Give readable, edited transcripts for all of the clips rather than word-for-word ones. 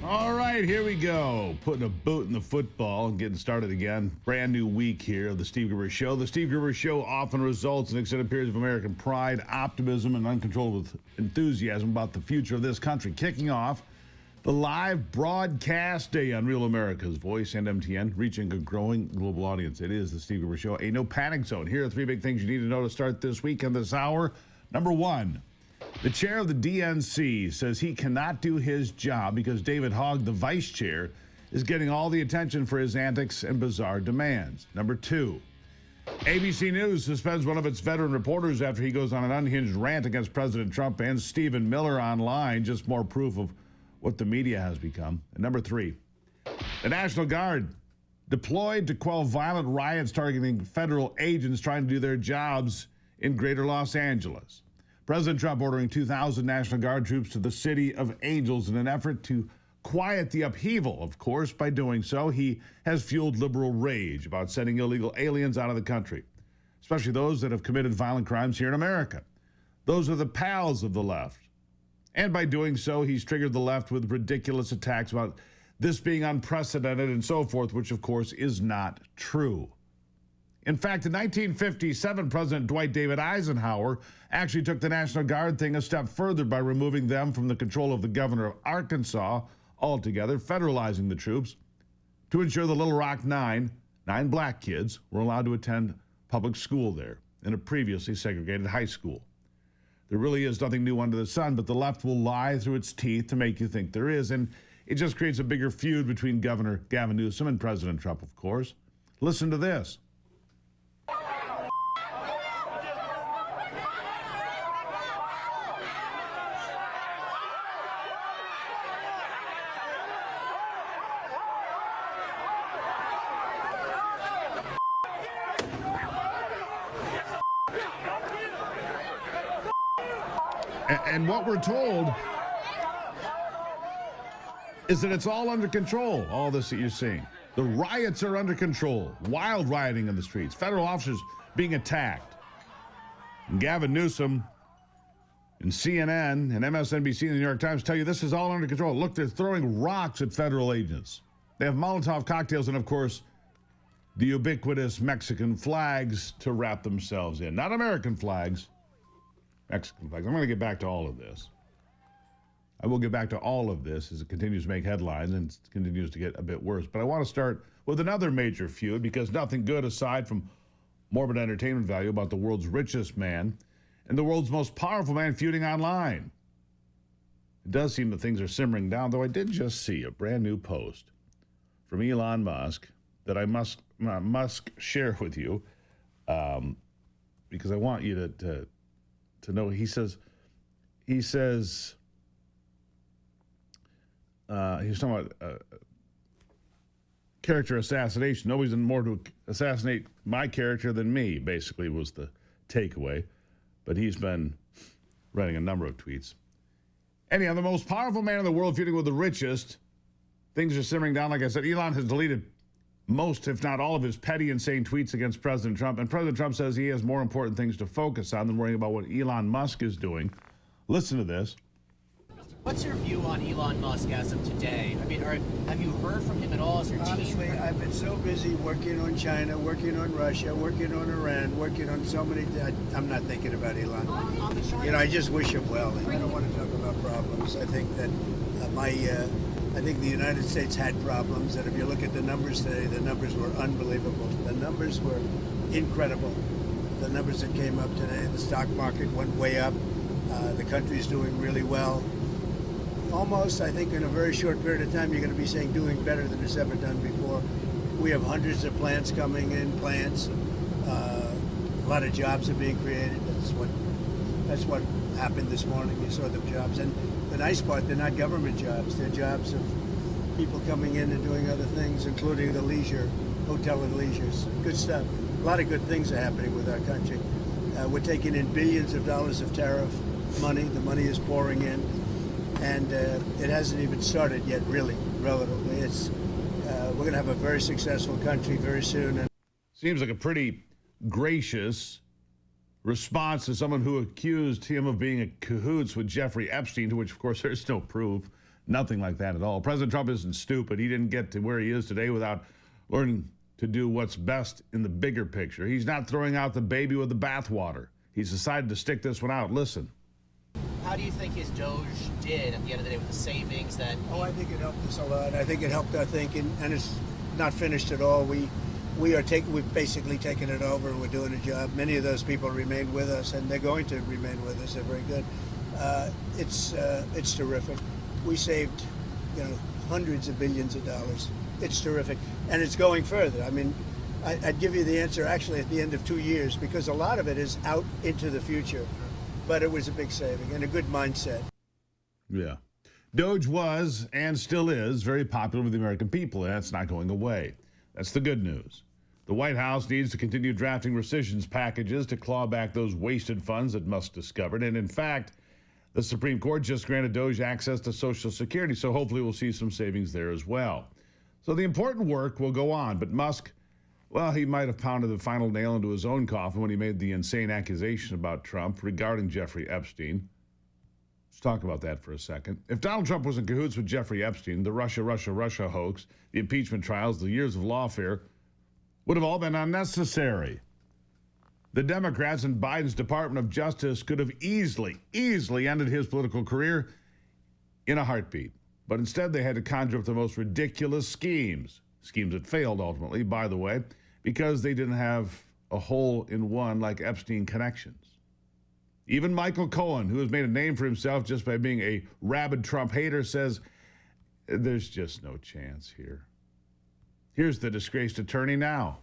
All right, here we go. Putting a boot in the football and getting started again. Brand new week here of the Steve Gruber Show. The Steve Gruber Show often results in extended periods of American pride, optimism, and uncontrollable enthusiasm about the future of this country. Kicking off the live broadcast day on Real America's Voice and MTN, reaching a growing global audience. It is the Steve Gruber Show, a no panic zone. Here are three big things you need to know to start this week and this hour. Number one, the chair of the DNC says he cannot do his job because David Hogg, the vice chair, is getting all the attention for his antics and bizarre demands. Number two, ABC News suspends one of its veteran reporters after he goes on an unhinged rant against President Trump and Stephen Miller online. Just more proof of what the media has become. And number three, the National Guard deployed to quell violent riots targeting federal agents trying to do their jobs in greater Los Angeles. President Trump ordering 2,000 National Guard troops to the City of Angels in an effort to quiet the upheaval. Of course, by doing so, he has fueled liberal rage about sending illegal aliens out of the country, especially those that have committed violent crimes here in America. Those are the pals of the left. And by doing so, he's triggered the left with ridiculous attacks about this being unprecedented and so forth, which, of course, is not true. In fact, in 1957, President Dwight David Eisenhower actually took the National Guard thing a step further by removing them from the control of the governor of Arkansas altogether, federalizing the troops to ensure the Little Rock nine black kids were allowed to attend public school there in a previously segregated high school. There really is nothing new under the sun, but the left will lie through its teeth to make you think there is, and it just creates a bigger feud between Governor Gavin Newsom and President Trump, of course. Listen to this. And what we're told is that it's all under control, all this that you're seeing. The riots are under control, wild rioting in the streets, federal officers being attacked. And Gavin Newsom and CNN and MSNBC and the New York Times tell you this is all under control. Look, they're throwing rocks at federal agents. They have Molotov cocktails and, of course, the ubiquitous Mexican flags to wrap themselves in. Not American flags. Mexican flags. I'm going to get back to all of this. I will get back to all of this as it continues to make headlines and continues to get a bit worse. But I want to start with another major feud because nothing good aside from morbid entertainment value about the world's richest man and the world's most powerful man feuding online. It does seem that things are simmering down, though I did just see a brand new post from Elon Musk that I must share with you because I want you to know. He says he was talking about character assassination. Nobody's done more to assassinate my character than me, basically, was the takeaway. But he's been writing a number of tweets. Anyhow, the most powerful man in the world feuding with the richest. Things are simmering down. Like I said, Elon has deleted most, if not all, of his petty, insane tweets against President Trump. And President Trump says he has more important things to focus on than worrying about what Elon Musk is doing. Listen to this. What's your view on Elon Musk as of today? I mean, have you heard from him at all? Is your Honestly, team? I've been so busy working on China, working on Russia, working on Iran, working on so many. I'm not thinking about Elon. You know, I just wish him well. I don't want to talk about problems. I think that I think the United States had problems, and if you look at the numbers today, the numbers were unbelievable. The numbers were incredible. The numbers that came up today, the stock market went way up. The country's doing really well. Almost, I think, in a very short period of time, you're going to be saying doing better than it's ever done before. We have hundreds of plants coming in, a lot of jobs are being created. That's what happened this morning. You saw the jobs. And the nice part, they're not government jobs. They're jobs of people coming in and doing other things, including the leisure, hotel and leisures. Good stuff. A lot of good things are happening with our country. We're taking in billions of dollars of tariff money. The money is pouring in. And it hasn't even started yet, really, relatively. We're going to have a very successful country very soon. And Seems like a pretty gracious response to someone who accused him of being in cahoots with Jeffrey Epstein, to which, of course, there's no proof. Nothing like that at all. President Trump isn't stupid. He didn't get to where he is today without learning to do what's best in the bigger picture. He's not throwing out the baby with the bathwater. He's decided to stick this one out. Listen. How do you think his Doge did at the end of the day with the savings that? Oh, I think it helped us a lot. I think it helped our thinking, and it's not finished at all. We've basically taken it over, and we're doing a job. Many of those people remain with us, and they're going to remain with us. They're very good. It's terrific. We saved, hundreds of billions of dollars. It's terrific, and it's going further. I mean, I'd give you the answer actually at the end of 2 years, because a lot of it is out into the future. But it was a big saving and a good mindset. Yeah. Doge was and still is very popular with the American people, and that's not going away. That's the good news. The White House needs to continue drafting rescissions packages to claw back those wasted funds that Musk discovered. And in fact, the Supreme Court just granted Doge access to Social Security, so hopefully we'll see some savings there as well. So the important work will go on, but Musk, well, he might have pounded the final nail into his own coffin when he made the insane accusation about Trump regarding Jeffrey Epstein. Let's talk about that for a second. If Donald Trump was in cahoots with Jeffrey Epstein, the Russia hoax, the impeachment trials, the years of lawfare would have all been unnecessary. The Democrats and Biden's Department of Justice could have easily ended his political career in a heartbeat. But instead, they had to conjure up the most ridiculous schemes that failed ultimately, by the way, because they didn't have a hole-in-one like Epstein connections. Even Michael Cohen, who has made a name for himself just by being a rabid Trump hater, says there's just no chance here. Here's the disgraced attorney now.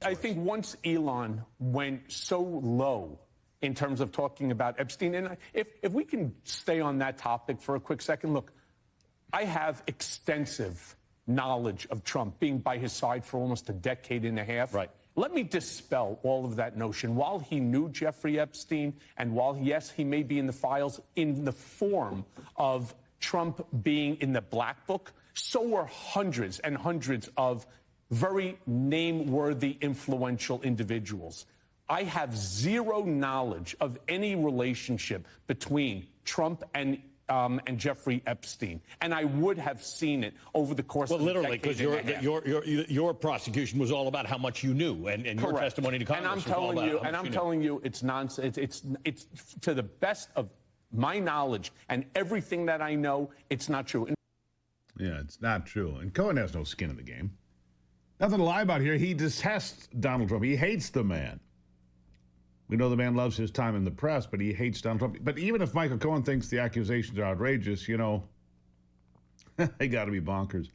I think once Elon went so low in terms of talking about Epstein, and if we can stay on that topic for a quick second, look, I have extensive knowledge of Trump, being by his side for almost a decade and a half. Right. Let me dispel all of that notion. While he knew Jeffrey Epstein, and while, yes, he may be in the files in the form of Trump being in the black book, so were hundreds and hundreds of very name-worthy, influential individuals. I have zero knowledge of any relationship between Trump and Jeffrey Epstein, and I would have seen it over the course of the literally, because your prosecution was all about how much you knew, and your testimony to Congress. And I'm telling you, it's nonsense. It's to the best of my knowledge and everything that I know, it's not true. Yeah, it's not true. And Cohen has no skin in the game. Nothing to lie about here. He detests Donald Trump. He hates the man. We know the man loves his time in the press, but he hates Donald Trump. But even if Michael Cohen thinks the accusations are outrageous, they got to be bonkers.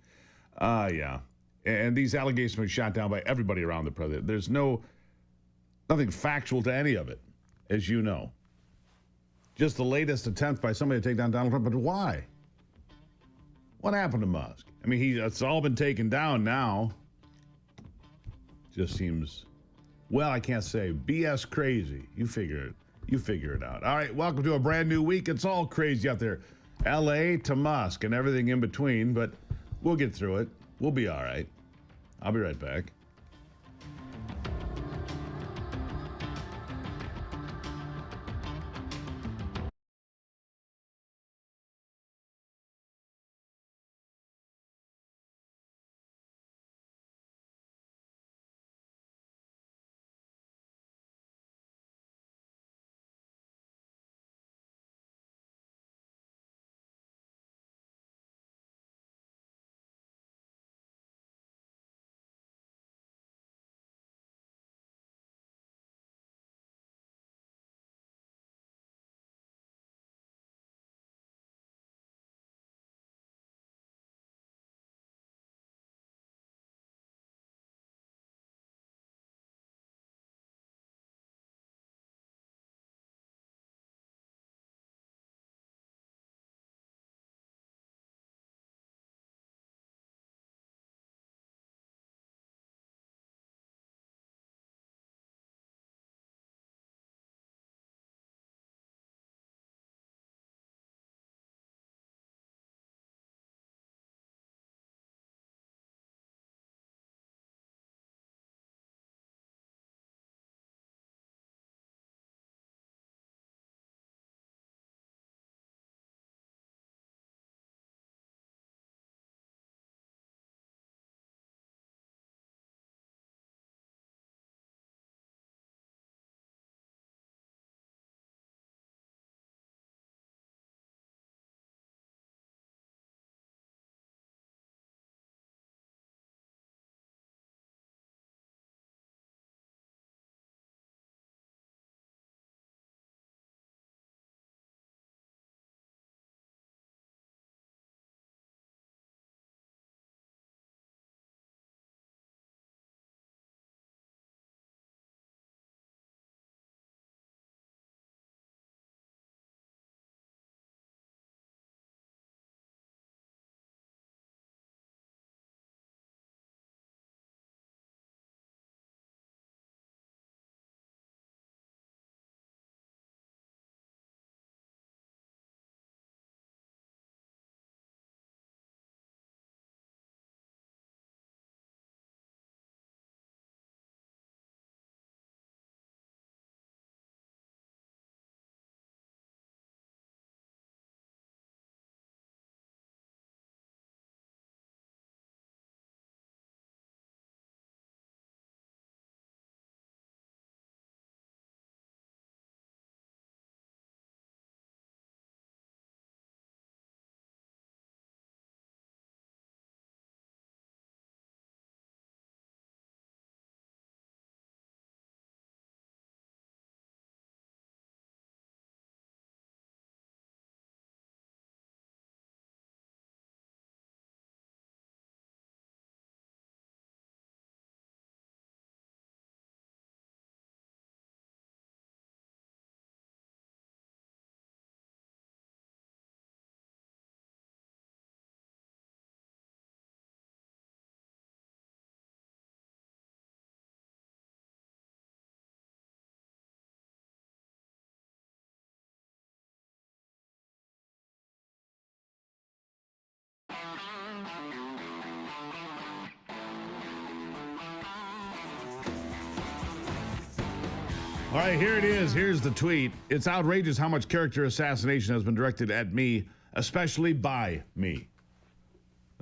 Yeah. And these allegations were shot down by everybody around the president. There's nothing factual to any of it, as you know. Just the latest attempt by somebody to take down Donald Trump. But why? What happened to Musk? I mean, it's all been taken down now. Just seems... well, I can't say. BS crazy. You figure it out. All right, welcome to a brand new week. It's all crazy out there. L.A. to Musk and everything in between, but we'll get through it. We'll be all right. I'll be right back. All right, here it is. Here's the tweet. It's outrageous how much character assassination has been directed at me, especially by me.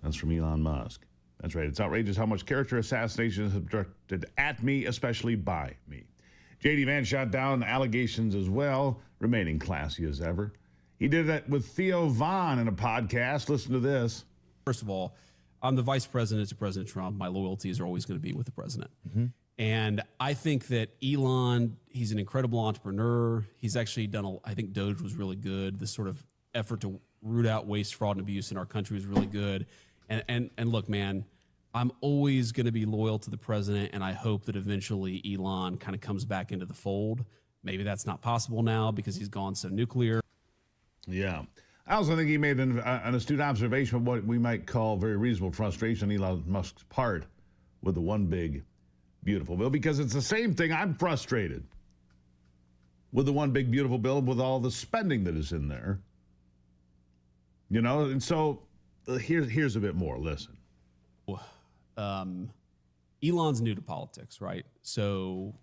That's from Elon Musk. That's right. It's outrageous how much character assassination has been directed at me, especially by me. J.D. Vance shot down allegations as well, remaining classy as ever. He did that with Theo Vaughn in a podcast. Listen to this. First of all, I'm the vice president to President Trump. My loyalties are always going to be with the president. Mm-hmm. And I think that Elon, he's an incredible entrepreneur. He's actually done, I think Doge was really good. This sort of effort to root out waste, fraud, and abuse in our country was really good. And look, man, I'm always going to be loyal to the president, and I hope that eventually Elon kind of comes back into the fold. Maybe that's not possible now because he's gone so nuclear. Yeah. I also think he made an astute observation of what we might call very reasonable frustration on Elon Musk's part with the one big beautiful bill, because it's the same thing. I'm frustrated with the one big beautiful bill with all the spending that is in there. You know, and so here's a bit more. Listen. Elon's new to politics, right? So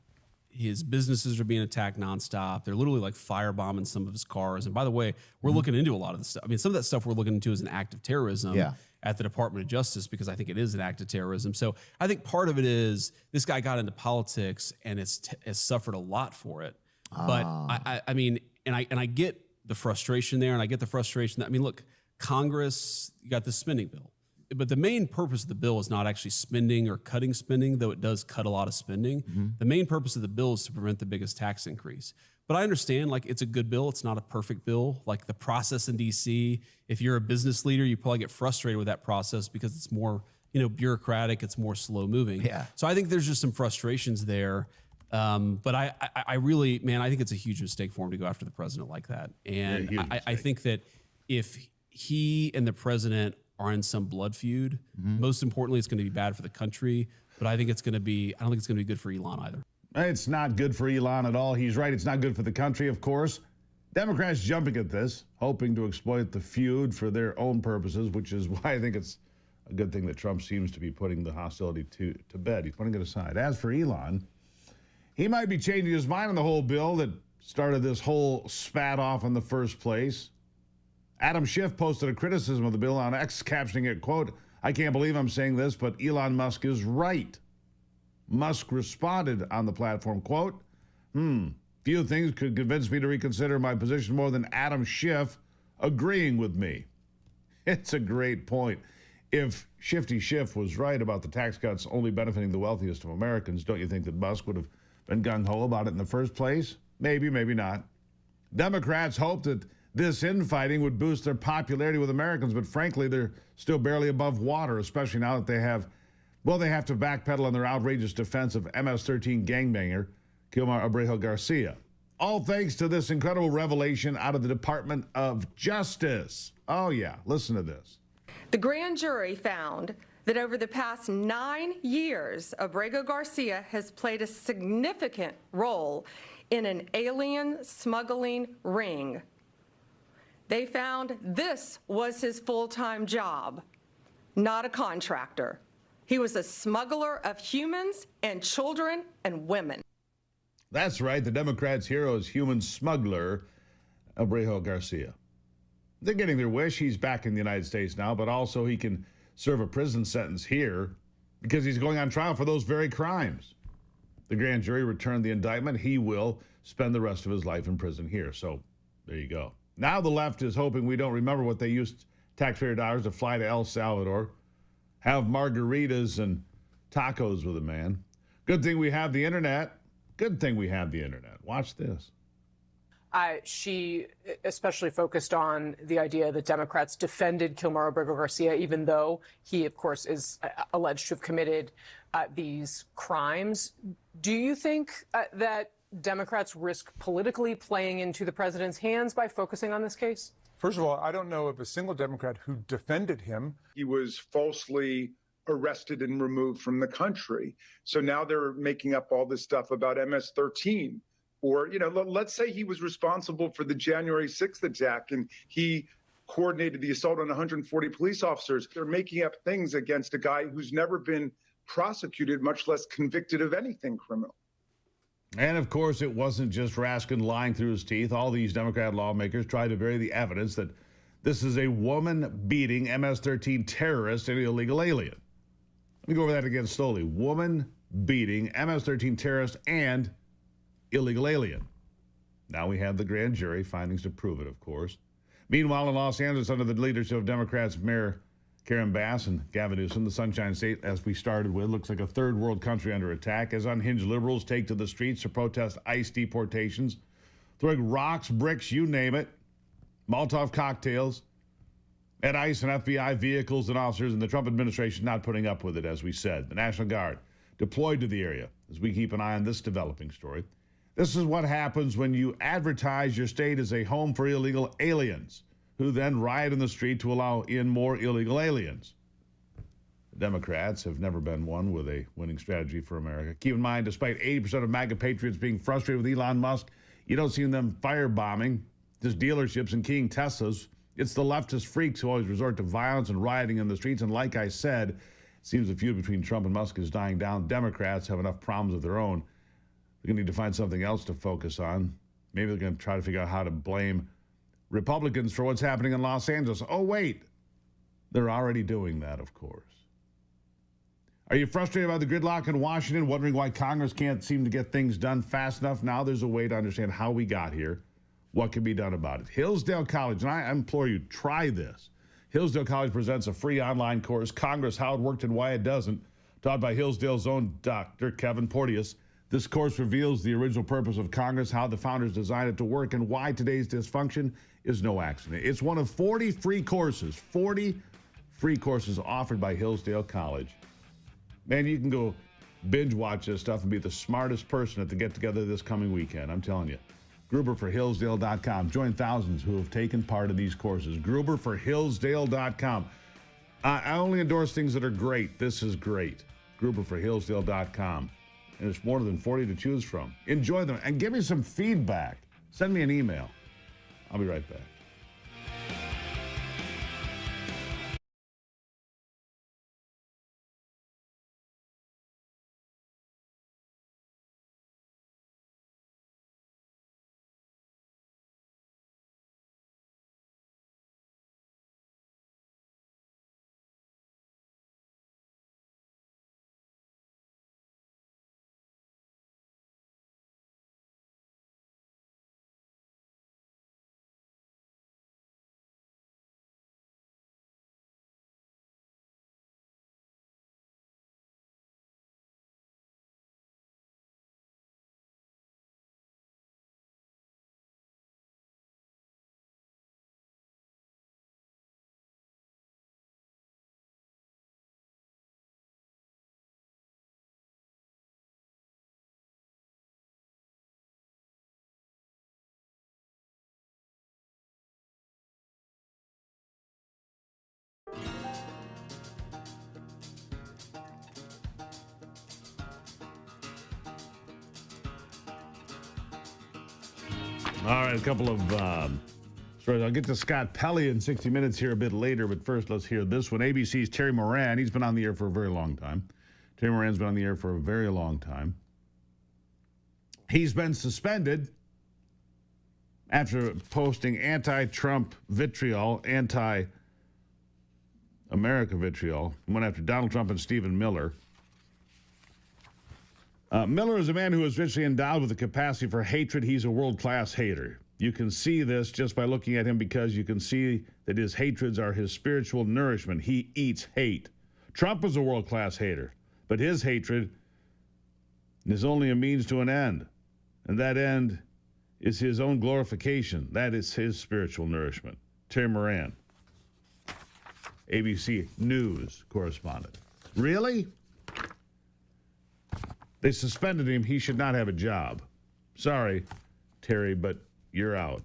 his businesses are being attacked nonstop. They're literally like firebombing some of his cars. And by the way, we're looking into a lot of this stuff. I mean, some of that stuff we're looking into is an act of terrorism at the Department of Justice, because I think it is an act of terrorism. So I think part of it is this guy got into politics and has suffered a lot for it. But I mean, and I get the frustration there, and I get the frustration that, I mean, look, Congress, you got this spending bill. But the main purpose of the bill is not actually spending or cutting spending, though it does cut a lot of spending. Mm-hmm. The main purpose of the bill is to prevent the biggest tax increase. But I understand, like, it's a good bill. It's not a perfect bill. Like the process in D.C., if you're a business leader, you probably get frustrated with that process because it's more, bureaucratic. It's more slow moving. Yeah. So I think there's just some frustrations there. But I really, man, I think it's a huge mistake for him to go after the president like that. And I think that if he and the president are in some blood feud, most importantly, it's going to be bad for the country. But I don't think it's going to be good for Elon either. It's not good for Elon at all. He's right. It's not good for the country, of course. Democrats jumping at this, hoping to exploit the feud for their own purposes, which is why I think it's a good thing that Trump seems to be putting the hostility to bed. He's putting it aside. As for Elon, he might be changing his mind on the whole bill that started this whole spat off in the first place. Adam Schiff posted a criticism of the bill on X, captioning it, quote, "I can't believe I'm saying this, but Elon Musk is right." Musk responded on the platform, quote, "Few things could convince me to reconsider my position more than Adam Schiff agreeing with me." It's a great point. If Shifty Schiff was right about the tax cuts only benefiting the wealthiest of Americans, don't you think that Musk would have been gung-ho about it in the first place? Maybe, maybe not. Democrats hope that this infighting would boost their popularity with Americans, but frankly, they're still barely above water, especially now that they have to backpedal on their outrageous defense of MS-13 gangbanger Kilmar Abreu Garcia. All thanks to this incredible revelation out of the Department of Justice. Oh, yeah, listen to this. The grand jury found that over the past 9 years, Abreu Garcia has played a significant role in an alien smuggling ring. They found this was his full-time job, not a contractor. He was a smuggler of humans and children and women. That's right. The Democrats' hero is human smuggler Abreu Garcia. They're getting their wish. He's back in the United States now, but also he can serve a prison sentence here because he's going on trial for those very crimes. The grand jury returned the indictment. He will spend the rest of his life in prison here. So there you go. Now the left is hoping we don't remember what they used taxpayer dollars to fly to El Salvador, have margaritas and tacos with a man. Good thing we have the internet. Good thing we have the internet. Watch this. She especially focused on the idea that Democrats defended Kilmar Abreu Garcia, even though he, of course, is alleged to have committed these crimes. Do you think that Democrats risk politically playing into the president's hands by focusing on this case? First of all, I don't know of a single Democrat who defended him. He was falsely arrested and removed from the country. So now they're making up all this stuff about MS-13. Or, let's say he was responsible for the January 6th attack and he coordinated the assault on 140 police officers. They're making up things against a guy who's never been prosecuted, much less convicted of anything criminal. And, of course, it wasn't just Raskin lying through his teeth. All these Democrat lawmakers tried to bury the evidence that this is a woman-beating MS-13 terrorist and illegal alien. Let me go over that again slowly. Woman-beating MS-13 terrorist and illegal alien. Now we have the grand jury findings to prove it, of course. Meanwhile, in Los Angeles, under the leadership of Democrats Mayor Karen Bass and Gavin Newsom, the Sunshine State, as we started with, looks like a third world country under attack as unhinged liberals take to the streets to protest ICE deportations, throwing rocks, bricks, you name it, Molotov cocktails at ICE and FBI vehicles and officers, and the Trump administration not putting up with it, as we said. The National Guard deployed to the area as we keep an eye on this developing story. This is what happens when you advertise your state as a home for illegal aliens, who then riot in the street to allow in more illegal aliens. The Democrats have never been one with a winning strategy for America. Keep in mind, despite 80% of MAGA patriots being frustrated with Elon Musk, you don't see them firebombing just dealerships and keying Teslas. It's the leftist freaks who always resort to violence and rioting in the streets. And like I said, it seems the feud between Trump and Musk is dying down. Democrats have enough problems of their own. They're going to need to find something else to focus on. Maybe they're going to try to figure out how to blame Republicans for what's happening in Los Angeles. Oh, wait. They're already doing that, of course. Are you frustrated by the gridlock in Washington, wondering why Congress can't seem to get things done fast enough? Now there's a way to understand how we got here, what can be done about it. Hillsdale College, and I implore you, try this. Hillsdale College presents a free online course, Congress, How It Worked and Why It Doesn't, taught by Hillsdale's own Dr. Kevin Porteous. This course reveals the original purpose of Congress, how the founders designed it to work, and why today's dysfunction is no accident. It's one of 40 free courses offered by Hillsdale College. Man, you can go binge watch this stuff and be the smartest person at the get-together this coming weekend. I'm telling you. Gruber for Hillsdale.com. Join thousands who have taken part of these courses. Gruber for Hillsdale.com. I only endorse things that are great. This is great. Gruber for Hillsdale.com. And there's more than 40 to choose from. Enjoy them and give me some feedback. Send me an email. I'll be right back. All right, a couple of stories. I'll get to Scott Pelley in 60 Minutes here a bit later, but first let's hear this one. ABC's Terry Moran, he's been on the air for a very long time. Terry Moran's been on the air for a very long time. He's been suspended after posting anti-Trump vitriol, anti-America vitriol. Went after Donald Trump and Stephen Miller. Miller is a man who is richly endowed with the capacity for hatred. He's a world-class hater. You can see this just by looking at him because you can see that his hatreds are his spiritual nourishment. He eats hate. Trump is a world-class hater, but his hatred is only a means to an end. And that end is his own glorification. That is his spiritual nourishment. Terry Moran, ABC News correspondent. Really? They suspended him. He should not have a job. Sorry, Terry, but you're out.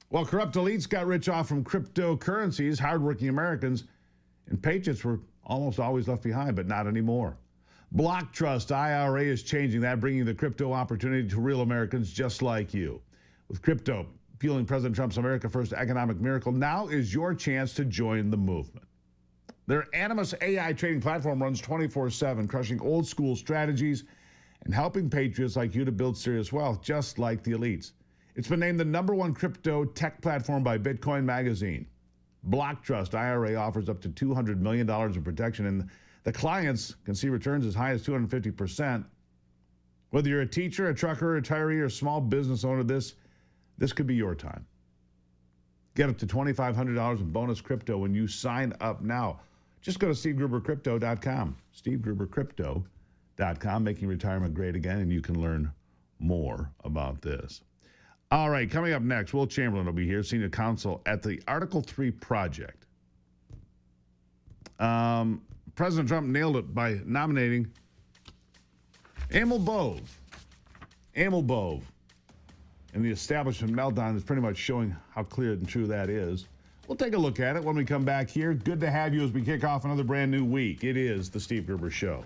Well, corrupt elites got rich off from cryptocurrencies. Hardworking Americans and patriots were almost always left behind, but not anymore. Block Trust IRA is changing that, bringing the crypto opportunity to real Americans just like you. With crypto fueling President Trump's America First economic miracle, now is your chance to join the movement. Their Animus AI trading platform runs 24/7, crushing old school strategies and helping patriots like you to build serious wealth, just like the elites. It's been named the #1 crypto tech platform by Bitcoin Magazine. Block Trust IRA offers up to $200 million in protection, and the clients can see returns as high as 250%. Whether you're a teacher, a trucker, a retiree, or small business owner, this could be your time. Get up to $2,500 in bonus crypto when you sign up now. Just go to SteveGruberCrypto.com. SteveGruberCrypto.com, making retirement great again, and you can learn more about this. All right, coming up next, Will Chamberlain will be here, senior counsel at the Article 3 Project. President Trump nailed it by nominating Emil Bove. Emil Bove. And the establishment meltdown is pretty much showing how clear and true that is. We'll take a look at it when we come back here. Good to have you as we kick off another brand new week. It is the Steve Gruber Show.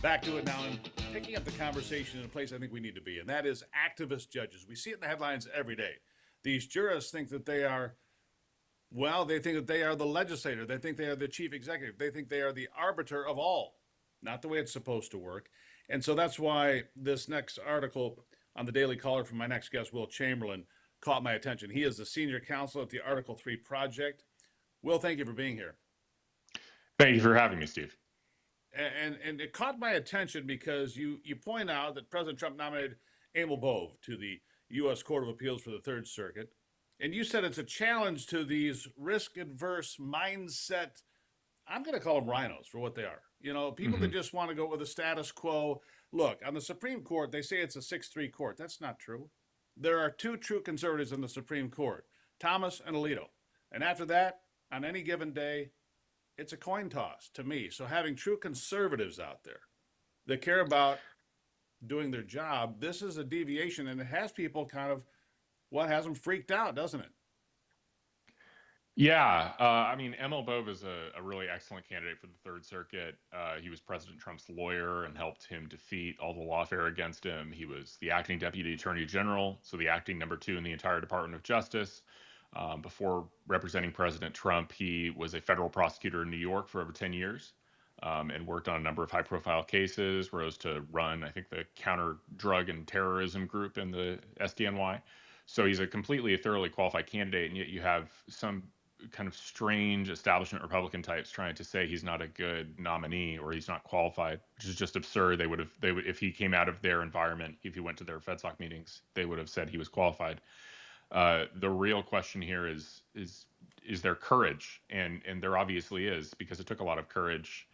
Back to it now, and picking up the conversation in a place I think we need to be, and that is activist judges. We see it in the headlines every day. These jurists think that they are, well, they think that they are the legislator. They think they are the chief executive. They think they are the arbiter of all. Not the way it's supposed to work. And so that's why this next article on the Daily Caller from my next guest, Will Chamberlain, caught my attention. He is the senior counsel at the Article 3 Project. Will, thank you for being here. Thank you for having me, Steve. and it caught my attention because you point out that President Trump nominated Emil Bove to the U.S. Court of Appeals for the Third Circuit, and you said it's a challenge to these risk-adverse mindset. I'm going to call them rhinos for what they are. You know, people that just want to go with the status quo. Look, on the Supreme Court, they say it's a 6-3 court. That's not true. There are two true conservatives in the Supreme Court, Thomas and Alito. And after that, on any given day, it's a coin toss to me. So having true conservatives out there that care about doing their job, this is a deviation, and it has people kind of, has them freaked out, doesn't it? Yeah, I mean, Emil Bove is a really excellent candidate for the Third Circuit. He was President Trump's lawyer and helped him defeat all the lawfare against him. He was the acting deputy attorney general, so the acting number 2 in the entire Department of Justice. Before representing President Trump, he was a federal prosecutor in New York for over 10 years and worked on a number of high-profile cases, rose to run, I think, the counter drug and terrorism group in the SDNY. So he's a thoroughly qualified candidate, and yet you have some kind of strange establishment Republican types trying to say he's not a good nominee or he's not qualified, which is just absurd. They would, if he came out of their environment, if he went to their FedSoc meetings, they would have said he was qualified. The real question here is there courage? And there obviously is, because it took a lot of courage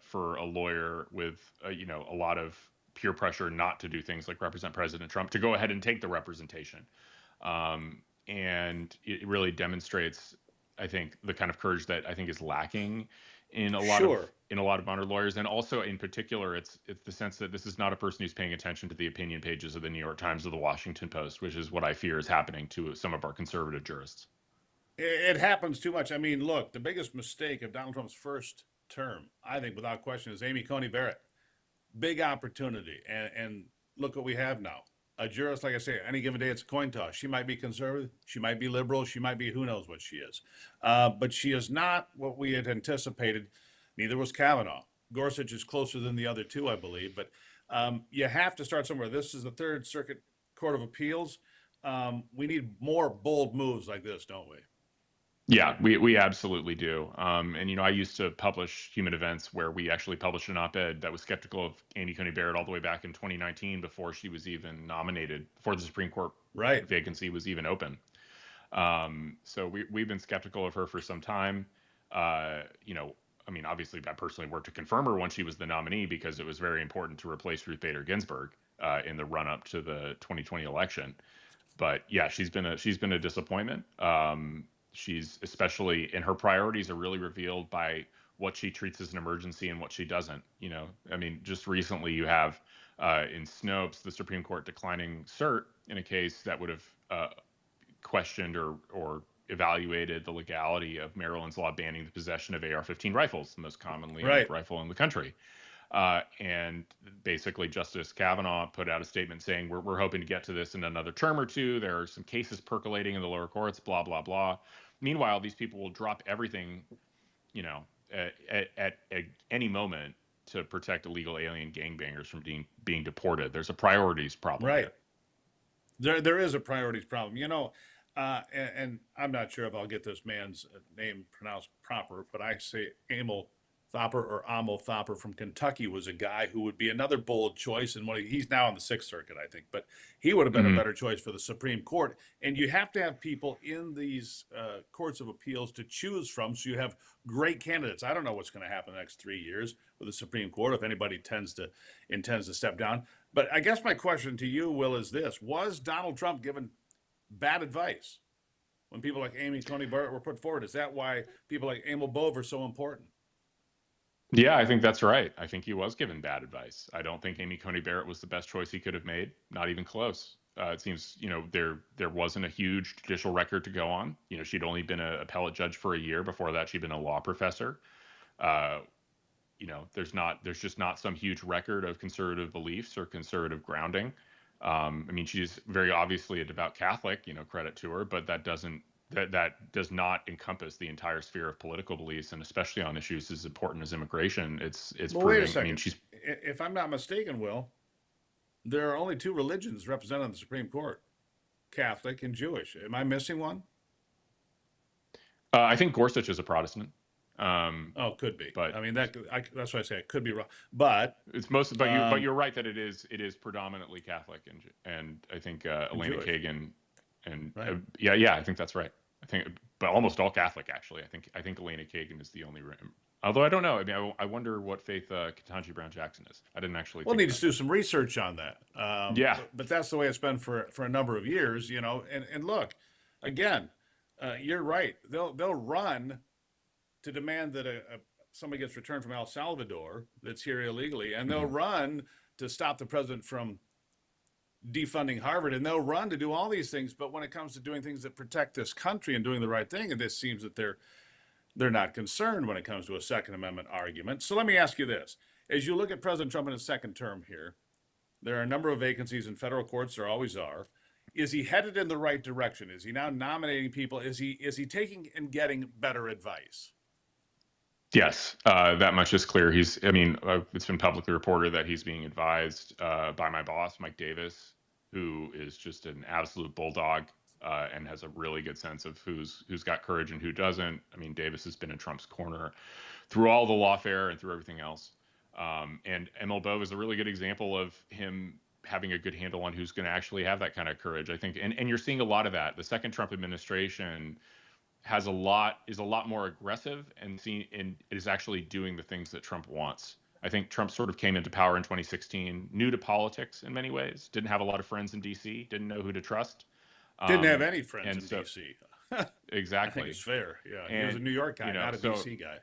for a lawyer with a lot of peer pressure not to do things like represent President Trump to go ahead and take the representation. And it really demonstrates, I think, the kind of courage that I think is lacking in a lot of modern lawyers, and also in particular, it's the sense that this is not a person who's paying attention to the opinion pages of the New York Times or the Washington Post, which is what I fear is happening to some of our conservative jurists. It happens too much. I mean, look, the biggest mistake of Donald Trump's first term, I think, without question, is Amy Coney Barrett. Big opportunity, and look what we have now. A jurist, like I say, any given day, it's a coin toss. She might be conservative, she might be liberal, she might be who knows what she is. But she is not what we had anticipated. Neither was Kavanaugh. Gorsuch is closer than the other two, I believe. But you have to start somewhere. This is the Third Circuit Court of Appeals. We need more bold moves like this, don't we? Yeah, we absolutely do. And, I used to publish Human Events, where we actually published an op-ed that was skeptical of Amy Coney Barrett all the way back in 2019, before she was even nominated, before the Supreme Court vacancy was even open. So we've been skeptical of her for some time. Obviously, I personally worked to confirm her when she was the nominee, because it was very important to replace Ruth Bader Ginsburg in the run-up to the 2020 election. But yeah, she's been a disappointment. She's, especially in her priorities, are really revealed by what she treats as an emergency and what she doesn't. Just recently you have in Snopes, the Supreme Court declining cert in a case that would have questioned or evaluated the legality of Maryland's law banning the possession of AR-15 rifles, the most commonly owned rifle in the country. And basically, Justice Kavanaugh put out a statement saying, we're hoping to get to this in another term or two. There are some cases percolating in the lower courts, blah, blah, blah. Meanwhile, these people will drop everything, at any moment to protect illegal alien gangbangers from being deported. There's a priorities problem. Right. There is a priorities problem. And I'm not sure if I'll get this man's name pronounced proper, but I say Emil Thopper or Amil Thopper from Kentucky was a guy who would be another bold choice. And he's now on the Sixth Circuit, I think, but he would have been a better choice for the Supreme Court. And you have to have people in these courts of appeals to choose from, so you have great candidates. I don't know what's going to happen the next 3 years with the Supreme Court, if anybody intends to step down. But I guess my question to you, Will, is this: was Donald Trump given bad advice when people like Amy Coney Barrett were put forward? Is that why people like Emil Bove are so important? Yeah, I think that's right. I think he was given bad advice. I don't think Amy Coney Barrett was the best choice he could have made. Not even close. It seems, there wasn't a huge judicial record to go on. She'd only been an appellate judge for a year. Before that, she'd been a law professor. There's just not some huge record of conservative beliefs or conservative grounding. She's very obviously a devout Catholic, credit to her, but that does not encompass the entire sphere of political beliefs, and especially on issues as important as immigration. It's well, wait a second. If I'm not mistaken, Will, there are only two religions represented on the Supreme Court: Catholic and Jewish. Am I missing one? I think Gorsuch is a Protestant. Oh, could be. But I mean, that's why I say it could be wrong. But it's mostly. But you're right that it is predominantly Catholic, and I think Elena Jewish. Kagan, and Right. yeah, I think that's right. I think, but almost all Catholic actually. I think Elena Kagan is the only. Although I don't know. I mean, I wonder what faith Ketanji Brown Jackson is. I didn't actually. We'll think need to do some research on that. Yeah. But that's the way it's been for a number of years, you know. And look, again, you're right. They'll run to demand that somebody gets returned from El Salvador that's here illegally, and they'll run to stop the president from defunding Harvard, and they'll run to do all these things. But when it comes to doing things that protect this country and doing the right thing, and this seems that they're not concerned when it comes to a Second Amendment argument. So let me ask you this. As you look at President Trump in his second term here, there are a number of vacancies in federal courts. There always are. Is he headed in the right direction? Is he now nominating people? Is he taking and getting better advice? Yes, that much is clear. It's been publicly reported that he's being advised by my boss, Mike Davis, who is just an absolute bulldog and has a really good sense of who's got courage and who doesn't. I mean, Davis has been in Trump's corner through all the lawfare and through everything else. And Emil Bove is a really good example of him having a good handle on who's going to actually have that kind of courage, I think. And you're seeing a lot of that. The second Trump administration is a lot more aggressive and is actually doing the things that Trump wants. I think Trump sort of came into power in 2016, new to politics in many ways, didn't have a lot of friends in D.C., didn't know who to trust. Didn't have any friends in D.C. Exactly. I think it's fair. Yeah, and, he was a New York guy, not a D.C. guy.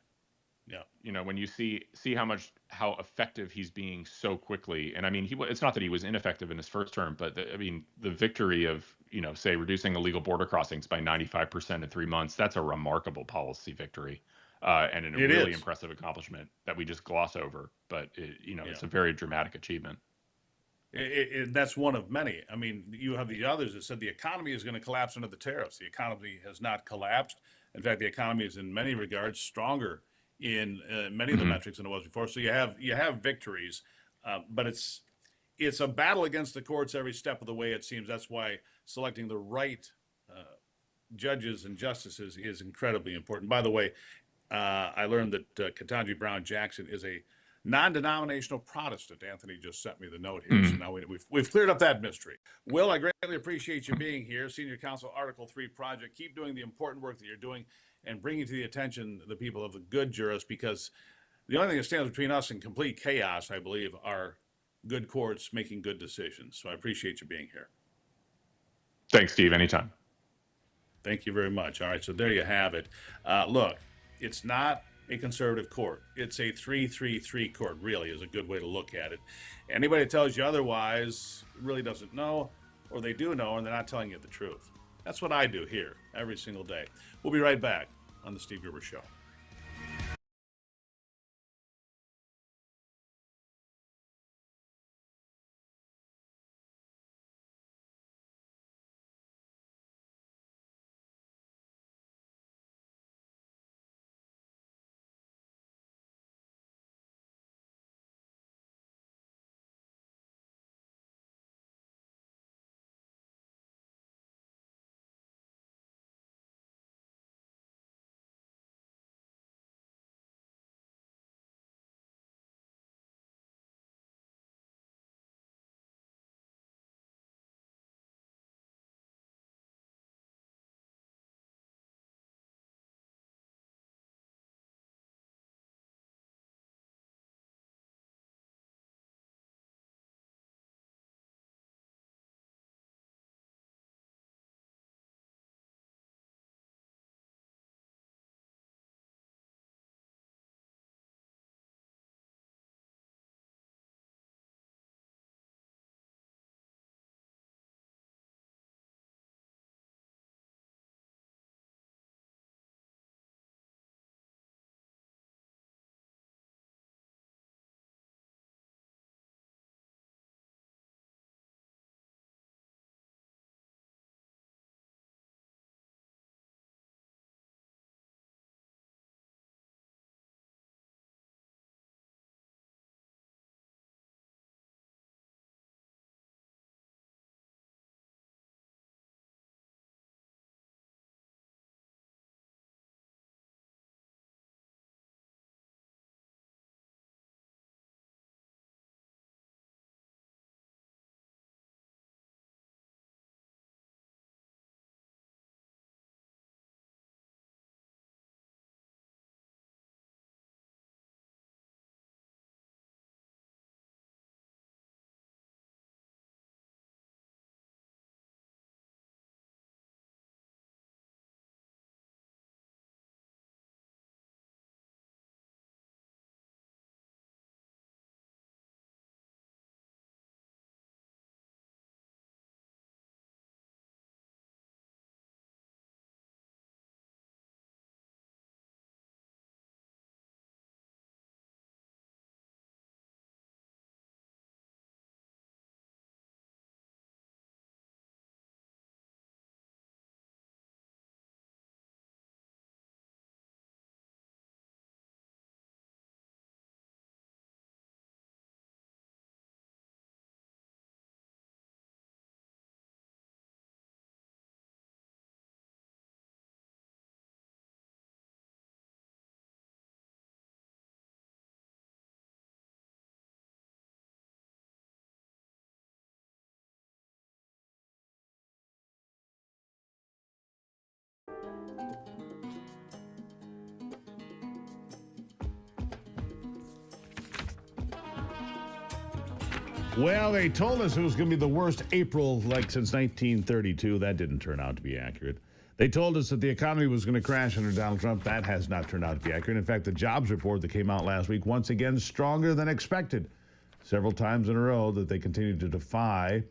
Yeah. When you see how effective he's being so quickly, and I mean, it's not that he was ineffective in his first term, but the victory of, say reducing illegal border crossings by 95% in 3 months, that's a remarkable policy victory, and a really impressive accomplishment that we just gloss over. But it's a very dramatic achievement. That's one of many. I mean, you have the others that said the economy is going to collapse under the tariffs. The economy has not collapsed. In fact, the economy is in many regards stronger in many of the metrics than it was before. So you have victories, but it's a battle against the courts every step of the way, it seems. That's why selecting the right judges and justices is incredibly important. By the way, I learned that Ketanji Brown Jackson is a non-denominational Protestant. Anthony just sent me the note here, so now we've cleared up that mystery. Will, I greatly appreciate you being here, Senior Counsel Article 3 Project. Keep doing the important work that you're doing and bringing to the attention the people of the good jurists, because the only thing that stands between us and complete chaos, I believe, are good courts making good decisions. So I appreciate you being here. Thanks, Steve. Anytime. Thank you very much. All right, so there you have it. Look, it's not a conservative court. It's a 3-3-3 court, really, is a good way to look at it. Anybody that tells you otherwise really doesn't know, or they do know, and they're not telling you the truth. That's what I do here every single day. We'll be right back on The Steve Gruber Show. Well, they told us it was going to be the worst April like since 1932. That didn't turn out to be accurate. They told us that the economy was going to crash under Donald Trump. That has not turned out to be accurate. In fact, the jobs report that came out last week, once again, stronger than expected. Several times in a row that they continue to defy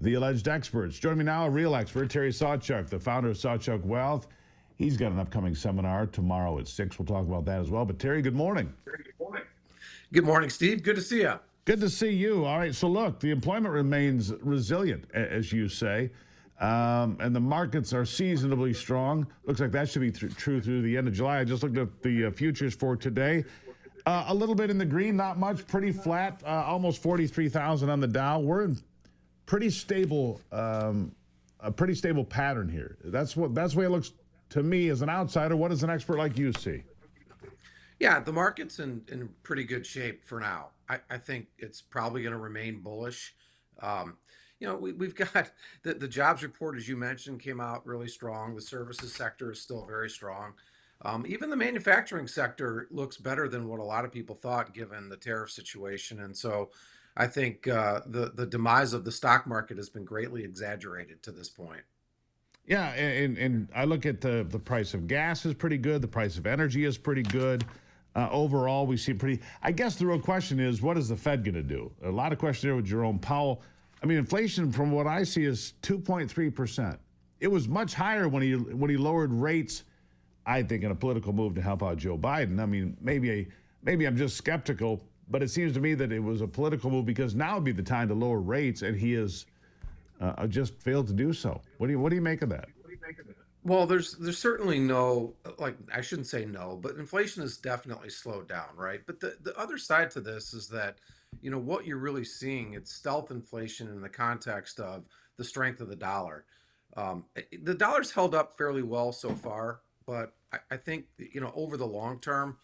the alleged experts. Joining me now, a real expert, Terry Sawchuk, the founder of Sawchuk Wealth. He's got an upcoming seminar tomorrow at 6. We'll talk about that as well. But Terry, good morning. Good morning, Steve. Good to see you. Good to see you. All right, so look, the employment remains resilient, as you say, and the markets are seasonably strong. Looks like that should be true through the end of July. I just looked at the futures for today. A little bit in the green, not much, pretty flat, almost 43,000 on the Dow. We're in pretty stable, a pretty stable pattern here. That's the way it looks to me as an outsider. What does an expert like you see? Yeah, the market's in pretty good shape for now. I think it's probably going to remain bullish. We've got the jobs report, as you mentioned, came out really strong. The services sector is still very strong. Even the manufacturing sector looks better than what a lot of people thought, given the tariff situation. And so I think the demise of the stock market has been greatly exaggerated to this point. Yeah, and I look at the price of gas is pretty good. The price of energy is pretty good. Overall, we see pretty. I guess the real question is, what is the Fed going to do? A lot of questions there with Jerome Powell. I mean, inflation, from what I see, is 2.3%. It was much higher when he lowered rates. I think in a political move to help out Joe Biden. I mean, maybe I'm just skeptical, but it seems to me that it was a political move because now would be the time to lower rates, and he has just failed to do so. What do you make of that? Well, there's certainly no, I shouldn't say no, but inflation has definitely slowed down, right? But the other side to this is that, what you're really seeing, it's stealth inflation in the context of the strength of the dollar. The dollar's held up fairly well so far, but I think, over the long term,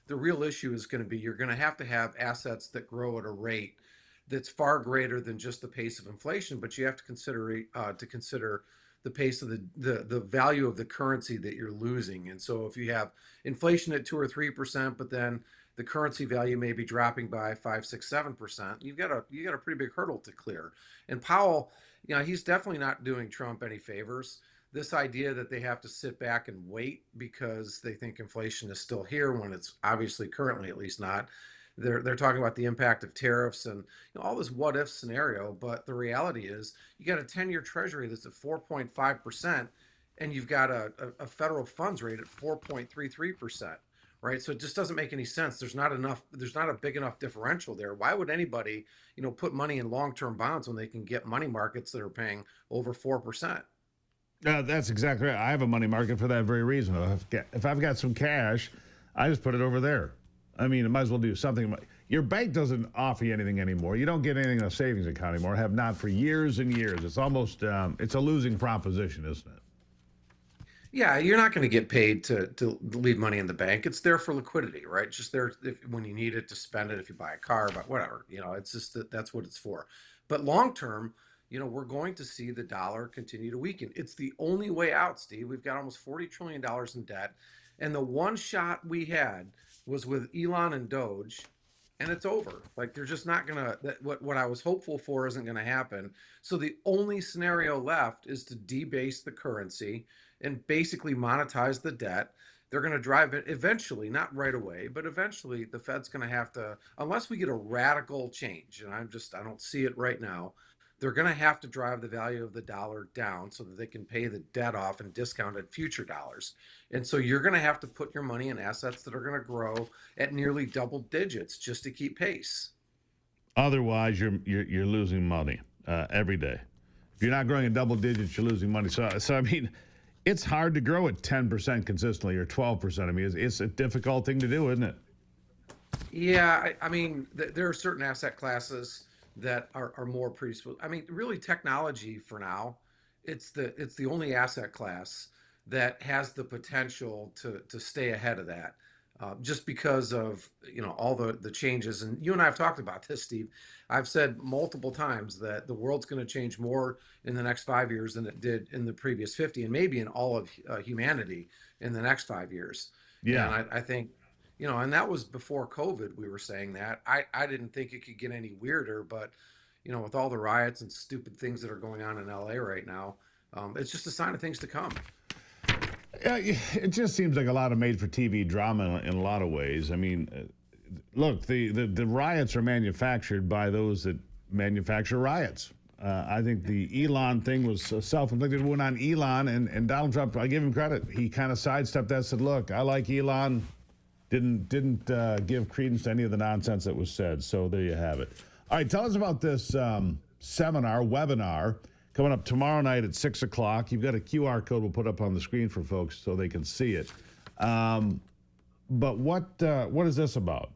the real issue is going to be you're going to have assets that grow at a rate that's far greater than just the pace of inflation, but you have to consider the pace of the value of the currency that you're losing. And so if you have inflation at 2 or 3%, but then the currency value may be dropping by 5, 6, 7%, you got a pretty big hurdle to clear. And Powell, he's definitely not doing Trump any favors. This idea that they have to sit back and wait because they think inflation is still here when it's obviously currently at least not. They're talking about the impact of tariffs and all this what if scenario, but the reality is you got a 10-year treasury that's at 4.5%, and you've got a federal funds rate at 4.33%, right? So it just doesn't make any sense. There's not a big enough differential there. Why would anybody put money in long-term bonds when they can get money markets that are paying over 4%? That's exactly right. I have a money market for that very reason. If I've got some cash, I just put it over there. I mean, it might as well do something. Your bank doesn't offer you anything anymore. You don't get anything in a savings account anymore. Have not for years and years. It's almost, it's a losing proposition, isn't it? Yeah, you're not going to get paid to leave money in the bank. It's there for liquidity, right? It's just there when you need it to spend it, if you buy a car, but whatever. It's just that's what it's for. But long term, we're going to see the dollar continue to weaken. It's the only way out, Steve. We've got almost $40 trillion in debt. And the one shot we had was with Elon and Doge, and it's over. Like, they're just not gonna, what I was hopeful for isn't gonna happen. So the only scenario left is to debase the currency and basically monetize the debt. They're gonna drive it eventually, not right away, but eventually the Fed's gonna have to, unless we get a radical change, and I don't see it right now, they're going to have to drive the value of the dollar down so that they can pay the debt off and discounted future dollars. And so you're going to have to put your money in assets that are going to grow at nearly double digits just to keep pace. Otherwise, you're losing money every day. If you're not growing in double digits, you're losing money. So I mean, it's hard to grow at 10% consistently or 12%. I mean, it's a difficult thing to do, isn't it? Yeah, I mean, there are certain asset classes that are more predisposed. I mean, really, technology for now, it's the only asset class that has the potential to stay ahead of that, just because of all the changes. And you and I have talked about this, Steve. I've said multiple times that the world's going to change more in the next 5 years than it did in the previous 50, and maybe in all of humanity in the next 5 years. Yeah, and I think And that was before COVID. We were saying that. I didn't think it could get any weirder, but with all the riots and stupid things that are going on in LA right now, it's just a sign of things to come. Yeah, it just seems like a lot of made-for-TV drama in a lot of ways. I mean, look, the riots are manufactured by those that manufacture riots. I think the Elon thing was a self-inflicted wound on Elon, and Donald Trump, I give him credit. He kind of sidestepped that, said, look, I like Elon, didn't give credence to any of the nonsense that was said. So there you have it. All right, tell us about this webinar, coming up tomorrow night at 6 o'clock. You've got a QR code we'll put up on the screen for folks so they can see it. But what is this about?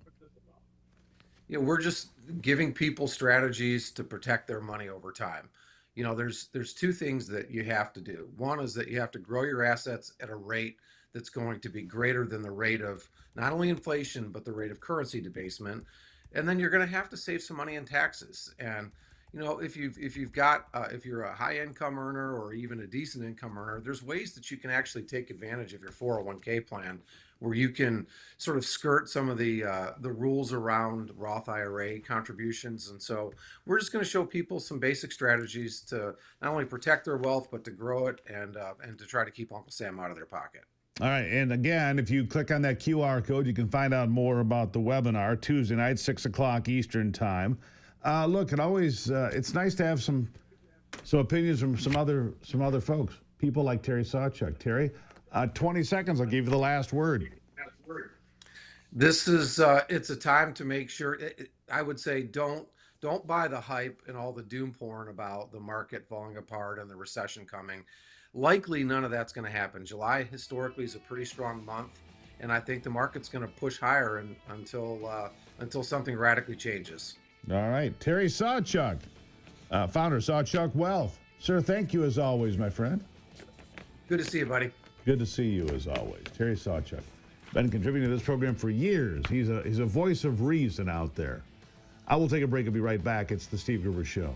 We're just giving people strategies to protect their money over time. There's two things that you have to do. One is that you have to grow your assets at a rate that's going to be greater than the rate of not only inflation, but the rate of currency debasement. And then you're going to have to save some money in taxes. And if you're a high income earner or even a decent income earner, there's ways that you can actually take advantage of your 401k plan, where you can sort of skirt some of the rules around Roth IRA contributions. And so we're just going to show people some basic strategies to not only protect their wealth, but to grow it and to try to keep Uncle Sam out of their pocket. All right, and again, if you click on that QR code, you can find out more about the webinar Tuesday night, 6 o'clock Eastern time. Look, it's nice to have some opinions from some other folks, people like Terry Sawchuk. Terry, 20 seconds. I'll give you the last word. This is it's a time to make sure. I would say don't buy the hype and all the doom porn about the market falling apart and the recession coming. Likely none of that's going to happen. July historically is a pretty strong month, and I think the market's going to push higher until something radically changes. All right, Terry Sawchuk, founder of Sawchuk Wealth. Sir, thank you as always, my friend. Good to see you, buddy. Good to see you as always. Terry Sawchuk, been contributing to this program for years. He's a voice of reason out there. I will take a break and be right back. It's the Steve Gruber Show.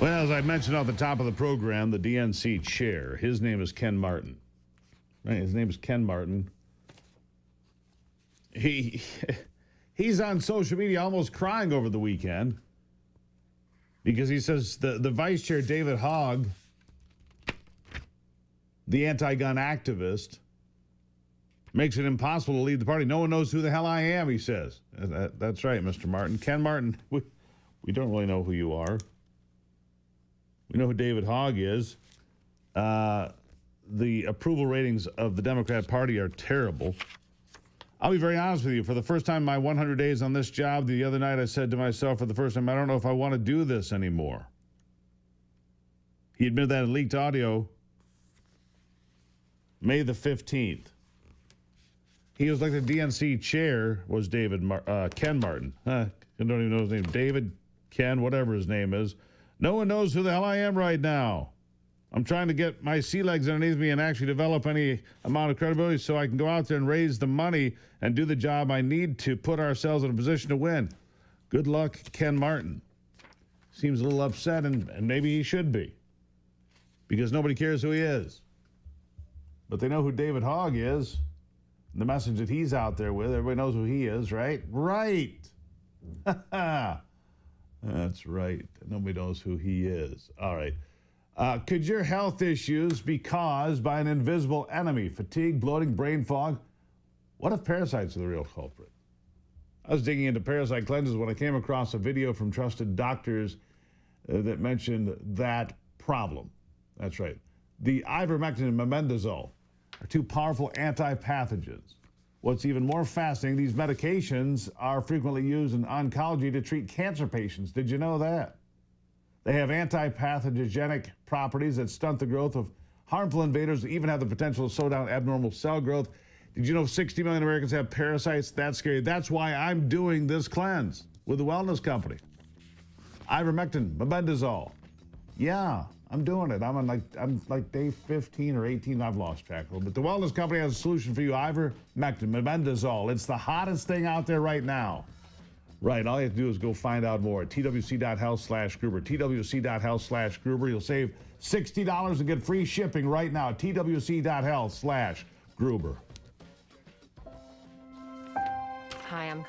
Well, as I mentioned off the top of the program, the DNC chair, his name is Ken Martin. Right? His name is Ken Martin. He's on social media almost crying over the weekend because he says the vice chair, David Hogg, the anti-gun activist, makes it impossible to lead the party. No one knows who the hell I am, he says. That's right, Mr. Martin. Ken Martin, we don't really know who you are. We know who David Hogg is. The approval ratings of the Democrat Party are terrible. I'll be very honest with you. For the first time in my 100 days on this job, the other night I said to myself for the first time, I don't know if I want to do this anymore. He admitted that in leaked audio May the 15th. He was like the DNC chair was Ken Martin. I don't even know his name. David, Ken, whatever his name is. No one knows who the hell I am right now. I'm trying to get my sea legs underneath me and actually develop any amount of credibility so I can go out there and raise the money and do the job I need to put ourselves in a position to win. Good luck, Ken Martin. Seems a little upset, and maybe he should be, because nobody cares who he is. But they know who David Hogg is. The message that he's out there with, everybody knows who he is, right? Right. That's right. Nobody knows who he is. All right. Could your health issues be caused by an invisible enemy? Fatigue, bloating, brain fog? What if parasites are the real culprit? I was digging into parasite cleanses when I came across a video from trusted doctors that mentioned that problem. That's right. The ivermectin and mebendazole are two powerful anti-pathogens. What's even more fascinating, these medications are frequently used in oncology to treat cancer patients. Did you know that? They have anti-pathogenic properties that stunt the growth of harmful invaders that even have the potential to slow down abnormal cell growth. Did you know 60 million Americans have parasites? That's scary. That's why I'm doing this cleanse with the wellness company. Ivermectin, mebendazole. Yeah, I'm doing it. I'm like day 15 or 18. I've lost track of it. But the wellness company has a solution for you. Ivermectin, mebendazole. It's the hottest thing out there right now. Right, all you have to do is go find out more at twc.health/Gruber. twc.health/Gruber. You'll save $60 and get free shipping right now at twc.health/Gruber. Hi, I'm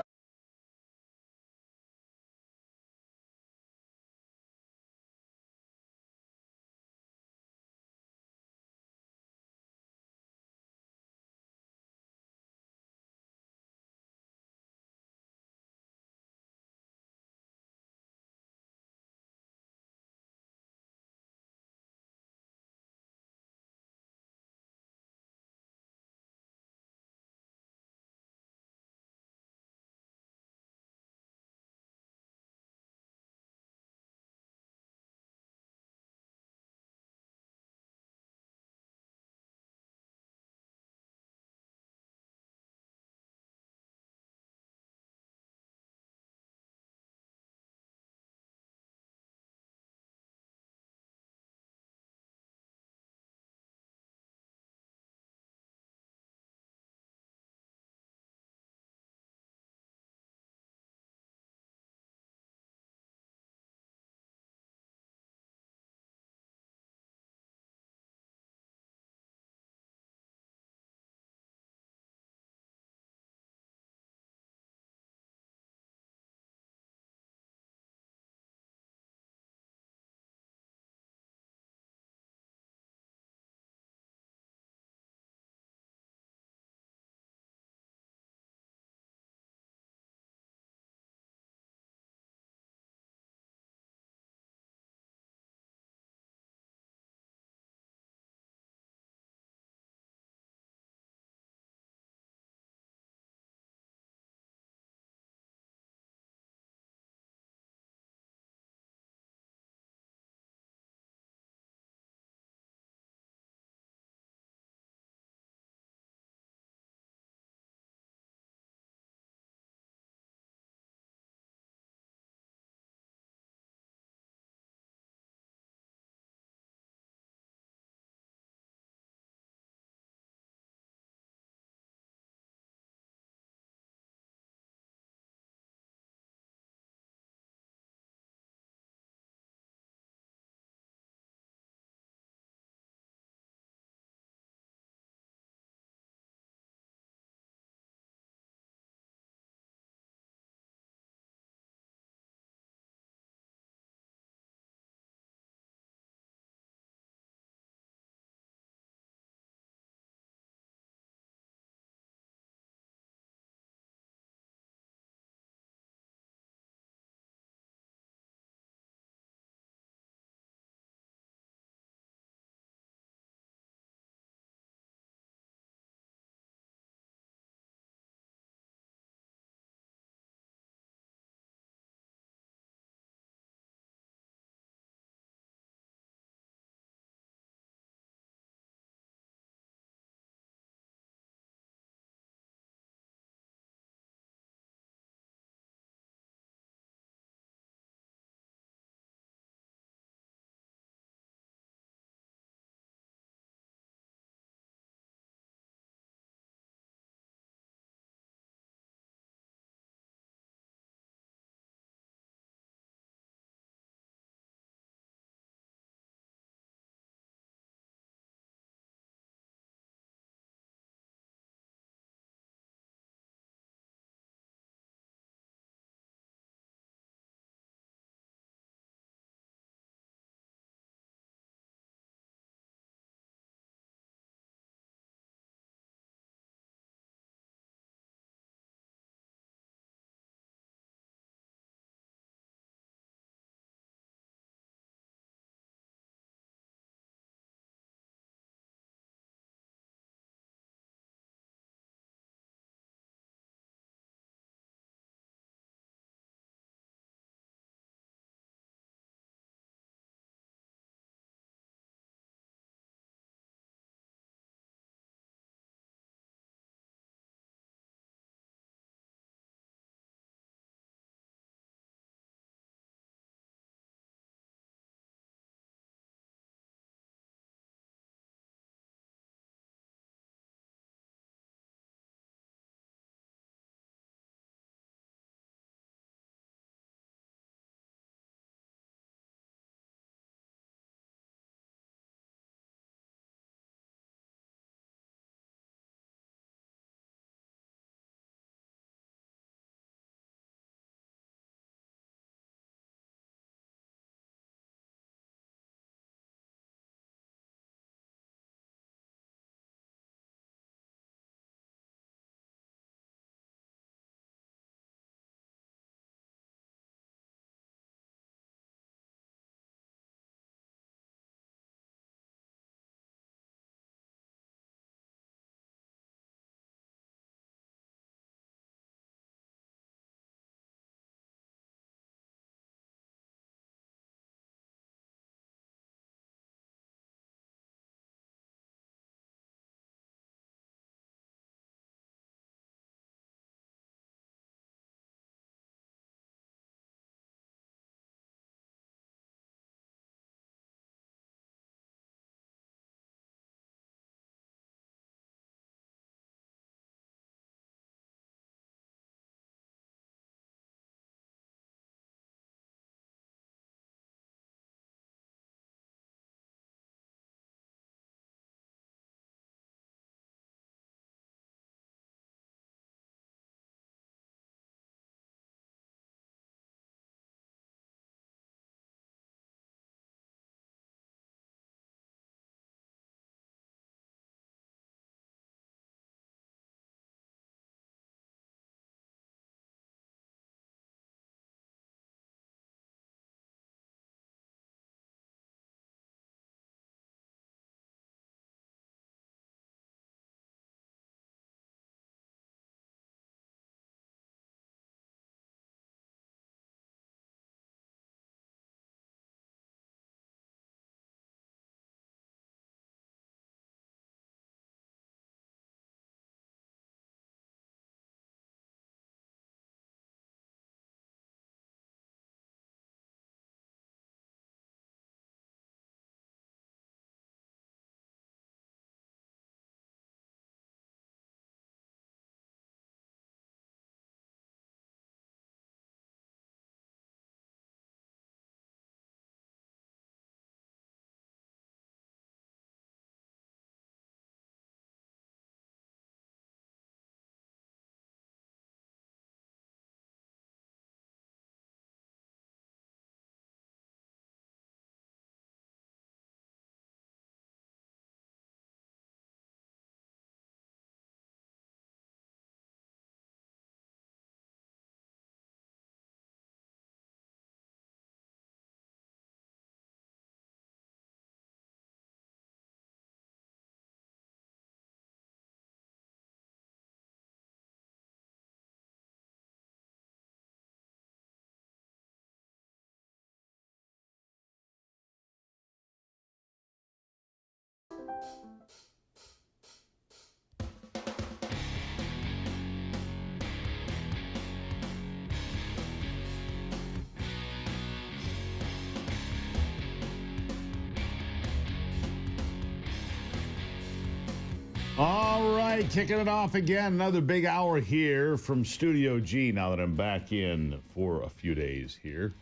All right, kicking it off again. Another big hour here from Studio G now that I'm back in for a few days here.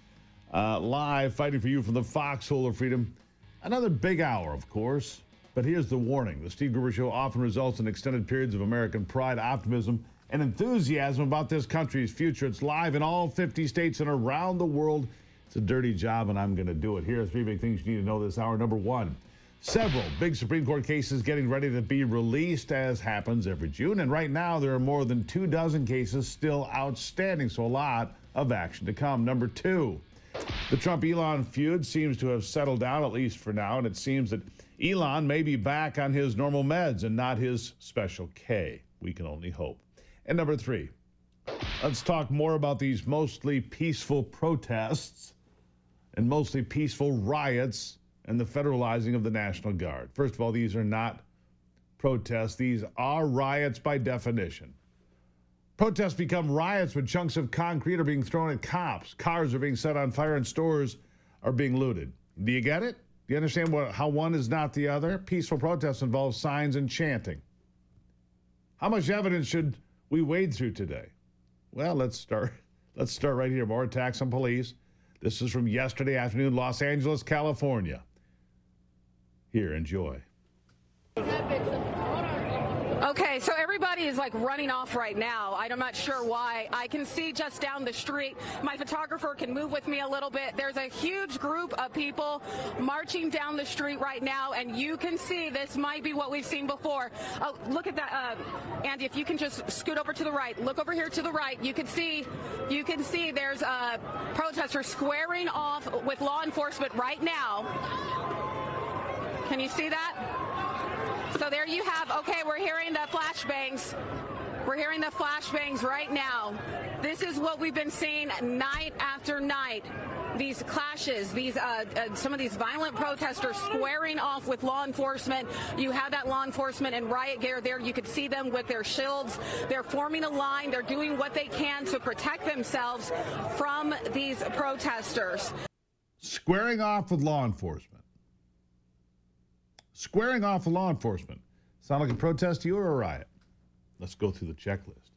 Live, fighting for you from the foxhole of freedom. Another big hour, of course. But here's the warning. The Steve Gruber Show often results in extended periods of American pride, optimism, and enthusiasm about this country's future. It's live in all 50 states and around the world. It's a dirty job, and I'm going to do it. Here are three big things you need to know this hour. Number one, several big Supreme Court cases getting ready to be released, as happens every June. And right now, there are more than 24 cases still outstanding, so a lot of action to come. Number two, the Trump-Elon feud seems to have settled down, at least for now, and it seems that Elon may be back on his normal meds and not his special K. We can only hope. And number three, let's talk more about these mostly peaceful protests and mostly peaceful riots and the federalizing of the National Guard. First of all, these are not protests. These are riots by definition. Protests become riots when chunks of concrete are being thrown at cops, cars are being set on fire, and stores are being looted. Do you get it? Do you understand how one is not the other? Peaceful protests involve signs and chanting. How much evidence should we wade through today? Well, let's start right here. More attacks on police. This is from yesterday afternoon, Los Angeles, California. Here, enjoy. Okay, so everybody is like running off right now. I'm not sure why. I can see just down the street. My photographer can move with me a little bit. There's a huge group of people marching down the street right now, and you can see this might be what we've seen before. Oh, look at that, Andy. If you can just scoot over to the right, look over here to the right. You can see there's a protester squaring off with law enforcement right now. Can you see that? So there you have, okay, we're hearing the flashbangs. We're hearing the flashbangs right now. This is what we've been seeing night after night. These clashes, some of these violent protesters squaring off with law enforcement. You have that law enforcement and riot gear there. You could see them with their shields. They're forming a line. They're doing what they can to protect themselves from these protesters. Squaring off with law enforcement. Squaring off with law enforcement. Sound like a protest to you or a riot? Let's go through the checklist.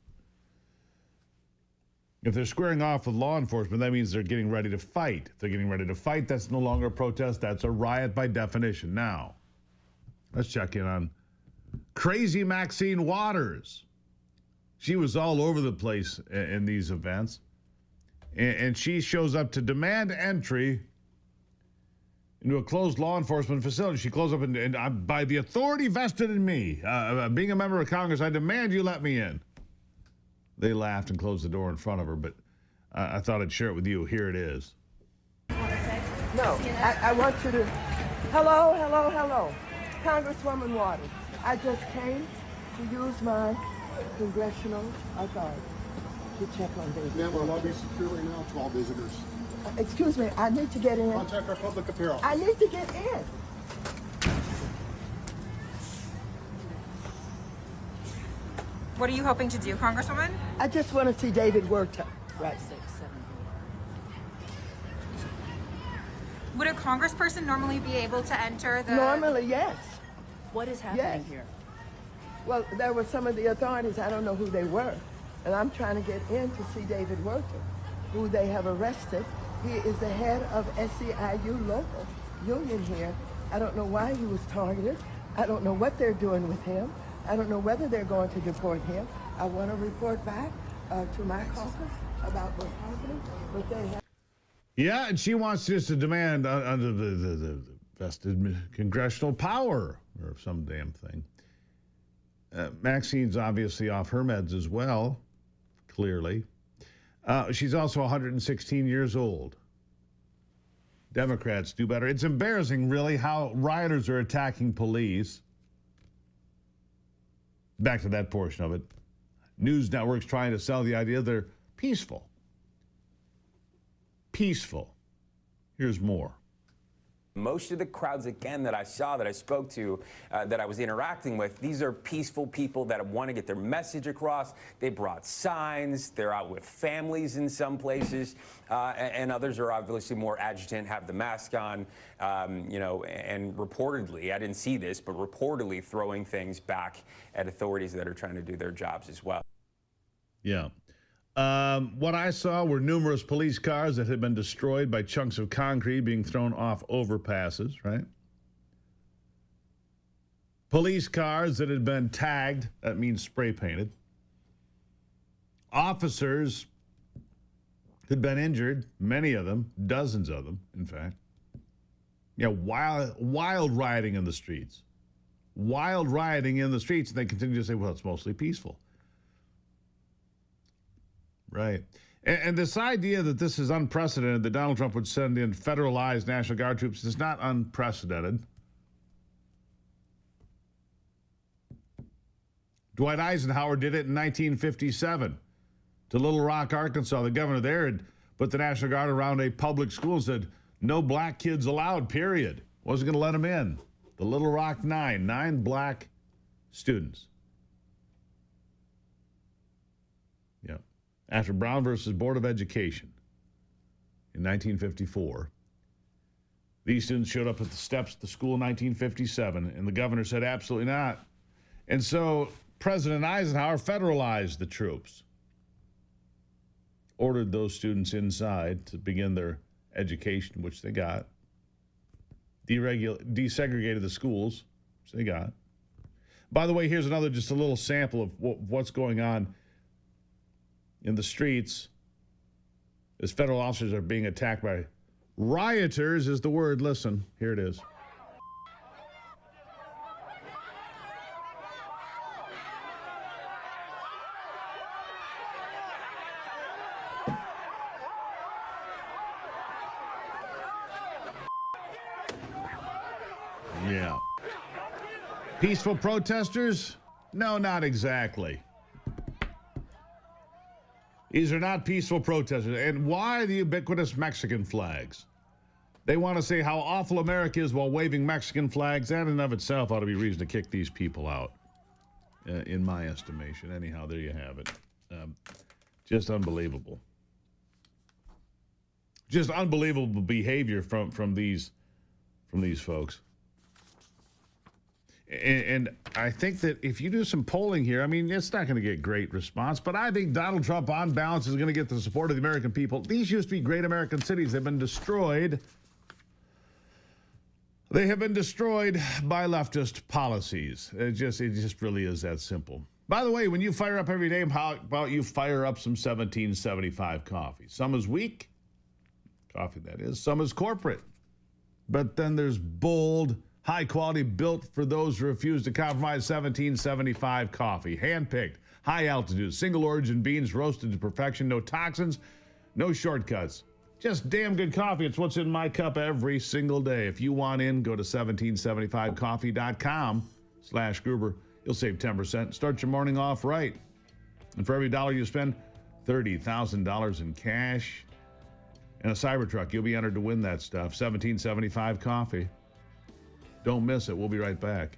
If they're squaring off with law enforcement, that means they're getting ready to fight. If they're getting ready to fight, that's no longer a protest. That's a riot by definition. Now, let's check in on crazy Maxine Waters. She was all over the place in these events. And she shows up to demand entry into a closed law enforcement facility. She closed up and by the authority vested in me, being a member of Congress, I demand you let me in. They laughed and closed the door in front of her, but I thought I'd share it with you. Here it is. No, I want you to, hello. Congresswoman Waters, I just came to use my congressional authority to check on David. Ma'am, our lobby is secure right now to all visitors. Excuse me, I need to get in. Contact our public apparel. I need to get in. What are you hoping to do, Congresswoman? I just want to see David Werta. Right. Would a congressperson normally be able to enter the... Normally, yes. What is happening here? Well, there were some of the authorities, I don't know who they were, and I'm trying to get in to see David Werta, who they have arrested. He is the head of SEIU local union here. I don't know why he was targeted. I don't know what they're doing with him. I don't know whether they're going to deport him. I want to report back to my caucus about what's happening, but they have... Yeah, and she wants just to demand under the vested congressional power or some damn thing. Maxine's obviously off her meds as well, clearly. She's also 116 years old. Democrats do better. It's embarrassing, really, how rioters are attacking police. Back to that portion of it. News networks trying to sell the idea they're peaceful. Peaceful. Here's more. Most of the crowds, again, that I saw, that I spoke to, that I was interacting with, these are peaceful people that want to get their message across. They brought signs. They're out with families in some places, and others are obviously more agitant, have the mask on, and reportedly, I didn't see this, but reportedly throwing things back at authorities that are trying to do their jobs as well. Yeah. What I saw were numerous police cars that had been destroyed by chunks of concrete being thrown off overpasses, right? Police cars that had been tagged, that means spray painted. Officers had been injured, many of them, dozens of them, in fact. Yeah, wild rioting in the streets. Wild rioting in the streets, and they continue to say, well, it's mostly peaceful. Right. And this idea that this is unprecedented, that Donald Trump would send in federalized National Guard troops, is not unprecedented. Dwight Eisenhower did it in 1957 to Little Rock, Arkansas. The governor there had put the National Guard around a public school and said, no black kids allowed, period. Wasn't going to let them in. The Little Rock nine black students. Yeah. After Brown versus Board of Education in 1954. These students showed up at the steps of the school in 1957, and the governor said, absolutely not. And so President Eisenhower federalized the troops, ordered those students inside to begin their education, which they got, desegregated the schools, which they got. By the way, here's another, just a little sample of what's going on in the streets as federal officers are being attacked by rioters is the word. Listen, here it is. Yeah. Peaceful protesters? No, not exactly. These are not peaceful protesters. And why the ubiquitous Mexican flags? They want to say how awful America is while waving Mexican flags. That in and of itself ought to be reason to kick these people out, in my estimation. Anyhow, there you have it. Just unbelievable. Just unbelievable behavior from these folks. And I think that if you do some polling here, I mean, it's not going to get great response, but I think Donald Trump, on balance, is going to get the support of the American people. These used to be great American cities. They've been destroyed. They have been destroyed by leftist policies. It just really is that simple. By the way, when you fire up every day, how about you fire up some 1775 coffee? Some is weak, coffee that is. Some is corporate. But then there's bold, high quality, built for those who refuse to compromise 1775 coffee. Hand-picked, high altitude, single origin beans roasted to perfection. No toxins, no shortcuts. Just damn good coffee. It's what's in my cup every single day. If you want in, go to 1775coffee.com/Gruber. You'll save 10%. Start your morning off right. And for every dollar you spend, $30,000 in cash and a Cybertruck. You'll be entered to win that stuff. 1775 coffee. Don't miss it. We'll be right back.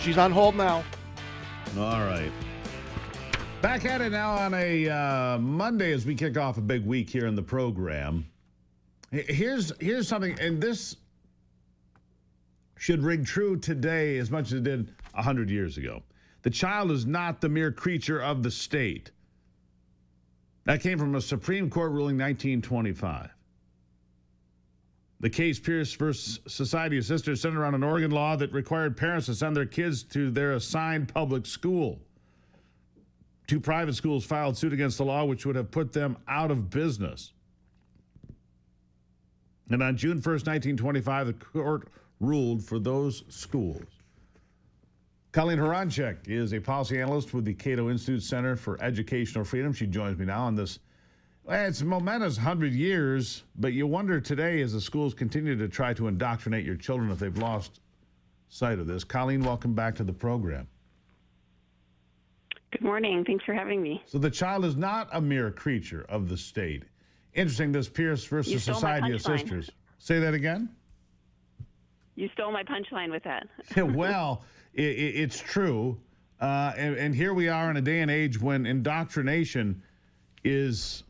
She's on hold now. All right. Back at it now on a Monday as we kick off a big week here in the program. Here's something, and this should ring true today as much as it did 100 years ago. The child is not the mere creature of the state. That came from a Supreme Court ruling 1925. The case Pierce versus Society of Sisters centered around an Oregon law that required parents to send their kids to their assigned public school. Two private schools filed suit against the law, which would have put them out of business. And on June 1st, 1925, the court ruled for those schools. Colleen Horonchek is a policy analyst with the Cato Institute Center for Educational Freedom. She joins me now on this. It's a momentous 100 years, but you wonder today as the schools continue to try to indoctrinate your children if they've lost sight of this. Colleen, welcome back to the program. Good morning. Thanks for having me. So the child is not a mere creature of the state. Interesting, this Pierce versus Society of Sisters. Say that again? You stole my punchline with that. Well, it's true. And here we are in a day and age when indoctrination is,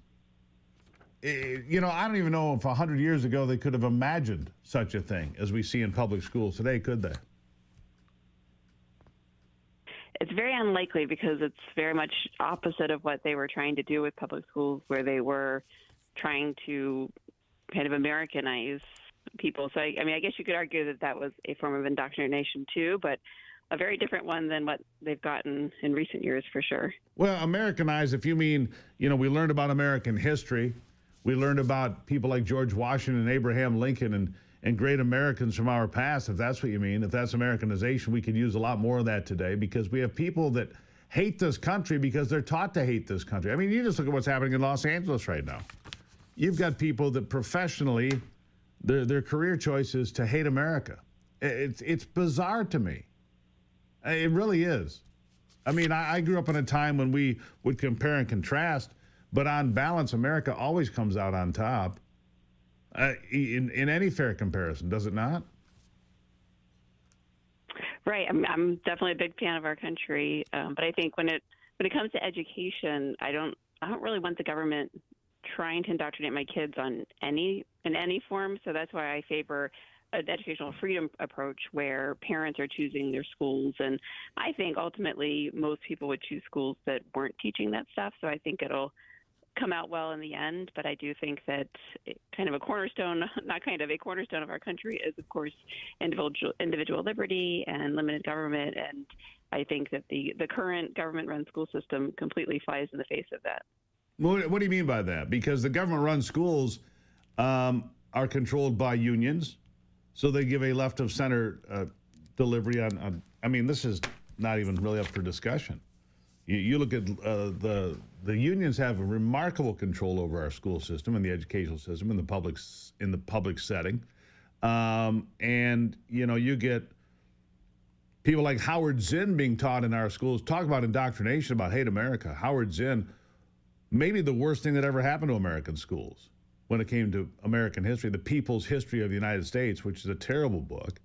I don't even know if 100 years ago they could have imagined such a thing as we see in public schools today, could they? It's very unlikely because it's very much opposite of what they were trying to do with public schools, where they were trying to kind of Americanize people. So, I guess you could argue that that was a form of indoctrination too, but a very different one than what they've gotten in recent years for sure. Well, Americanize, if you mean, we learned about American history. We learned about people like George Washington and Abraham Lincoln and great Americans from our past, if that's what you mean. If that's Americanization, we could use a lot more of that today because we have people that hate this country because they're taught to hate this country. I mean, you just look at what's happening in Los Angeles right now. You've got people that professionally, their career choice is to hate America. It's bizarre to me. It really is. I mean, I grew up in a time when we would compare and contrast, but on balance, America always comes out on top. In any fair comparison, does it not? Right. I'm definitely a big fan of our country, but I think when it comes to education, I don't really want the government trying to indoctrinate my kids in any form. So that's why I favor an educational freedom approach where parents are choosing their schools. And I think ultimately most people would choose schools that weren't teaching that stuff. So I think it'll come out well in the end. But I do think that a cornerstone of our country is, of course, individual liberty and limited government. And I think that the current government-run school system completely flies in the face of that. What do you mean by that? Because the government-run schools are controlled by unions, so they give a left-of-center delivery on. I mean, this is not even really up for discussion. You look at the unions have a remarkable control over our school system and the educational system in the public setting, and you get people like Howard Zinn being taught in our schools. Talk about indoctrination, about hate America. Howard Zinn, maybe the worst thing that ever happened to American schools when it came to American history, the People's History of the United States, which is a terrible book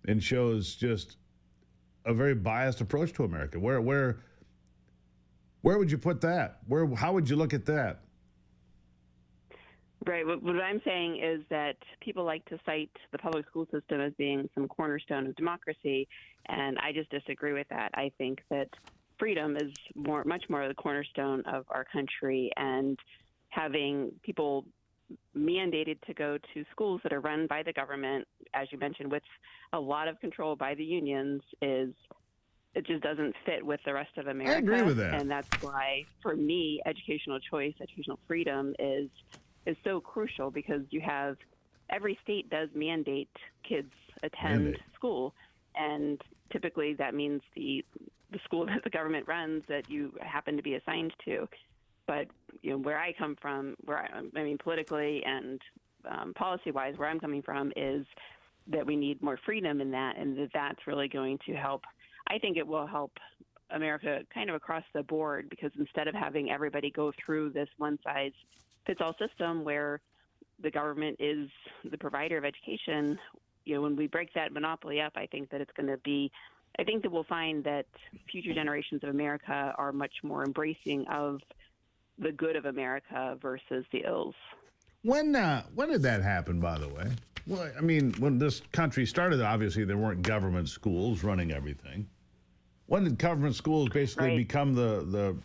and shows just a very biased approach to America. Where would you put that? How would you look at that? Right. What I'm saying is that people like to cite the public school system as being some cornerstone of democracy, and I just disagree with that. I think that freedom is much more the cornerstone of our country, and having people mandated to go to schools that are run by the government, as you mentioned, with a lot of control by the unions, it just doesn't fit with the rest of America. I agree with that. And that's why, for me, educational choice, educational freedom is so crucial, because you have every state does mandate kids attend school, and typically that means the school that the government runs that you happen to be assigned to. But where I come from, politically and policy-wise, where I'm coming from is that we need more freedom in that, and that's really going to help. I think it will help America kind of across the board, because instead of having everybody go through this one-size-fits-all system where the government is the provider of education, when we break that monopoly up, I think that it's going to be I think that we'll find that future generations of America are much more embracing of the good of America versus the ills. When did that happen, by the way? Well, I mean, when this country started, obviously there weren't government schools running everything. When did government schools basically become the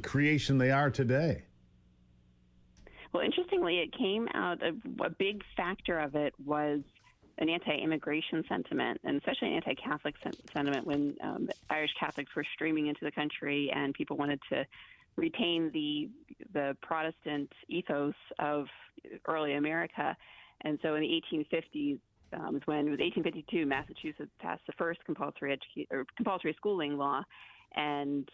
creation they are today? Well, interestingly, it came out of a big factor of it was an anti-immigration sentiment, and especially an anti-Catholic sentiment when Irish Catholics were streaming into the country and people wanted to retain the Protestant ethos of early America. And so in the 1850s, when it was 1852, Massachusetts passed the first compulsory schooling law, and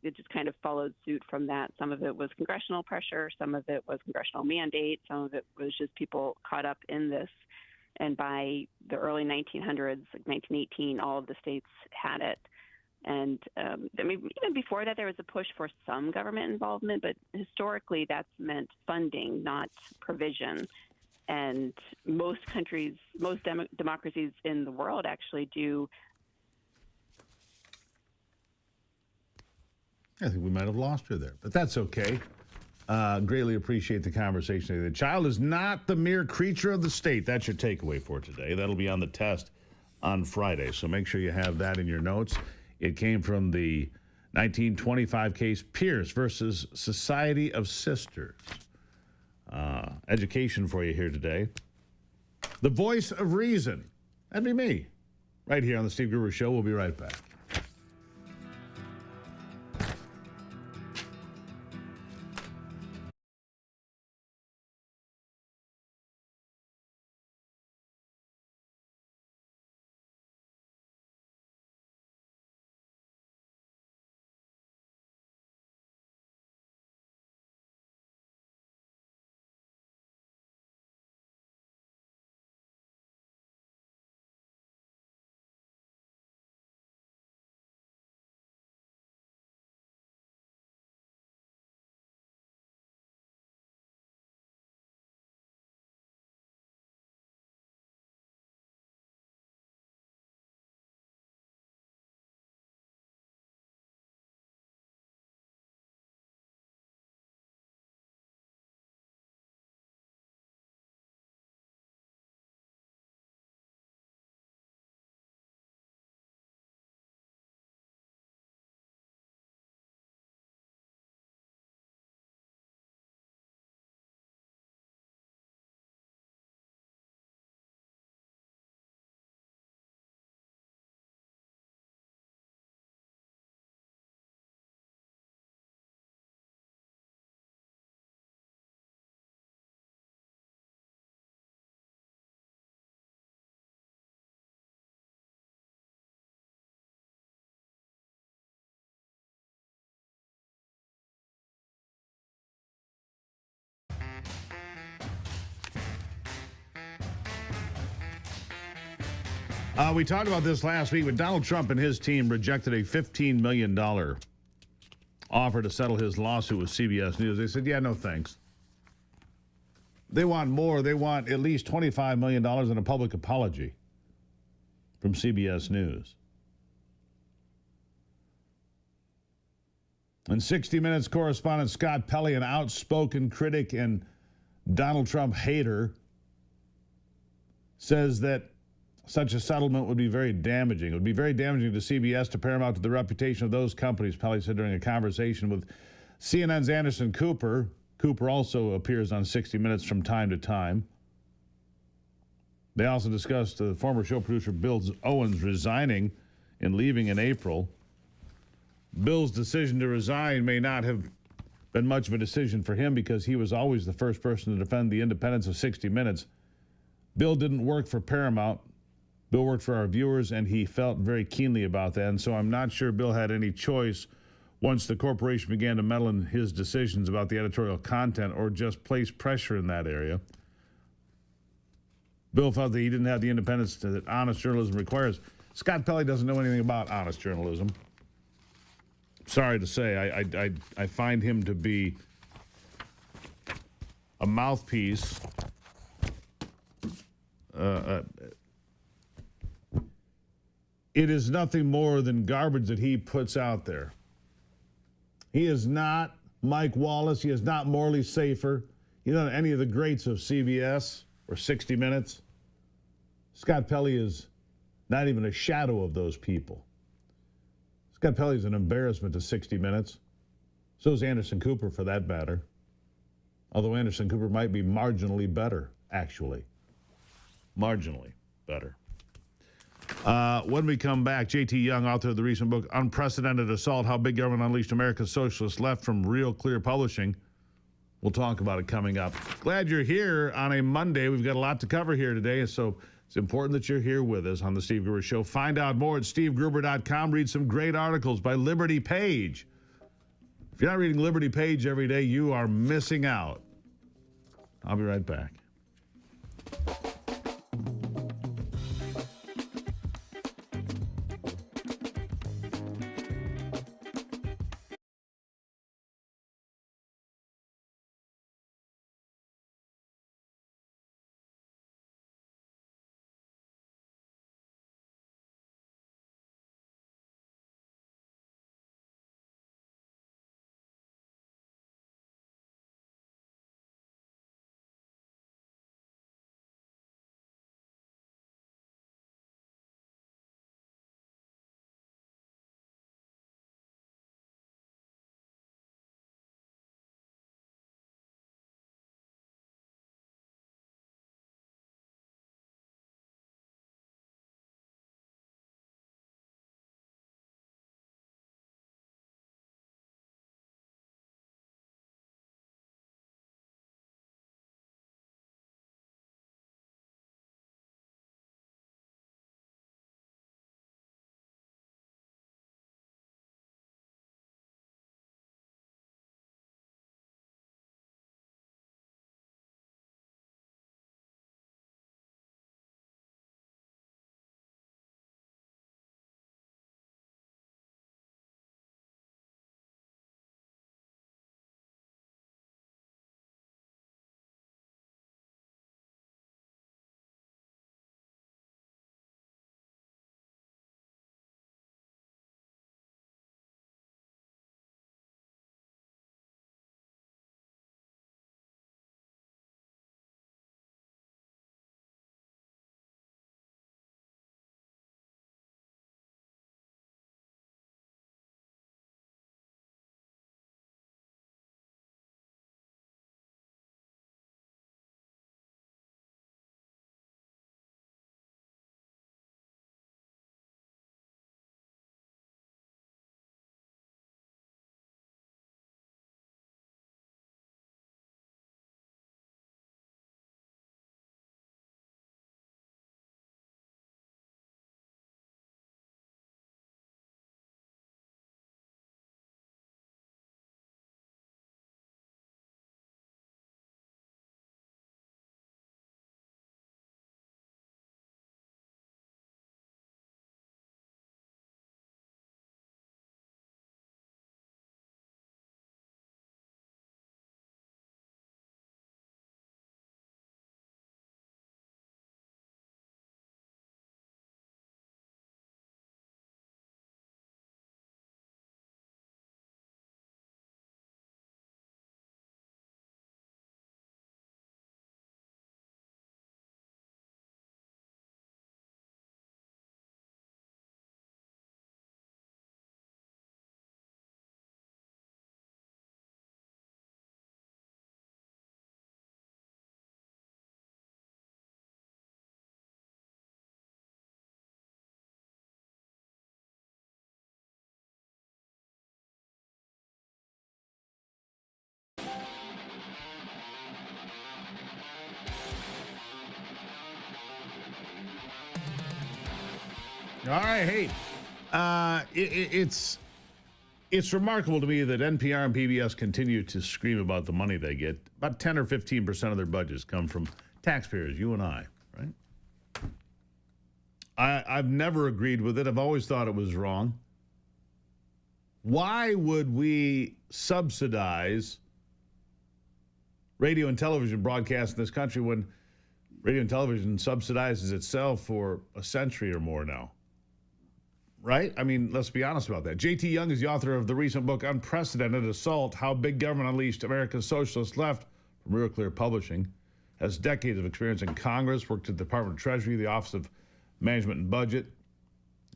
it just kind of followed suit from that. Some of it was congressional pressure, some of it was congressional mandate, some of it was just people caught up in this. And by the early 1900s, like 1918, all of the states had it. And I mean, even before that, there was a push for some government involvement, but historically that's meant funding, not provision. And most countries, most democracies in the world actually do. I think we might have lost her there, but that's okay. Greatly appreciate the conversation today. The child is not the mere creature of the state. That's your takeaway for today. That'll be on the test on Friday, so make sure you have that in your notes. It came from the 1925 case Pierce versus Society of Sisters. Education for you here today. The voice of reason. That'd be me. Right here on the Steve Gruber Show. We'll be right back. We talked about this last week, but Donald Trump and his team rejected a $15 million offer to settle his lawsuit with CBS News. They said, yeah, no thanks. They want more. They want at least $25 million and a public apology from CBS News. And 60 Minutes correspondent Scott Pelley, an outspoken critic and Donald Trump hater, says that such a settlement would be very damaging. It would be very damaging to CBS, to Paramount, to the reputation of those companies, Pelley said during a conversation with CNN's Anderson Cooper. Cooper also appears on 60 Minutes from time to time. They also discussed the former show producer Bill Owens resigning and leaving in April. Bill's decision to resign may not have been much of a decision for him because he was always the first person to defend the independence of 60 Minutes. Bill didn't work for Paramount. Bill worked for our viewers, and he felt very keenly about that. And so I'm not sure Bill had any choice once the corporation began to meddle in his decisions about the editorial content or just place pressure in that area. Bill felt that he didn't have the independence that honest journalism requires. Scott Pelley doesn't know anything about honest journalism. Sorry to say, I find him to be a mouthpiece. It is nothing more than garbage that he puts out there. He is not Mike Wallace. He is not Morley Safer. He's not any of the greats of CBS or 60 Minutes. Scott Pelley is not even a shadow of those people. Scott Pelley is an embarrassment to 60 Minutes. So is Anderson Cooper, for that matter. Although Anderson Cooper might be marginally better, actually. Marginally better. When we come back, J.T. Young, author of the recent book, Unprecedented Assault, How Big Government Unleashed America's Socialist Left, from Real Clear Publishing. We'll talk about it coming up. Glad you're here on a Monday. We've got a lot to cover here today, so it's important that you're here with us on the Steve Gruber Show. Find out more at stevegruber.com. Read some great articles by Liberty Page. If you're not reading Liberty Page every day, you are missing out. I'll be right back. All right, hey, it's remarkable to me that NPR and PBS continue to scream about the money they get. About 10 or 15% of their budgets come from taxpayers, you and I, right? I've never agreed with it. I've always thought it was wrong. Why would we subsidize radio and television broadcasts in this country when radio and television subsidizes itself for a century or more now? right? I mean, let's be honest about that. J.T. Young is the author of the recent book, Unprecedented Assault, How Big Government Unleashed America's Socialist Left, from Real Clear Publishing. Has decades of experience in Congress, worked at the Department of Treasury, the Office of Management and Budget,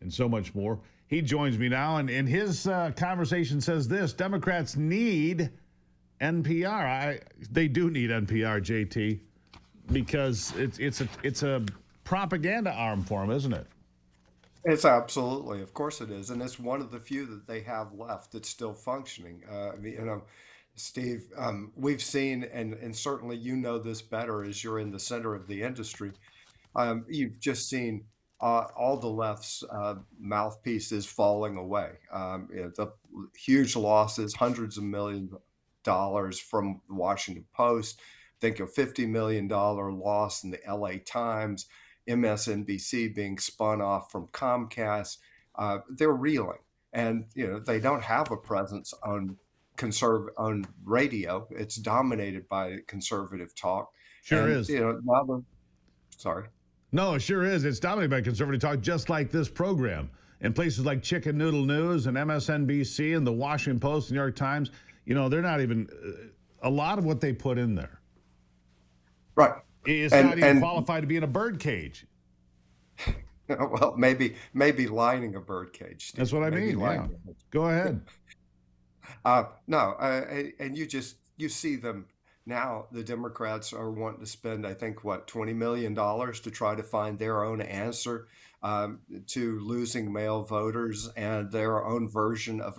and so much more. He joins me now, and his conversation says this: Democrats need NPR. They do need NPR, JT, because it's a propaganda arm for them, isn't it? It's absolutely, of course it is, and it's one of the few that they have left that's still functioning. Steve, we've seen, and certainly you know this better as you're in the center of the industry. You've just seen all the left's mouthpieces falling away. The huge losses, hundreds of millions of dollars from the Washington Post. Think a $50 million loss in the LA Times, MSNBC being spun off from Comcast. They're reeling, and they don't have a presence on radio. It's dominated by conservative talk. Sure is. Sorry. No, it sure is. It's dominated by conservative talk, just like this program. In places like Chicken Noodle News and MSNBC and the Washington Post, New York Times, they're not even a lot of what they put in there. Right. It's not even qualified to be in a bird cage. Well, maybe lining a bird cage, Steve. That's what I mean. Yeah. Go ahead. No, and you see them now. The Democrats are wanting to spend, I think, $20 million to try to find their own answer to losing male voters and their own version of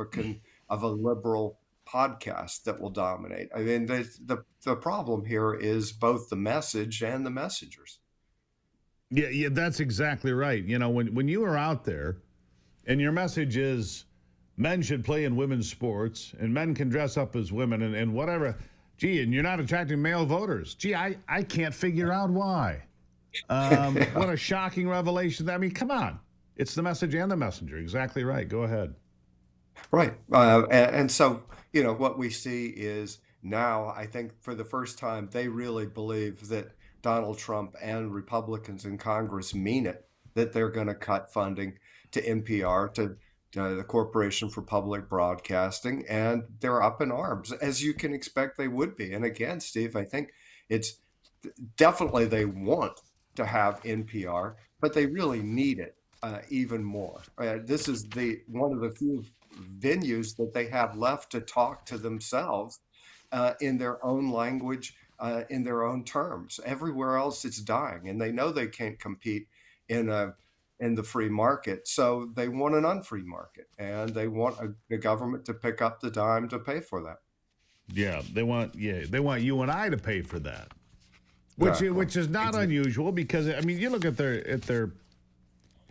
a liberal podcast that will dominate. I mean, the problem here is both the message and the messengers. Yeah, that's exactly right. When you are out there and your message is men should play in women's sports and men can dress up as women and whatever, and you're not attracting male voters. I can't figure out why. What a shocking revelation. I mean, come on. It's the message and the messenger. Exactly right. Go ahead. Right. And so, what we see is now, I think for the first time, they really believe that Donald Trump and Republicans in Congress mean it, that they're going to cut funding to NPR, to the Corporation for Public Broadcasting, and they're up in arms, as you can expect they would be. And again, Steve, I think it's definitely they want to have NPR, but they really need it even more. This is one of the few venues that they have left to talk to themselves in their own language, in their own terms. Everywhere else, it's dying, and they know they can't compete in the free market, so they want an unfree market, and they want the government to pick up the dime to pay for that. Yeah, they want you and I to pay for that, which is not unusual, because I mean, you look at their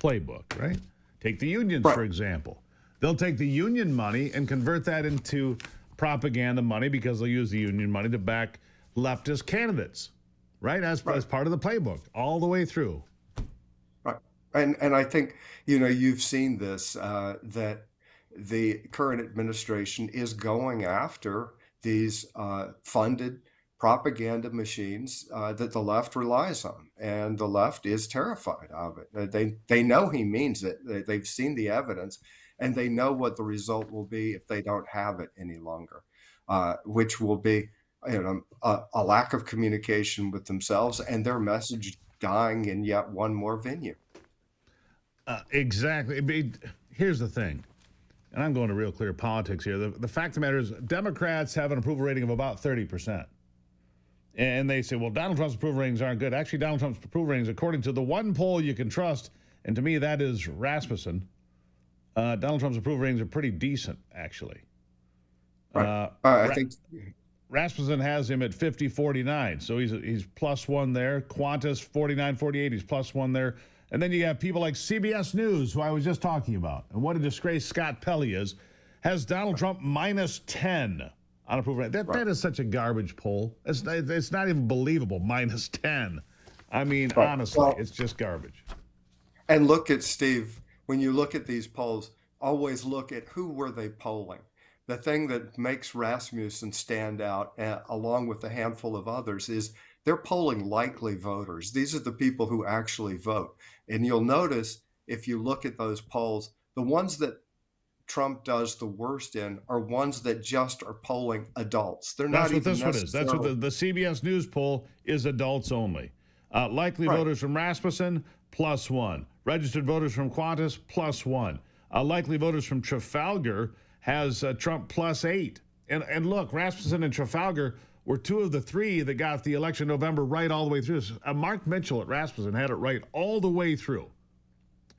playbook, right? Take the unions, for example. They'll take the union money and convert that into propaganda money, because they'll use the union money to back leftist candidates, right? As part of the playbook all the way through. Right. And I think, you've seen this, that the current administration is going after these funded propaganda machines that the left relies on. And the left is terrified of it. They know he means it. They've seen the evidence, and they know what the result will be if they don't have it any longer, which will be a lack of communication with themselves and their message dying in yet one more venue. Exactly. Here's the thing, and I'm going to real clear politics here. The fact of the matter is, Democrats have an approval rating of about 30%. And they say, well, Donald Trump's approval ratings aren't good. Actually, Donald Trump's approval ratings, according to the one poll you can trust, and to me that is Rasmussen, Donald Trump's approval ratings are pretty decent, actually. I think Rasmussen has him at 50-49, so he's plus one there. Qantas 49-48, he's plus one there. And then you have people like CBS News, who I was just talking about, and what a disgrace Scott Pelley is, has Donald Trump minus 10 on approval rating. That is such a garbage poll. It's not even believable, minus 10. I mean, honestly, it's just garbage. And look at, Steve, when you look at these polls, always look at who were they polling. The thing that makes Rasmussen stand out, along with a handful of others, is they're polling likely voters. These are the people who actually vote. And you'll notice, if you look at those polls, The ones that Trump does the worst in are ones that just are polling adults. They're That's not what even this one is. That's what necessarily. the CBS News poll is, adults only. Likely Right. voters from Rasmussen, +1. Registered voters from Qantas, +1. Likely voters from Trafalgar has Trump +8. And look, Rasmussen and Trafalgar were two of the three that got the election in November right all the way through. Mark Mitchell at Rasmussen had it right all the way through.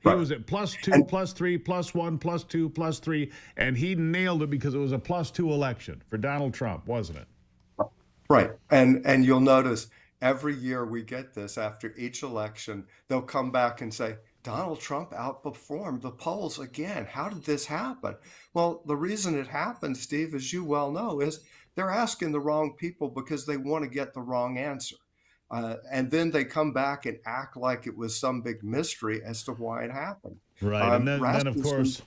He was at +2, +3, +1, +2, +3, and he nailed it because it was a +2 election for Donald Trump, wasn't it? Right. And you'll notice every year we get this after each election, they'll come back and say, Donald Trump outperformed the polls again. How did this happen? Well, the reason it happened, Steve, as you well know, is they're asking the wrong people because they want to get the wrong answer. And then they come back and act like it was some big mystery as to why it happened. Right. And then of Rasmussen, course,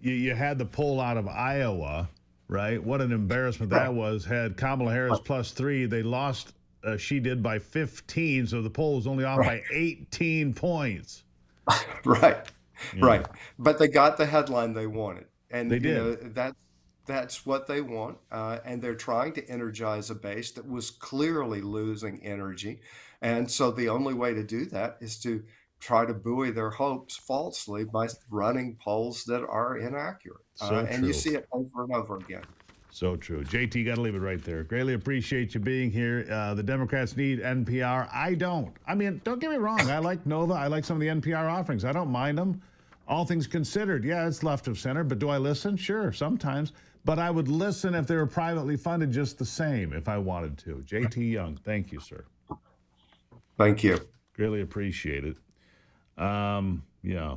you had the poll out of Iowa, right? What an embarrassment that was. Had Kamala Harris +3. They lost, she did, by 15. So the poll was only off by 18 points. Right. Yeah. Right. But they got the headline they wanted. And They did. you know, that's what they want. And they're trying to energize a base that was clearly losing energy. And so the only way to do that is to try to buoy their hopes falsely by running polls that are inaccurate. So and true. you see it over and over again. So true. JT, got to leave it right there. Greatly appreciate you being here. The Democrats need NPR. I don't. I mean, don't get me wrong. I like Nova. I like some of the NPR offerings. I don't mind them. All things considered, yeah, it's left of center. But do I listen? Sure, sometimes. But I would listen if they were privately funded just the same if I wanted to. JT Young, thank you, sir. Thank you. Greatly appreciate it. Yeah,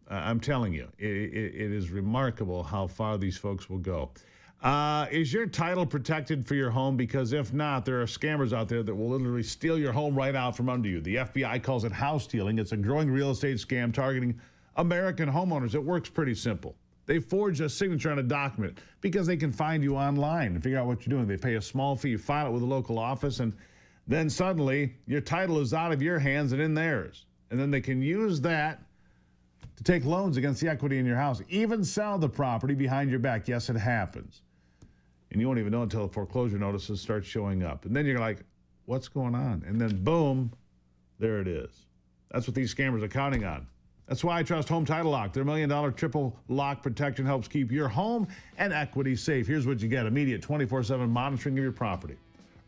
I'm telling you, it is remarkable how far these folks will go. Is your title protected for your home? Because if not, there are scammers out there that will literally steal your home right out from under you. The FBI calls it house stealing. It's a growing real estate scam targeting American homeowners. It works pretty simple. They forge a signature on a document because they can find you online and figure out what you're doing. They pay a small fee, you file it with a local office, and then suddenly your title is out of your hands and in theirs. And then they can use that to take loans against the equity in your house, even sell the property behind your back. Yes, it happens. And you won't even know until the foreclosure notices start showing up. And then you're like, what's going on? And then boom, there it is. That's what these scammers are counting on. That's why I trust Home Title Lock. Their $1 million triple lock protection helps keep your home and equity safe. Here's what you get: immediate 24/7 monitoring of your property,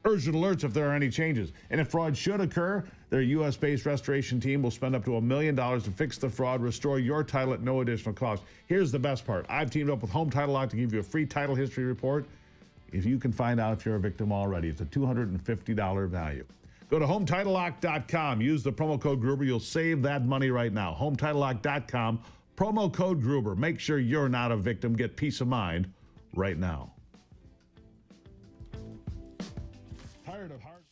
urgent alerts if there are any changes, and if fraud should occur, their U.S.-based restoration team will spend up to $1 million to fix the fraud, restore your title at no additional cost. Here's the best part: I've teamed up with Home Title Lock to give you a free title history report. If you can find out if you're a victim already, it's a $250 value. Go to HometitleLock.com. Use the promo code Gruber. You'll save that money right now. HometitleLock.com. Promo code Gruber. Make sure you're not a victim. Get peace of mind right now. Tired of hard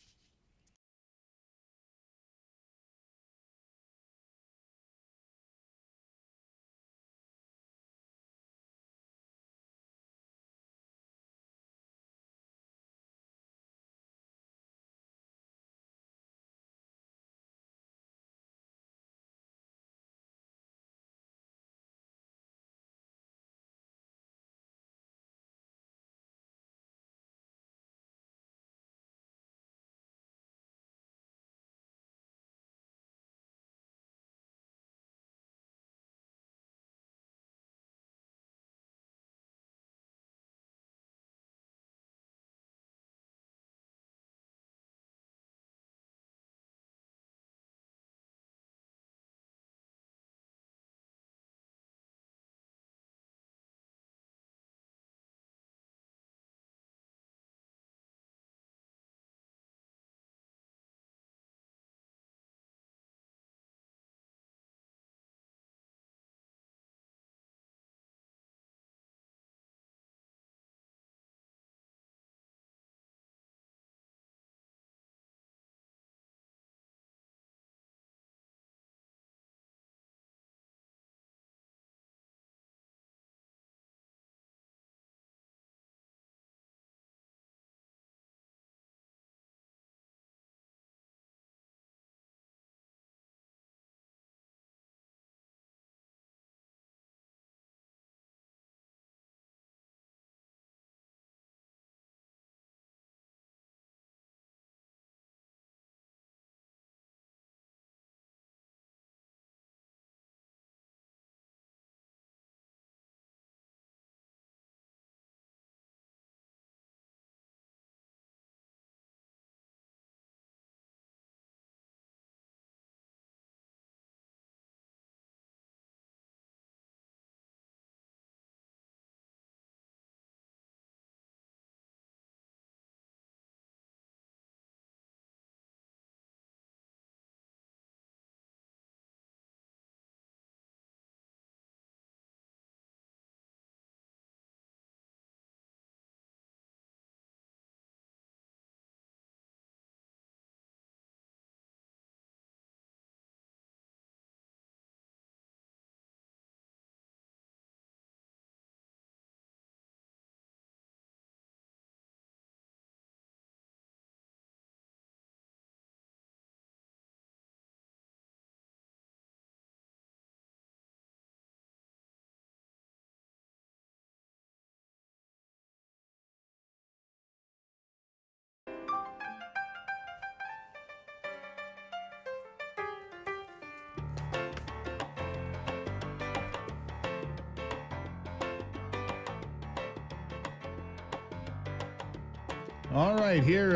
All right, here,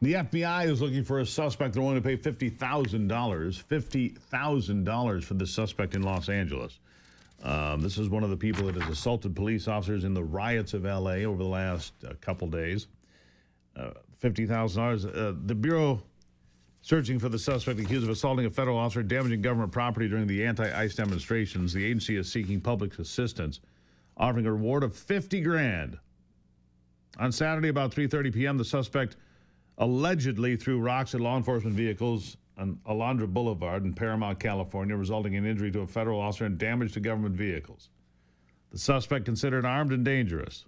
the FBI is looking for a suspect. They're willing to pay $50,000 for this suspect in Los Angeles. This is one of the people that has assaulted police officers in the riots of L.A. over the last couple days. $50,000. The Bureau searching for the suspect accused of assaulting a federal officer, damaging government property during the anti-ICE demonstrations. The agency is seeking public assistance, offering a reward of $50,000. On Saturday, about 3:30 p.m., the suspect allegedly threw rocks at law enforcement vehicles on Alondra Boulevard in Paramount, California, resulting in injury to a federal officer and damage to government vehicles. The suspect considered armed and dangerous.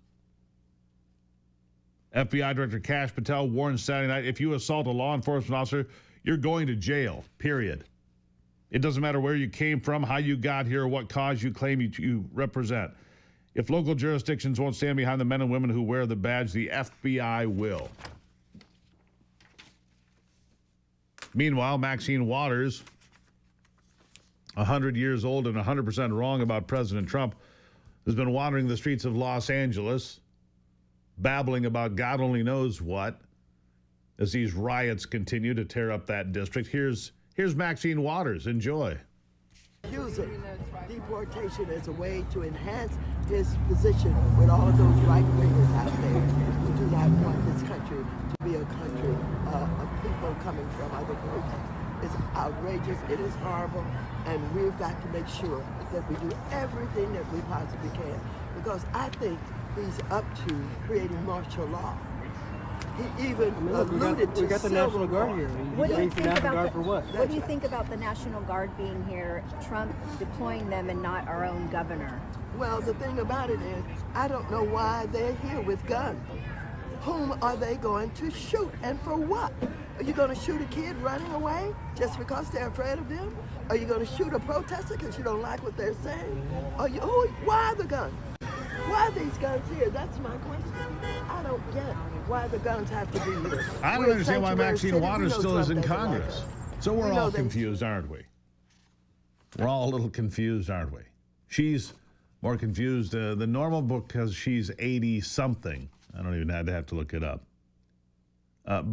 FBI Director Kash Patel warned Saturday night, if you assault a law enforcement officer, you're going to jail, period. It doesn't matter where you came from, how you got here, or what cause you claim you represent. If local jurisdictions won't stand behind the men and women who wear the badge, the FBI will. Meanwhile, Maxine Waters, 100 years old and 100% wrong about President Trump, has been wandering the streets of Los Angeles, babbling about God only knows what, as these riots continue to tear up that district. Here's Maxine Waters. Enjoy. Using deportation as a way to enhance his position with all of those right-wingers out there who do not want this country to be a country of people coming from other groups. It's outrageous, it is horrible, and we've got to make sure that we do everything that we possibly can, because I think he's up to creating martial law. He even alluded to we got the National Guard here. What do you think National Guard about for what? What do you think about the National Guard being here, Trump deploying them and not our own governor? Well, the thing about it is, I don't know why they're here with guns. Whom are they going to shoot, and for what? Are you going to shoot a kid running away just because they're afraid of them? Are you going to shoot a protester because you don't like what they're saying? Why the guns? Why are these guns here? That's my question. I don't get why the guns have to be here. I don't understand why Maxine Waters still is in Congress. So we're all confused, aren't we? We're all a little confused, aren't we? She's more confused than normal because she's 80-something. I don't even have to look it up.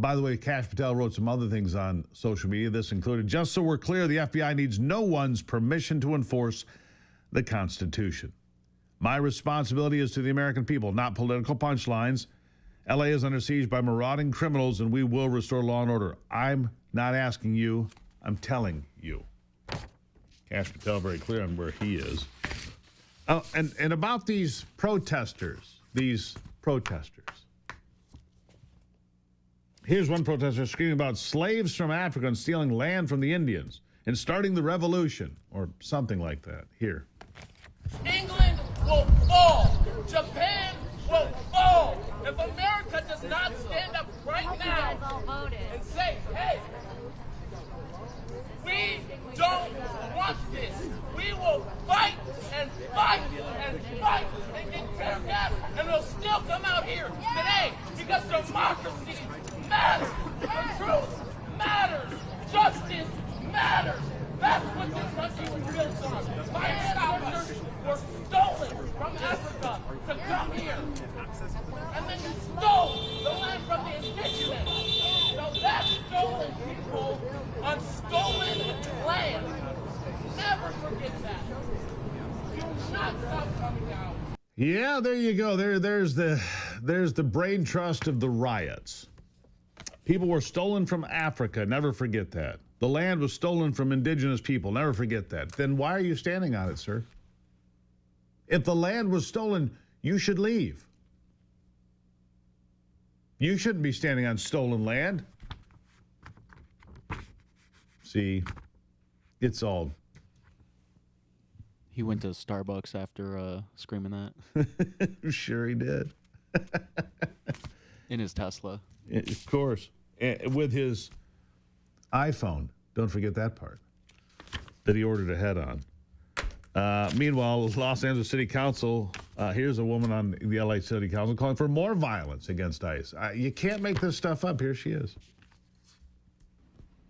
By the way, Kash Patel wrote some other things on social media. This included, just so we're clear, the FBI needs no one's permission to enforce the Constitution. My responsibility is to the American people, not political punchlines. LA is under siege by marauding criminals, and we will restore law and order. I'm not asking you, I'm telling you. Kash Patel very clear on where he is. And about these protesters. Here's one protester screaming about slaves from Africa and stealing land from the Indians and starting the revolution, or something like that. Here. England will fall. Japan will fall. If America does not stand up right now and say, hey, we don't want this. We will fight and fight and fight and get tear gas, and we'll still come out here today because democracy matters. The truth matters. Justice matters. That's what this country was built on. My ancestors were stolen from Africa to come here. And then you stole the land from the indigenous. So that's stolen people on stolen land. Never forget that. Do not stop coming out. Yeah, there you go. There's the brain trust of the riots. People were stolen from Africa. Never forget that. The land was stolen from indigenous people. Never forget that. Then why are you standing on it, sir? If the land was stolen, you should leave. You shouldn't be standing on stolen land. See, it's all. He went to Starbucks after screaming that. Sure he did. In his Tesla. Of course. With his iPhone. Don't forget that part. That he ordered ahead on. Meanwhile, Los Angeles City Council, here's a woman on the LA City Council calling for more violence against ICE. You can't make this stuff up. Here she is.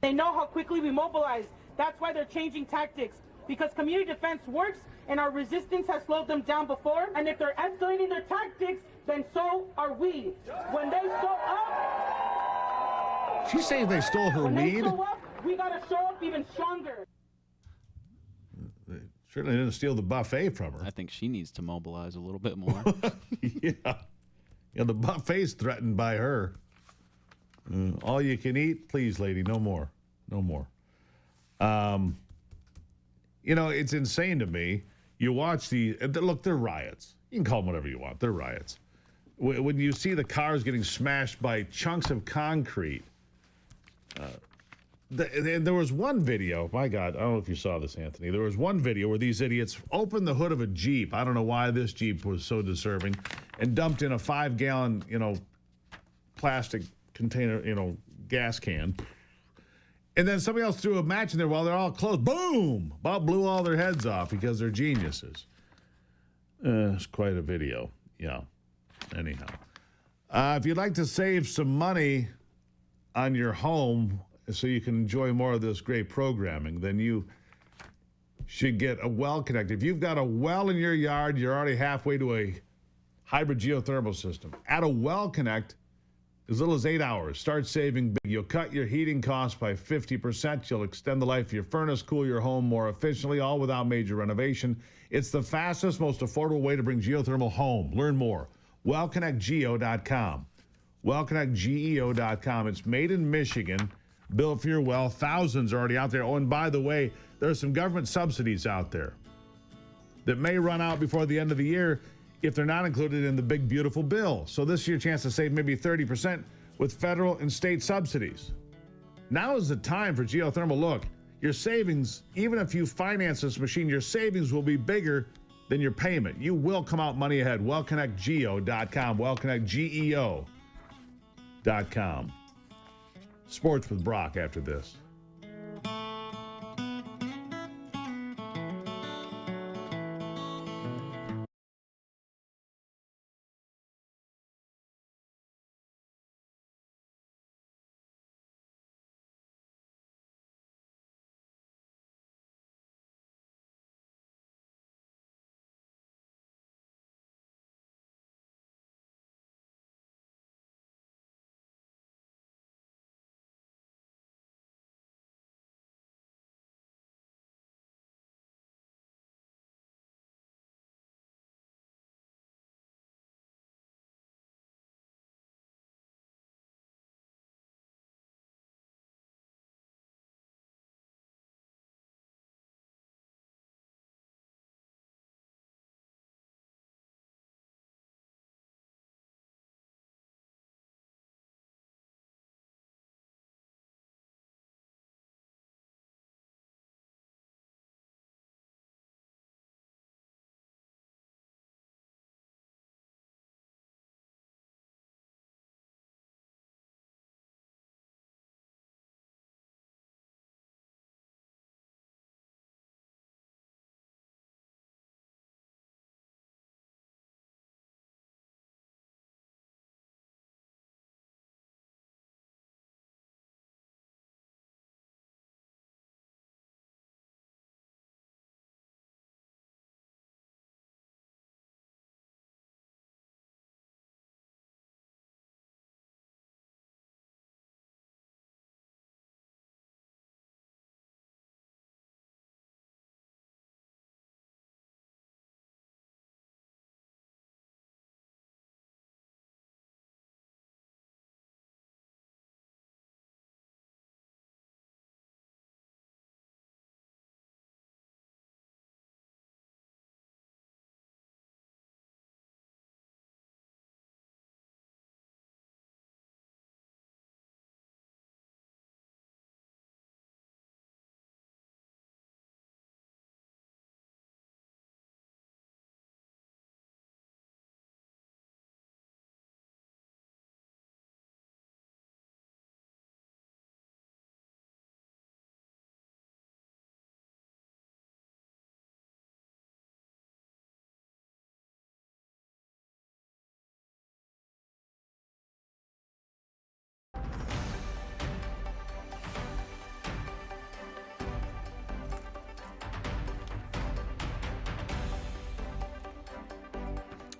They know how quickly we mobilize. That's why they're changing tactics. because community defense works and our resistance has slowed them down before. And if they're escalating their tactics, then so are we. When they show up, She's saying they stole her weed? They show up, we gotta show up even stronger. They certainly didn't steal the buffet from her. I think she needs to mobilize a little bit more. Yeah, the buffet's threatened by her. All you can eat, please, lady, no more. No more. It's insane to me. You watch look, they're riots. You can call them whatever you want. They're riots. When you see the cars getting smashed by chunks of concrete, there was one video, my God, I don't know if you saw this, Anthony. There was one video where these idiots opened the hood of a Jeep. I don't know why this Jeep was so deserving, and dumped in a 5-gallon, plastic container, gas can. And then somebody else threw a match in there while they're all closed. Boom! About blew all their heads off because they're geniuses. It's quite a video. Yeah. Anyhow. If you'd like to save some money on your home so you can enjoy more of this great programming, then you should get a well connected. If you've got a well in your yard, you're already halfway to a hybrid geothermal system. Add a well connect as little as 8 hours. Start saving big. You'll cut your heating costs by 50%. You'll extend the life of your furnace, cool your home more efficiently, all without major renovation. It's the fastest, most affordable way to bring geothermal home. Learn more. WellConnectGeo.com. WellConnectGeo.com. It's made in Michigan, built for your well. Thousands are already out there. Oh, and by the way, there are some government subsidies out there that may run out before the end of the year if they're not included in the big, beautiful bill. So this is your chance to save maybe 30% with federal and state subsidies. Now is the time for geothermal. Look, your savings, even if you finance this machine, your savings will be bigger than your payment. You will come out money ahead. WellConnectGeo.com. WellConnectGeo.com. Sports with Brock after this.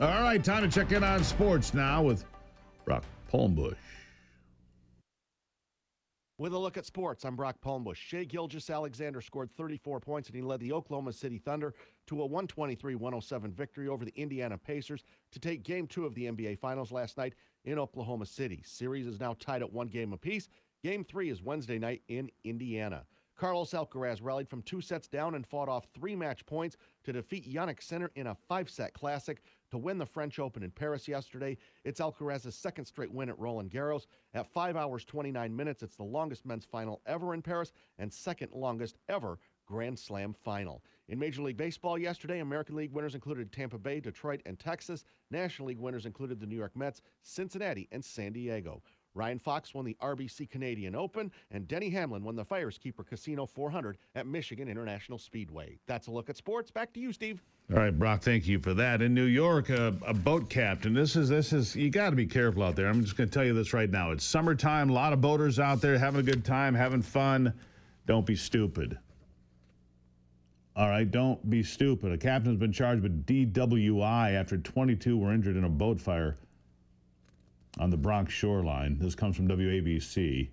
All right, time to check in on sports now with Brock Palmbush. With a look at sports, I'm Brock Palmbush. Shai Gilgeous-Alexander scored 34 points, and he led the Oklahoma City Thunder to a 123-107 victory over the Indiana Pacers to take Game 2 of the NBA Finals last night in Oklahoma City. Series is now tied at 1 game apiece. Game 3 is Wednesday night in Indiana. Carlos Alcaraz rallied from 2 sets down and fought off 3 match points to defeat Yannick Sinner in a 5-set classic to win the French Open in Paris yesterday. It's Alcaraz's second straight win at Roland Garros. At 5 hours, 29 minutes, it's the longest men's final ever in Paris and second longest ever Grand Slam final. In Major League Baseball yesterday, American League winners included Tampa Bay, Detroit, and Texas. National League winners included the New York Mets, Cincinnati, and San Diego. Ryan Fox won the RBC Canadian Open, and Denny Hamlin won the Fires Keeper Casino 400 at Michigan International Speedway. That's a look at sports. Back to you, Steve. All right, Brock, thank you for that. In New York, a boat captain. This is you got to be careful out there. I'm just going to tell you this right now. It's summertime. A lot of boaters out there having a good time, having fun. Don't be stupid. All right, don't be stupid. A captain's been charged with DWI after 22 were injured in a boat fire on the Bronx shoreline. This comes from WABC.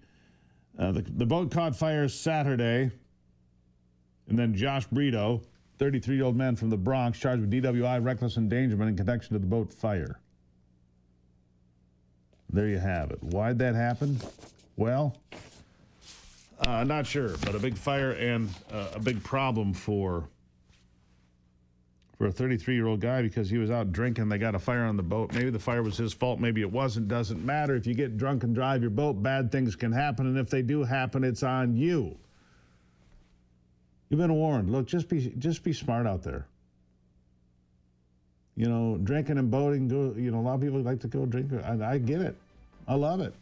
The boat caught fire Saturday, and then Josh Brito, 33-year-old man from the Bronx, charged with DWI, reckless endangerment in connection to the boat fire. There you have it. Why'd that happen? Well, not sure, but a big fire and a big problem for a 33-year-old guy because he was out drinking. They got a fire on the boat. Maybe the fire was his fault. Maybe it wasn't. Doesn't matter. If you get drunk and drive your boat, bad things can happen. And if they do happen, it's on you. You've been warned. Look, just be smart out there. You know, drinking and boating, a lot of people like to go drink. I get it. I love it.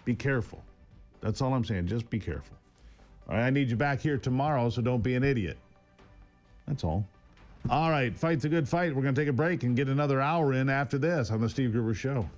Be careful. That's all I'm saying. Just be careful. All right, I need you back here tomorrow, so don't be an idiot. That's all. All right, fight's a good fight. We're going to take a break and get another hour in after this on the Steve Gruber Show.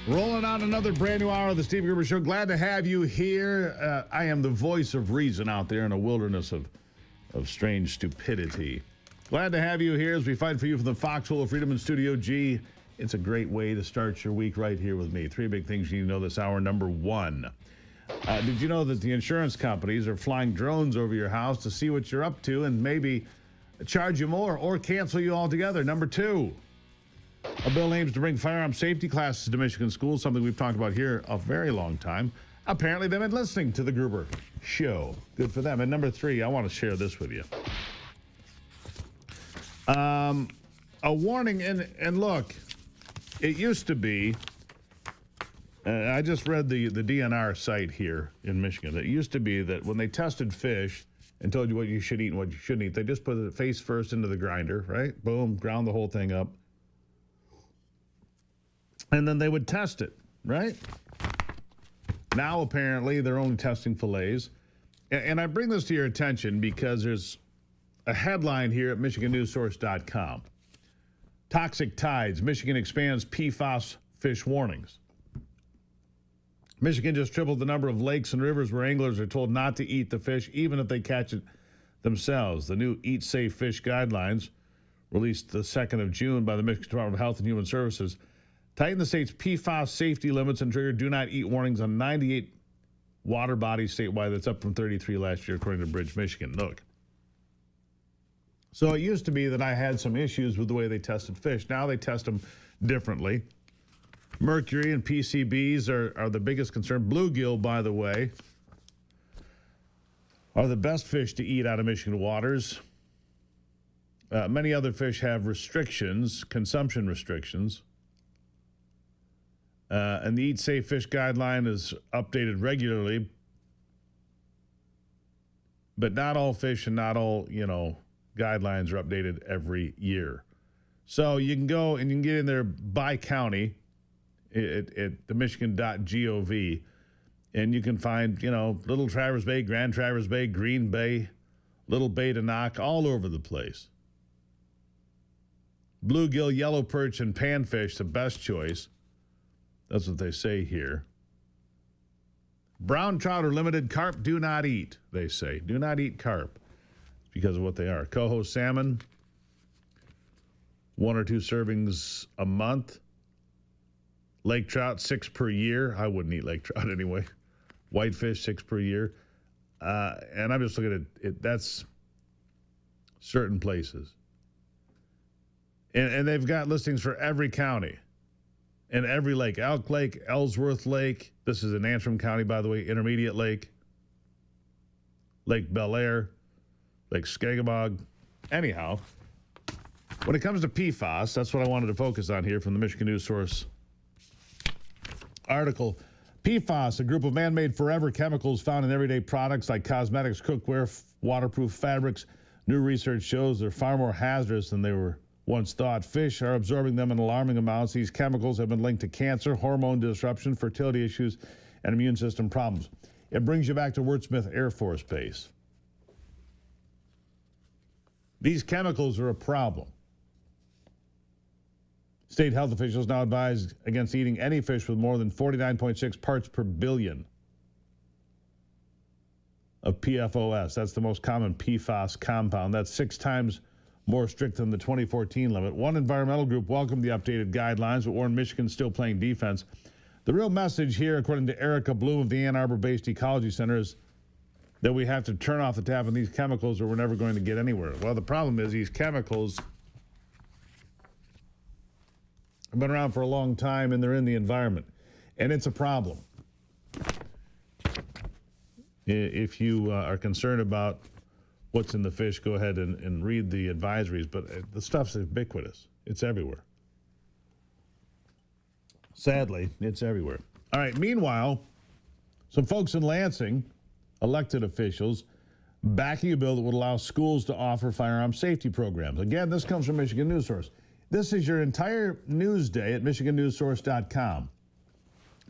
Rolling on another brand new hour of the Steve Gruber Show. Glad to have you here. I am the voice of reason out there in a wilderness of strange stupidity. Glad to have you here as we fight for you from the foxhole of freedom in Studio G. It's a great way to start your week right here with me. Three big things you need to know this hour. Number one, did you know that the insurance companies are flying drones over your house to see what you're up to and maybe charge you more or cancel you altogether? Number two, a bill aims to bring firearm safety classes to Michigan schools, something we've talked about here a very long time. Apparently, they've been listening to the Gruber Show. Good for them. And number three, I want to share this with you. A warning, and look, it used to be, I just read the DNR site here in Michigan. It used to be that when they tested fish and told you what you should eat and what you shouldn't eat, they just put it face first into the grinder, right? Boom, ground the whole thing up. And then they would test it, right? Now, apparently, they're only testing fillets. And I bring this to your attention because there's a headline here at MichiganNewsSource.com. Toxic tides. Michigan expands PFAS fish warnings. Michigan just tripled the number of lakes and rivers where anglers are told not to eat the fish, even if they catch it themselves. The new Eat Safe Fish guidelines, released the 2nd of June by the Michigan Department of Health and Human Services, tighten the state's PFAS safety limits and trigger do not eat warnings on 98 water bodies statewide. That's up from 33 last year, according to Bridge, Michigan. Look. So it used to be that I had some issues with the way they tested fish. Now they test them differently. Mercury and PCBs are the biggest concern. Bluegill, by the way, are the best fish to eat out of Michigan waters. Many other fish have restrictions, consumption restrictions. And the Eat Safe Fish guideline is updated regularly. But not all fish and not all, guidelines are updated every year. So you can go and you can get in there by county at the Michigan.gov, and you can find, Little Traverse Bay, Grand Traverse Bay, Green Bay, Little Bay to Knock, all over the place. Bluegill, yellow perch, and panfish, the best choice. That's what they say here. Brown trout are limited. Carp do not eat, they say. Do not eat carp. It's because of what they are. Coho salmon, 1 or 2 servings a month. Lake trout, 6 per year. I wouldn't eat lake trout anyway. Whitefish, 6 per year. And I'm just looking at it. That's certain places. And they've got listings for every county. And every lake, Elk Lake, Ellsworth Lake. This is in Antrim County, by the way. Intermediate Lake, Lake Bel Air, Lake Skagabog. Anyhow, when it comes to PFAS, that's what I wanted to focus on here from the Michigan News Source article. PFAS, a group of man-made forever chemicals found in everyday products like cosmetics, cookware, waterproof fabrics. New research shows they're far more hazardous than they were once thought. Fish are absorbing them in alarming amounts. These chemicals have been linked to cancer, hormone disruption, fertility issues, and immune system problems. It brings you back to Wurtsmith Air Force Base. These chemicals are a problem. State health officials now advise against eating any fish with more than 49.6 parts per billion of PFOS. That's the most common PFAS compound. That's 6 times more strict than the 2014 limit. One environmental group welcomed the updated guidelines, but warned Michigan's still playing defense. The real message here, according to Erica Bloom of the Ann Arbor-based Ecology Center, is that we have to turn off the tap on these chemicals or we're never going to get anywhere. Well, the problem is these chemicals have been around for a long time and they're in the environment. And it's a problem. If you are concerned about what's in the fish, go ahead and read the advisories, but the stuff's ubiquitous. It's everywhere. Sadly, it's everywhere. All right, meanwhile, some folks in Lansing, elected officials, backing a bill that would allow schools to offer firearm safety programs. Again, this comes from Michigan News Source. This is your entire news day at MichiganNewsSource.com.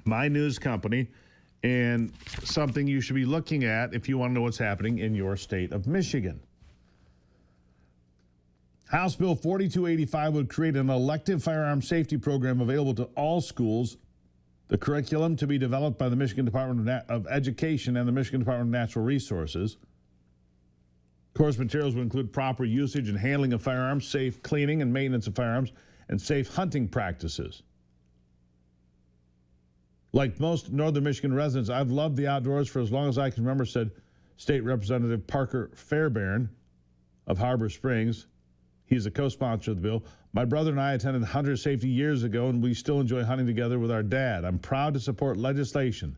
My news company, and something you should be looking at if you want to know what's happening in your state of Michigan. House Bill 4285 would create an elective firearm safety program available to all schools. The curriculum to be developed by the Michigan Department of Education and the Michigan Department of Natural Resources. Course materials would include proper usage and handling of firearms, safe cleaning and maintenance of firearms, and safe hunting practices. Like most northern Michigan residents, I've loved the outdoors for as long as I can remember, said State Representative Parker Fairbairn of Harbor Springs. He's a co-sponsor of the bill. My brother and I attended hunter safety years ago, and we still enjoy hunting together with our dad. I'm proud to support legislation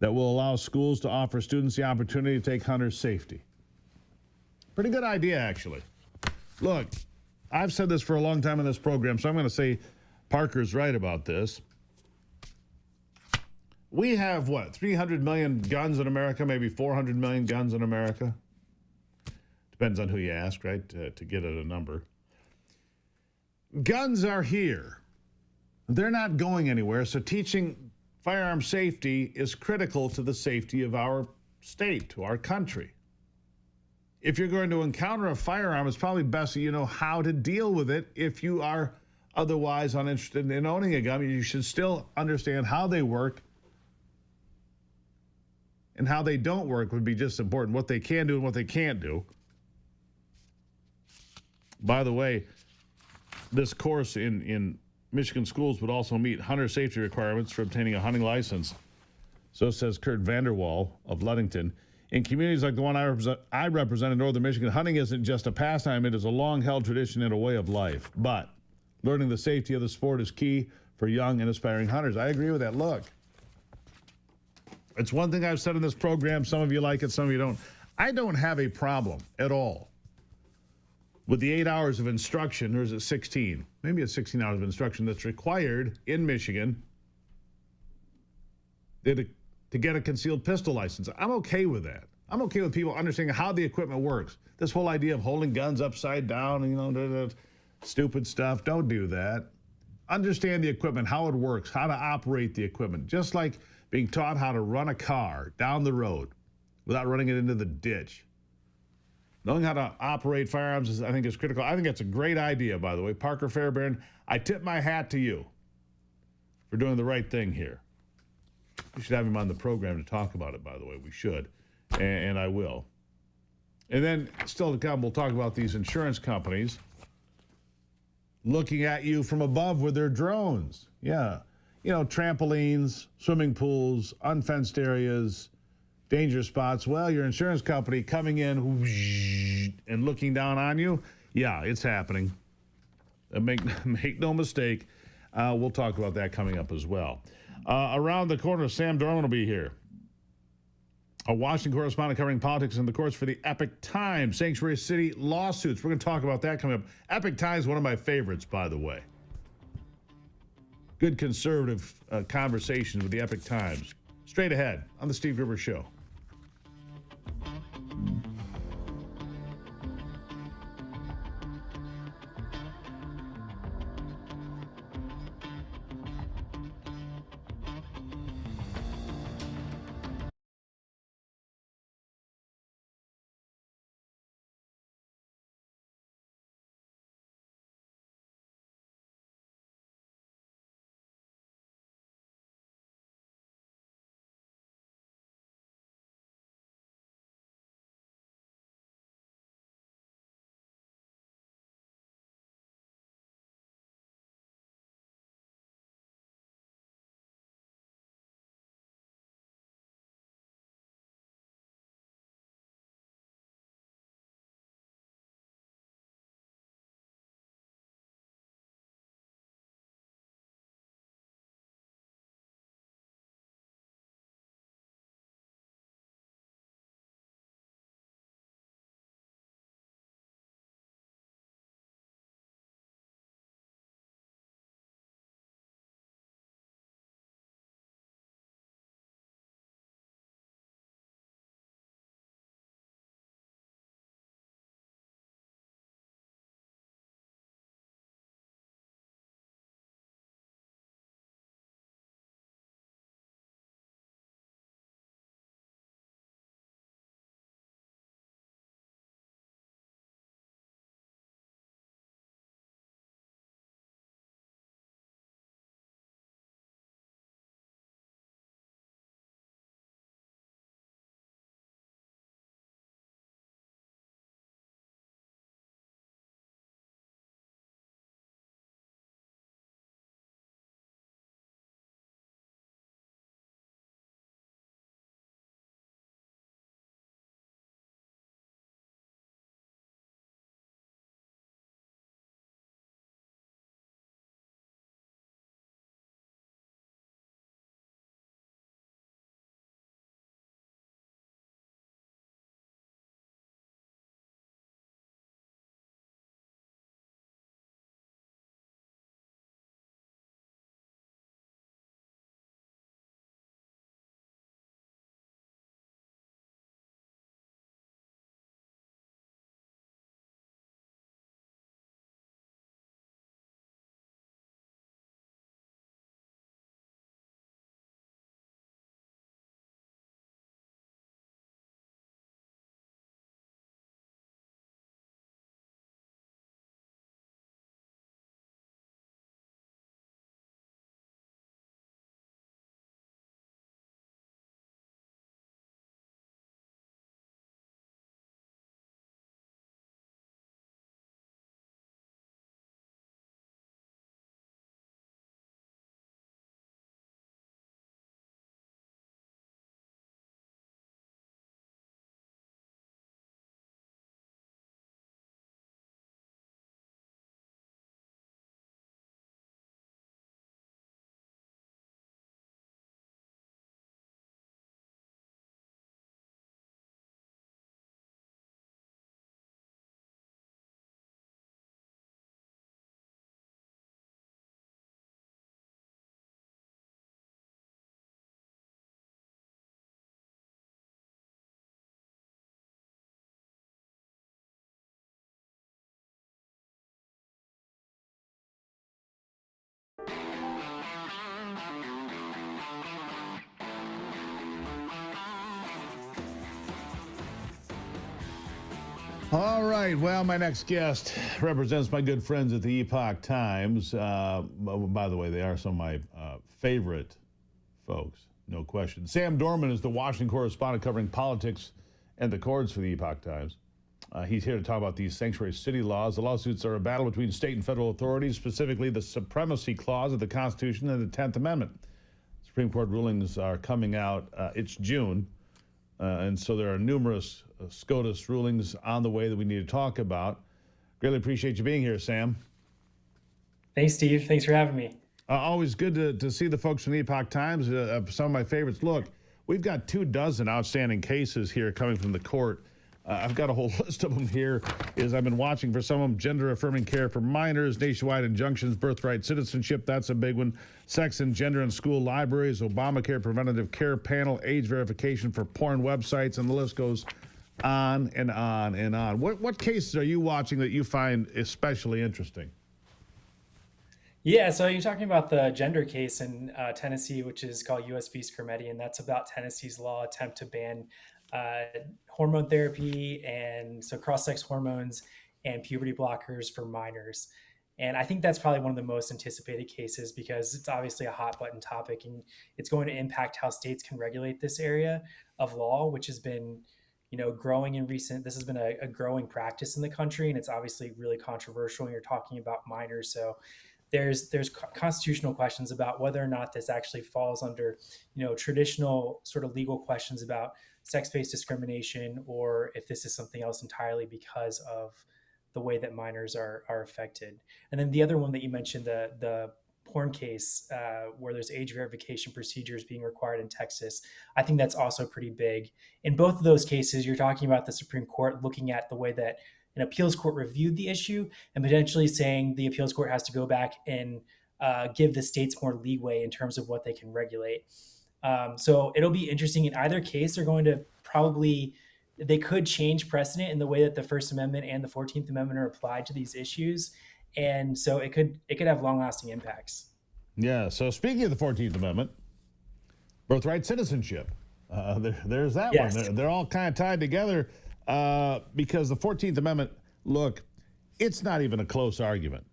that will allow schools to offer students the opportunity to take hunter safety. Pretty good idea, actually. Look, I've said this for a long time in this program, so I'm going to say Parker's right about this. We have, 300 million guns in America, maybe 400 million guns in America? Depends on who you ask, right, to get at a number. Guns are here. They're not going anywhere, so teaching firearm safety is critical to the safety of our state, to our country. If you're going to encounter a firearm, it's probably best that you know how to deal with it. If you are otherwise uninterested in owning a gun, you should still understand how they work, and how they don't work would be just important, what they can do and what they can't do. By the way, this course in Michigan schools would also meet hunter safety requirements for obtaining a hunting license. So says Kurt Vanderwall of Ludington. In communities like the one I represent in northern Michigan, hunting isn't just a pastime, it is a long-held tradition and a way of life. But learning the safety of the sport is key for young and aspiring hunters. I agree with that. Look, it's one thing I've said in this program. Some of you like it, some of you don't. I don't have a problem at all with the 8 hours of instruction, or is it 16? Maybe it's 16 hours of instruction that's required in Michigan to get a concealed pistol license. I'm okay with that. I'm okay with people understanding how the equipment works. This whole idea of holding guns upside down, and, stupid stuff, don't do that. Understand the equipment, how it works, how to operate the equipment, just like being taught how to run a car down the road without running it into the ditch. Knowing how to operate firearms, I think, is critical. I think that's a great idea, by the way. Parker Fairbairn, I tip my hat to you for doing the right thing here. We should have him on the program to talk about it, by the way. We should, and I will. And then, still to come, we'll talk about these insurance companies looking at you from above with their drones. Yeah. Trampolines, swimming pools, unfenced areas, danger spots. Well, your insurance company coming in and looking down on you. Yeah, it's happening. Make no mistake. We'll talk about that coming up as well. Around the corner, Sam Dorman will be here. A Washington correspondent covering politics and the courts for the Epic Times. Sanctuary City lawsuits. We're going to talk about that coming up. Epic Times, one of my favorites, by the way. Good conservative conversations with the Epic Times. Straight ahead on The Steve Gruber Show. All right. Well, my next guest represents my good friends at the Epoch Times. By the way, they are some of my favorite folks, no question. Sam Dorman is the Washington correspondent covering politics and the courts for the Epoch Times. He's here to talk about these sanctuary city laws. The lawsuits are a battle between state and federal authorities, specifically the Supremacy Clause of the Constitution and the 10th Amendment. Supreme Court rulings are coming out. It's June. And so there are numerous SCOTUS rulings on the way that we need to talk about. Greatly appreciate you being here, Sam. Thanks, Steve. Thanks for having me. Always good to see the folks from the Epoch Times. Some of my favorites. Look, we've got 24 outstanding cases here coming from the court. I've got a whole list of them here. I've been watching for some of them: gender-affirming care for minors, nationwide injunctions, birthright citizenship. That's a big one. Sex and gender in school libraries, Obamacare preventative care panel, age verification for porn websites, and the list goes on and on and on. What cases are you watching that you find especially interesting? Yeah, so you're talking about the gender case in Tennessee, which is called U.S. v. Scarametti, and that's about Tennessee's law attempt to ban hormone therapy and so cross-sex hormones and puberty blockers for minors. And I think that's probably one of the most anticipated cases because it's obviously a hot button topic and it's going to impact how states can regulate this area of law, which has been, growing in this has been a growing practice in the country. And it's obviously really controversial when you're talking about minors. So there's constitutional questions about whether or not this actually falls under, traditional sort of legal questions about sex-based discrimination, or if this is something else entirely because of the way that minors are affected. And then the other one that you mentioned, the porn case, where there's age verification procedures being required in Texas, I think that's also pretty big. In both of those cases, you're talking about the Supreme Court looking at the way that an appeals court reviewed the issue and potentially saying the appeals court has to go back and give the states more leeway in terms of what they can regulate. So it'll be interesting. In either case, they're going to they could change precedent in the way that the First Amendment and the 14th Amendment are applied to these issues. And so it could have long-lasting impacts. Yeah, so speaking of the 14th Amendment, birthright citizenship, there's that Yes. one. They're all kind of tied together because the 14th Amendment, look, it's not even a close argument.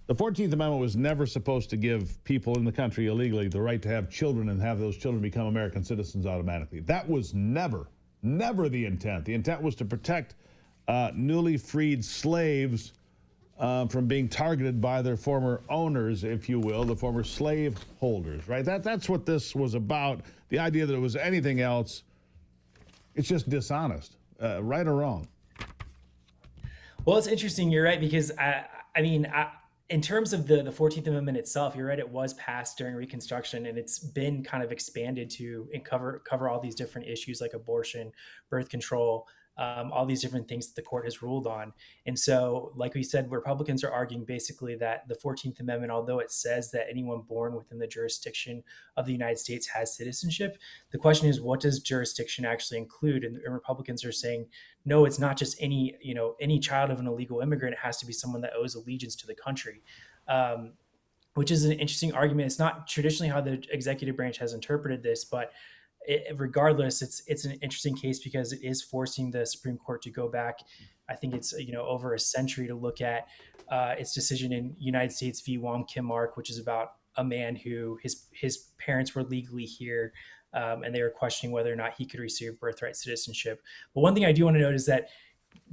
The 14th Amendment was never supposed to give people in the country illegally the right to have children and have those children become American citizens automatically. That was never the intent. The intent was to protect newly freed slaves from being targeted by their former owners, if you will, the former slave holders, right? That's what this was about. The idea that it was anything else, it's just dishonest, right or wrong. Well, it's interesting. You're right, because in terms of the 14th Amendment itself, you're right, it was passed during Reconstruction, and it's been kind of expanded to cover all these different issues like abortion, birth control, all these different things that the court has ruled on. And so, like we said, Republicans are arguing basically that the 14th Amendment, although it says that anyone born within the jurisdiction of the United States has citizenship, the question is, what does jurisdiction actually include? And Republicans are saying, no, it's not just any child of an illegal immigrant. It has to be someone that owes allegiance to the country, which is an interesting argument. It's not traditionally how the executive branch has interpreted this, but regardless, it's an interesting case because it is forcing the Supreme Court to go back. I think it's over a century to look at its decision in United States v. Wong Kim Ark, which is about a man who his parents were legally here, and they were questioning whether or not he could receive birthright citizenship. But one thing I do want to note is that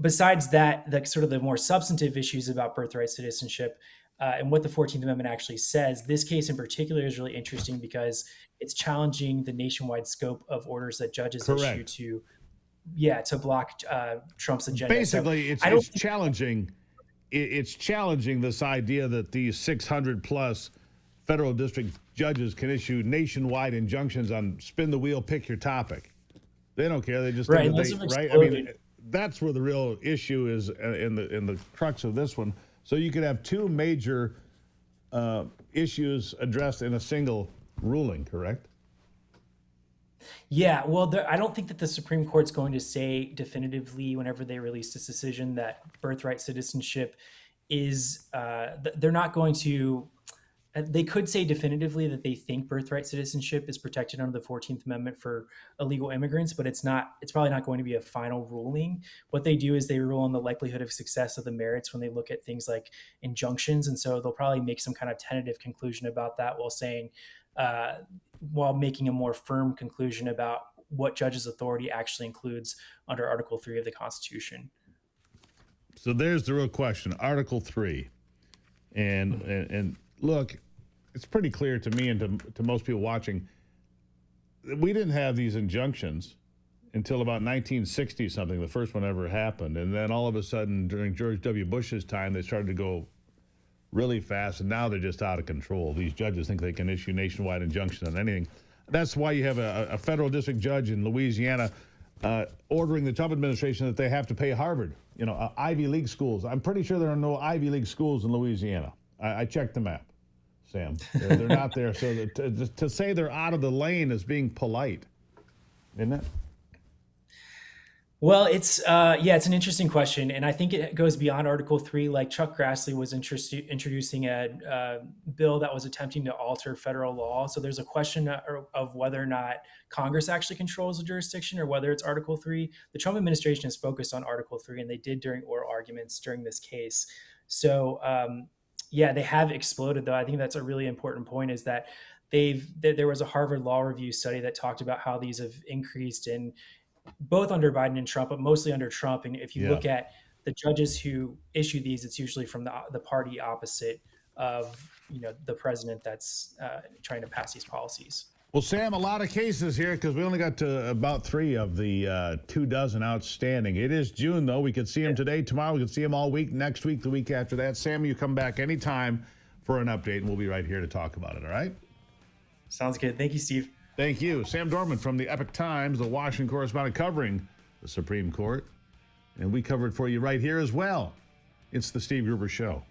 besides that, the sort of the more substantive issues about birthright citizenship and what the 14th Amendment actually says, this case in particular is really interesting because it's challenging the nationwide scope of orders that judges issue to block Trump's agenda. Basically, it's challenging. It's challenging this idea that these 600 plus federal district judges can issue nationwide injunctions on spin the wheel, pick your topic. They don't care. They just right. Right. I mean, that's where the real issue is in the crux of this one. So you could have two major issues addressed in a single ruling, correct? Yeah, well, I don't think that the Supreme Court's going to say definitively whenever they release this decision that birthright citizenship is, they're not going to they could say definitively that they think birthright citizenship is protected under the 14th Amendment for illegal immigrants, but it's probably not going to be a final ruling. What they do is they rule on the likelihood of success of the merits when they look at things like injunctions. And so they'll probably make some kind of tentative conclusion about that while making a more firm conclusion about what judges' authority actually includes under Article 3 of the Constitution. So there's the real question, Article 3. And look, it's pretty clear to me and to most people watching that we didn't have these injunctions until about 1960 something, the first one ever happened. And then all of a sudden during George W. Bush's time, they started to go really fast, and now they're just out of control. These judges think they can issue nationwide injunctions on anything. That's why you have a federal district judge in Louisiana ordering the Trump administration that they have to pay Harvard, Ivy League schools. I'm pretty sure there are no Ivy League schools in Louisiana. I checked the map, Sam. They're not there. So to say they're out of the lane is being polite, isn't it? Well, it's an interesting question, and I think it goes beyond Article 3. Like Chuck Grassley was introducing a bill that was attempting to alter federal law. So there's a question of whether or not Congress actually controls the jurisdiction or whether it's Article 3. The Trump administration is focused on Article 3, and they did during oral arguments during this case. So they have exploded, though. I think that's a really important point, is that there was a Harvard Law Review study that talked about how these have increased in both under Biden and Trump, but mostly under Trump. And if you look at the judges who issue these, it's usually from the party opposite of the president that's trying to pass these policies. Well, Sam, a lot of cases here because we only got to about 3 of the 24 outstanding. It is June, though. We could see him today, tomorrow. We could see him all week, next week, the week after that. Sam, you come back anytime for an update, and we'll be right here to talk about it, all right? Sounds good. Thank you, Steve. Thank you. Sam Dorman from the Epoch Times, the Washington correspondent covering the Supreme Court. And we cover it for you right here as well. It's the Steve Gruber Show.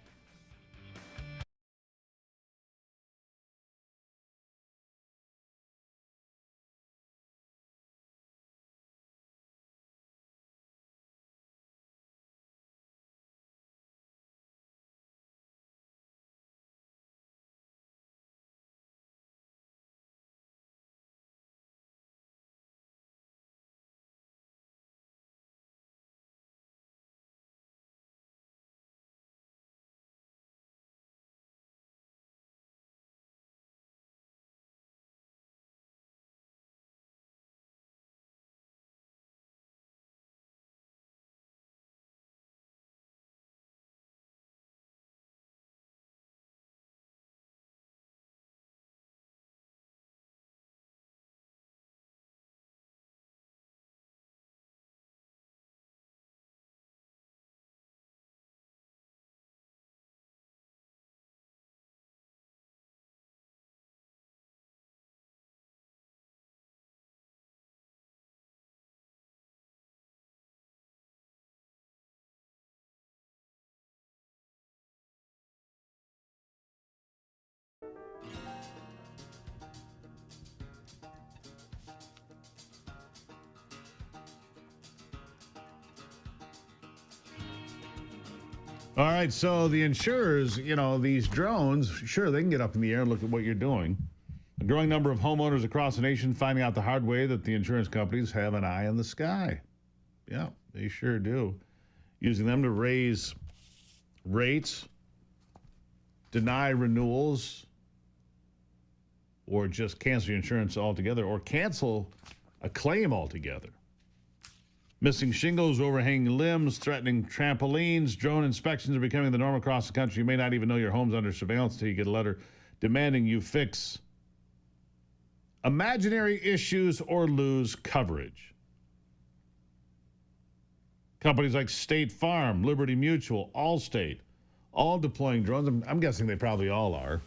All right, so the insurers, these drones, sure, they can get up in the air and look at what you're doing. A growing number of homeowners across the nation finding out the hard way that the insurance companies have an eye in the sky. Yeah, they sure do. Using them to raise rates, deny renewals, or just cancel your insurance altogether, or cancel a claim altogether. Missing shingles, overhanging limbs, threatening trampolines. Drone inspections are becoming the norm across the country. You may not even know your home's under surveillance until you get a letter demanding you fix imaginary issues or lose coverage. Companies like State Farm, Liberty Mutual, Allstate, all deploying drones. I'm guessing they probably all are.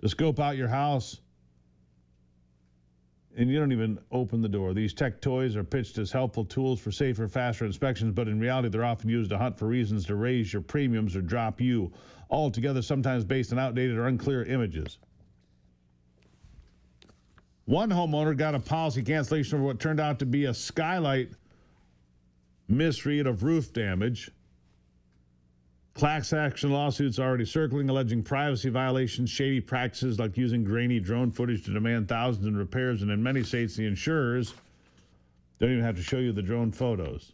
To scope out your house, and you don't even open the door. These tech toys are pitched as helpful tools for safer, faster inspections, but in reality, they're often used to hunt for reasons to raise your premiums or drop you, altogether sometimes based on outdated or unclear images. One homeowner got a policy cancellation over what turned out to be a skylight misread of roof damage. Class action lawsuits already circling, alleging privacy violations, shady practices like using grainy drone footage to demand thousands in repairs, and in many states, the insurers don't even have to show you the drone photos.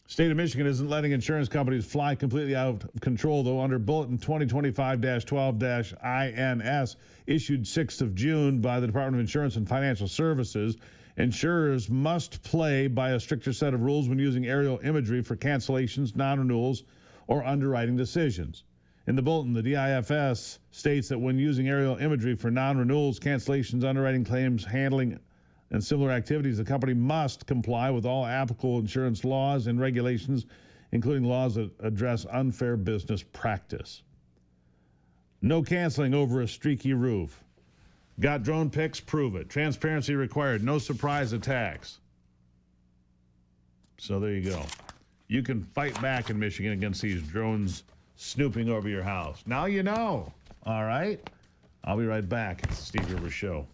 State of Michigan isn't letting insurance companies fly completely out of control, though, under Bulletin 2025-12-INS, issued 6th of June by the Department of Insurance and Financial Services. Insurers must play by a stricter set of rules when using aerial imagery for cancellations, non-renewals, or underwriting decisions. In the bulletin, the DIFS states that when using aerial imagery for non-renewals, cancellations, underwriting claims, handling, and similar activities, the company must comply with all applicable insurance laws and regulations, including laws that address unfair business practice. No canceling over a streaky roof. Got drone pics? Prove it. Transparency required. No surprise attacks. So there you go. You can fight back in Michigan against these drones snooping over your house. Now you know. All right? I'll be right back. It's the Steve Gruber Show.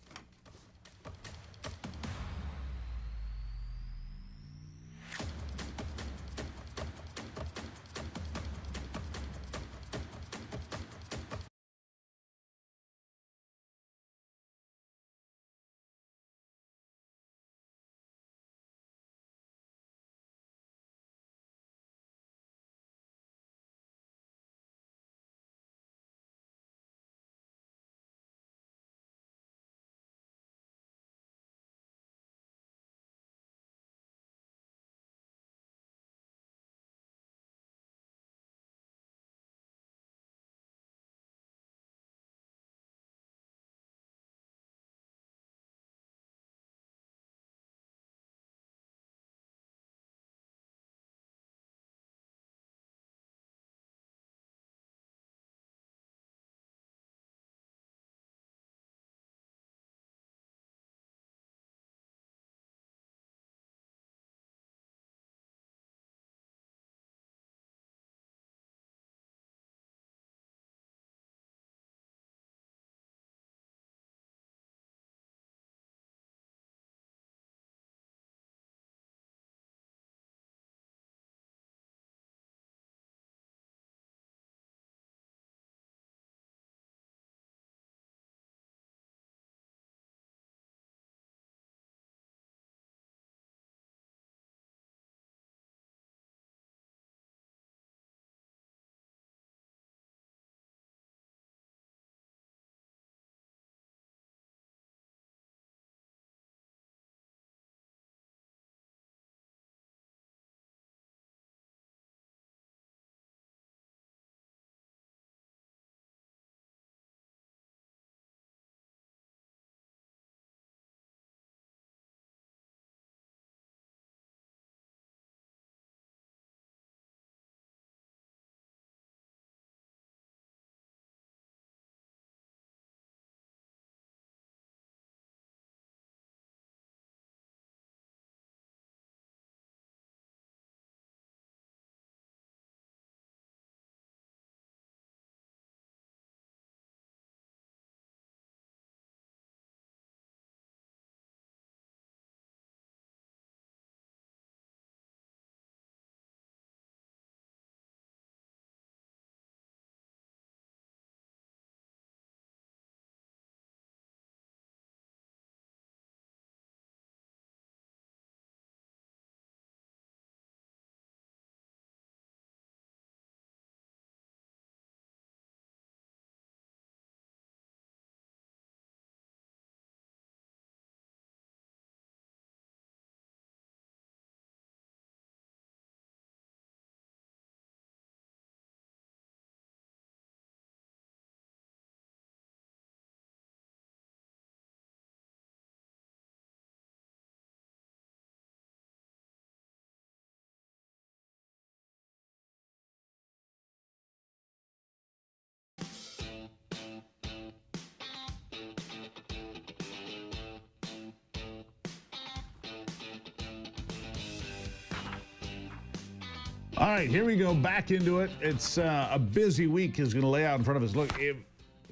All right, here we go. Back into it. It's a busy week is going to lay out in front of us. Look,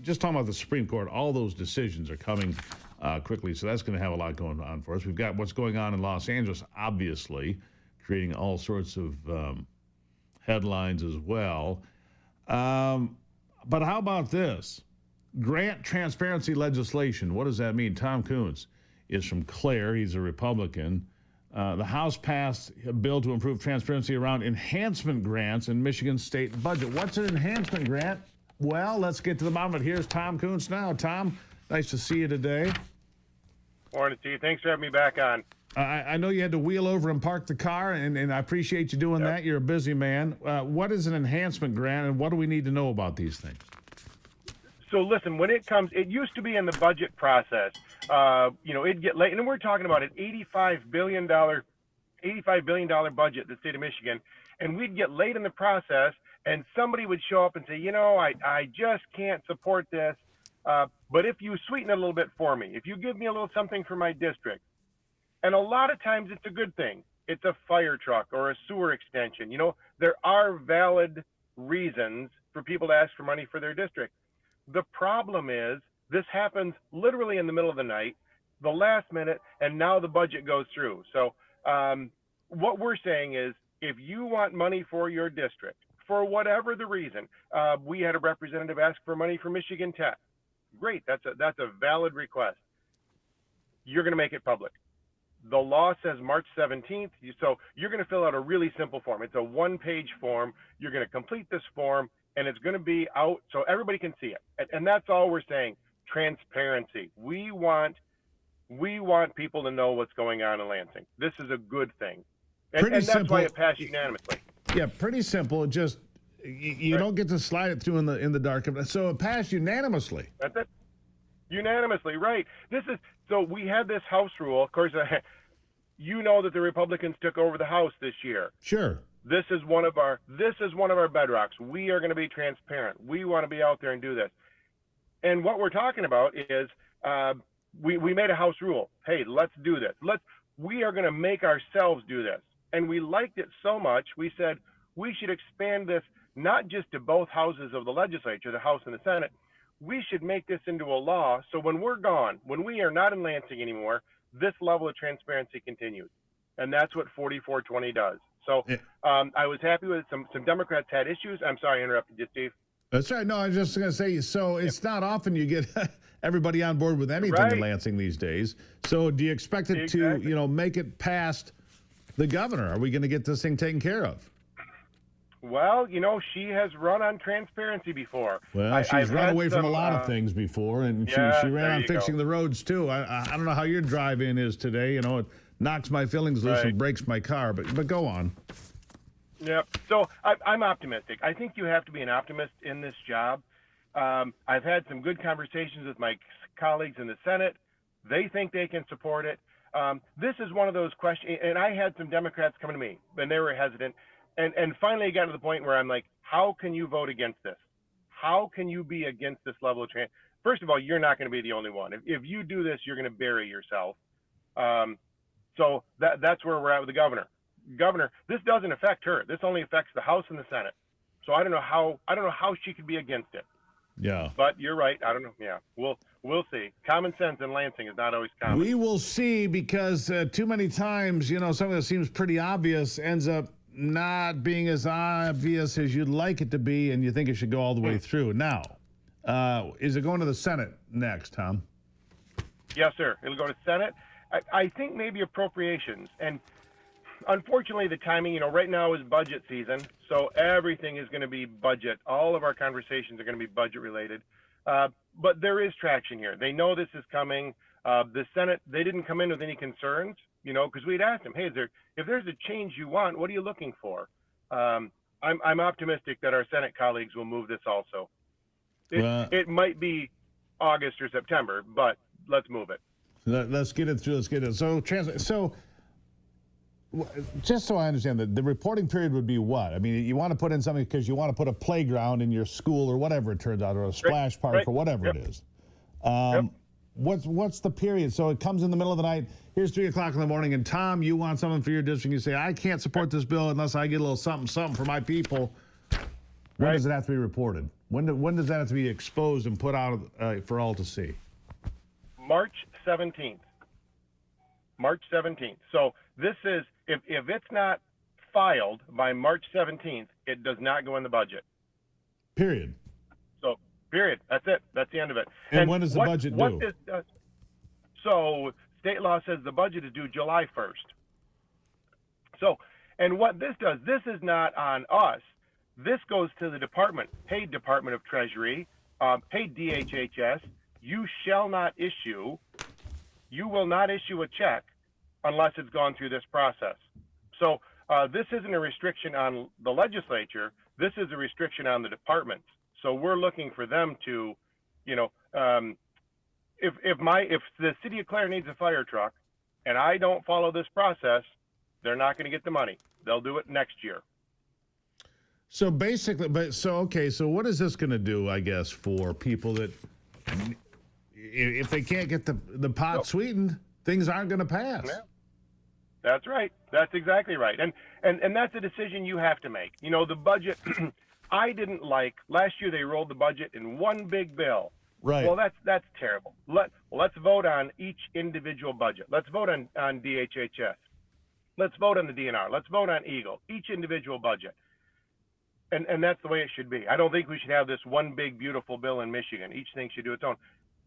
just talking about the Supreme Court, all those decisions are coming quickly, so that's going to have a lot going on for us. We've got what's going on in Los Angeles, obviously, creating all sorts of headlines as well. But how about this? Grant transparency legislation. What does that mean? Tom Coons is from Clare. He's a Republican. The House passed a bill to improve transparency around enhancement grants in Michigan's state budget. What's an enhancement grant? Well, let's get to the bottom of it. Here's Tom Coons now. Tom, nice to see you today. Morning to you. Thanks for having me back on. I know you had to wheel over and park the car, and I appreciate you doing that. You're a busy man. What is an enhancement grant, and what do we need to know about these things? So listen, when it used to be in the budget process, it'd get late, and we're talking about an $85 billion budget in the state of Michigan, and we'd get late in the process, and somebody would show up and say, I just can't support this, but if you sweeten it a little bit for me, if you give me a little something for my district, and a lot of times it's a good thing. It's a fire truck or a sewer extension. There are valid reasons for people to ask for money for their district. The problem is this happens literally in the middle of the night, the last minute, and now the budget goes through. So what we're saying is if you want money for your district, for whatever the reason, we had a representative ask for money for Michigan Tech. Great, that's a valid request. You're going to make it public. The law says March 17th, so you're going to fill out a really simple form. It's a one-page form. You're going to complete this form, and it's going to be out so everybody can see it. And that's all we're saying, transparency. We want people to know what's going on in Lansing. This is a good thing. And that's why it passed unanimously. Yeah, pretty simple. Just you don't get to slide it through in the dark. So it passed unanimously. That's it. Unanimously, right. So we had this House rule. Of course, that the Republicans took over the House this year. Sure. This is one of our bedrocks. We are going to be transparent. We want to be out there and do this. And what we're talking about is we made a House rule. Hey, let's do this. We are going to make ourselves do this. And we liked it so much, we said we should expand this not just to both houses of the legislature, the House and the Senate. We should make this into a law so when we're gone, when we are not in Lansing anymore, this level of transparency continues. And that's what 4420 does. So I was happy with some Democrats had issues. I'm sorry I interrupted you, Steve. That's right. No, I was just going to say, so it's not often you get everybody on board with anything in Lansing these days. So do you expect it to, make it past the governor? Are we going to get this thing taken care of? Well, she has run on transparency before. Well, she's run away from a lot of things before, and she ran on fixing the roads, too. I don't know how your drive-in is today. It knocks my fillings loose and breaks my car, but go on. Yep. So I'm optimistic. I think you have to be an optimist in this job. I've had some good conversations with my colleagues in the Senate. They think they can support it. This is one of those questions, and I had some Democrats come to me, and they were hesitant. And finally, it got to the point where I'm like, how can you vote against this? How can you be against this level of transparency? First of all, you're not going to be the only one. If you do this, you're going to bury yourself. So that's where we're at with the governor. Governor, this doesn't affect her. This only affects the House and the Senate. So I don't know how she could be against it. Yeah. But you're right. I don't know. Yeah. We'll see. Common sense in Lansing is not always common. We will see because too many times, something that seems pretty obvious ends up not being as obvious as you'd like it to be, and you think it should go all the way through. Now, is it going to the Senate next, Tom? Yes, sir. It'll go to Senate. I think maybe appropriations. And unfortunately, the timing, right now is budget season, so everything is going to be budget. All of our conversations are going to be budget related. But there is traction here. They know this is coming. The Senate, they didn't come in with any concerns, because we'd asked them, hey, if there's a change you want, what are you looking for? I'm optimistic that our Senate colleagues will move this also. It might be August or September, but let's move it. Let's get it through. Let's get it. So just so I understand, the reporting period would be what? I mean, you want to put in something because you want to put a playground in your school or whatever it turns out, or a splash park or whatever it is. What's the period? So it comes in the middle of the night. Here's 3 o'clock in the morning, and Tom, you want something for your district. You say, I can't support this bill unless I get a little something for my people. When does it have to be reported? When does that have to be exposed and put out for all to see? March 17th. March 17th. So this is, if it's not filed by March 17th, it does not go in the budget. Period. So, period. That's it. That's the end of it. And when does the budget what due? This does, so state law says the budget is due July 1st. So, and what this does, this is not on us. This goes to the department. Hey, Department of Treasury. Hey, DHHS. You will not issue a check unless it's gone through this process. So this isn't a restriction on the legislature. This is a restriction on the departments. So we're looking for them to, if the city of Clare needs a fire truck and I don't follow this process, they're not going to get the money. They'll do it next year. So basically, so what is this going to do, I guess, for people that, if they can't get the pot sweetened, things aren't going to pass? Yeah. That's right. That's exactly right. And that's a decision you have to make. The budget, I didn't like, last year they rolled the budget in one big bill. Right. Well, that's terrible. Let's vote on each individual budget. Let's vote on DHHS. Let's vote on the DNR. Let's vote on Eagle, each individual budget. And that's the way it should be. I don't think we should have this one big, beautiful bill in Michigan. Each thing should do its own.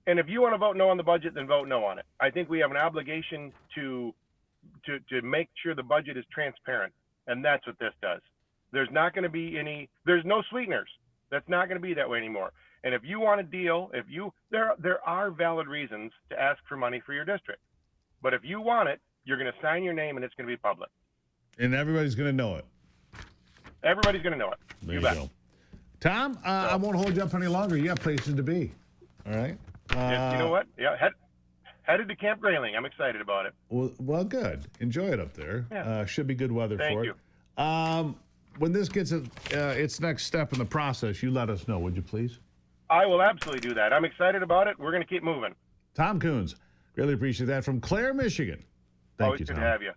And if you want to vote no on the budget, then vote no on it. I think we have an obligation to make sure the budget is transparent. And that's what this does. There's not going to be there's no sweeteners. That's not going to be that way anymore. And if you want a deal, there are valid reasons to ask for money for your district. But if you want it, you're going to sign your name and it's going to be public. And everybody's going to know it. Everybody's going to know it. There you bet. go. Tom, I won't hold you up any longer. You got places to be. All right. Yeah, you know what? Yeah, headed to Camp Grayling. I'm excited about it. Well, good. Enjoy it up there. Yeah. Should be good weather Thank for you. it. When this gets its next step in the process, you let us know, would you please? I will absolutely do that. I'm excited about it. We're going to keep moving. Tom Coons, really appreciate that from Clare, Michigan. Thank Always you, good Tom. to have you.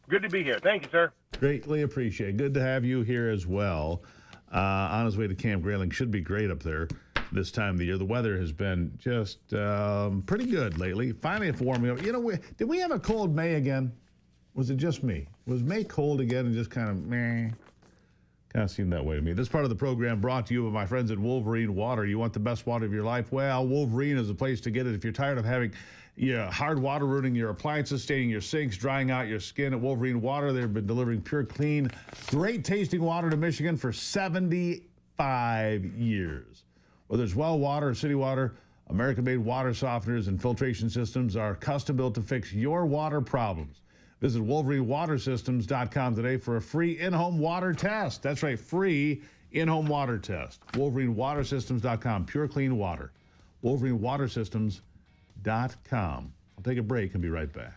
Good to be here. Thank you, sir. Greatly appreciate. Good to have you here as well. On his way to Camp Grayling. Should be great up there this time of the year. The weather has been just pretty good lately. Finally, it's warming up. Did we have a cold May again? Was it just me? Was May cold again and just kind of meh? Kind of seemed that way to me. This part of the program brought to you by my friends at Wolverine Water. You want the best water of your life? Well, Wolverine is the place to get it. If you're tired of having hard water ruining your appliances, staining your sinks, drying out your skin, at Wolverine Water, they've been delivering pure, clean, great tasting water to Michigan for 75 years. Whether it's well water or city water, American-made water softeners and filtration systems are custom built to fix your water problems. Visit WolverineWaterSystems.com today for a free in-home water test. That's right, free in-home water test. WolverineWaterSystems.com, pure clean water. WolverineWaterSystems.com. I'll take a break and be right back.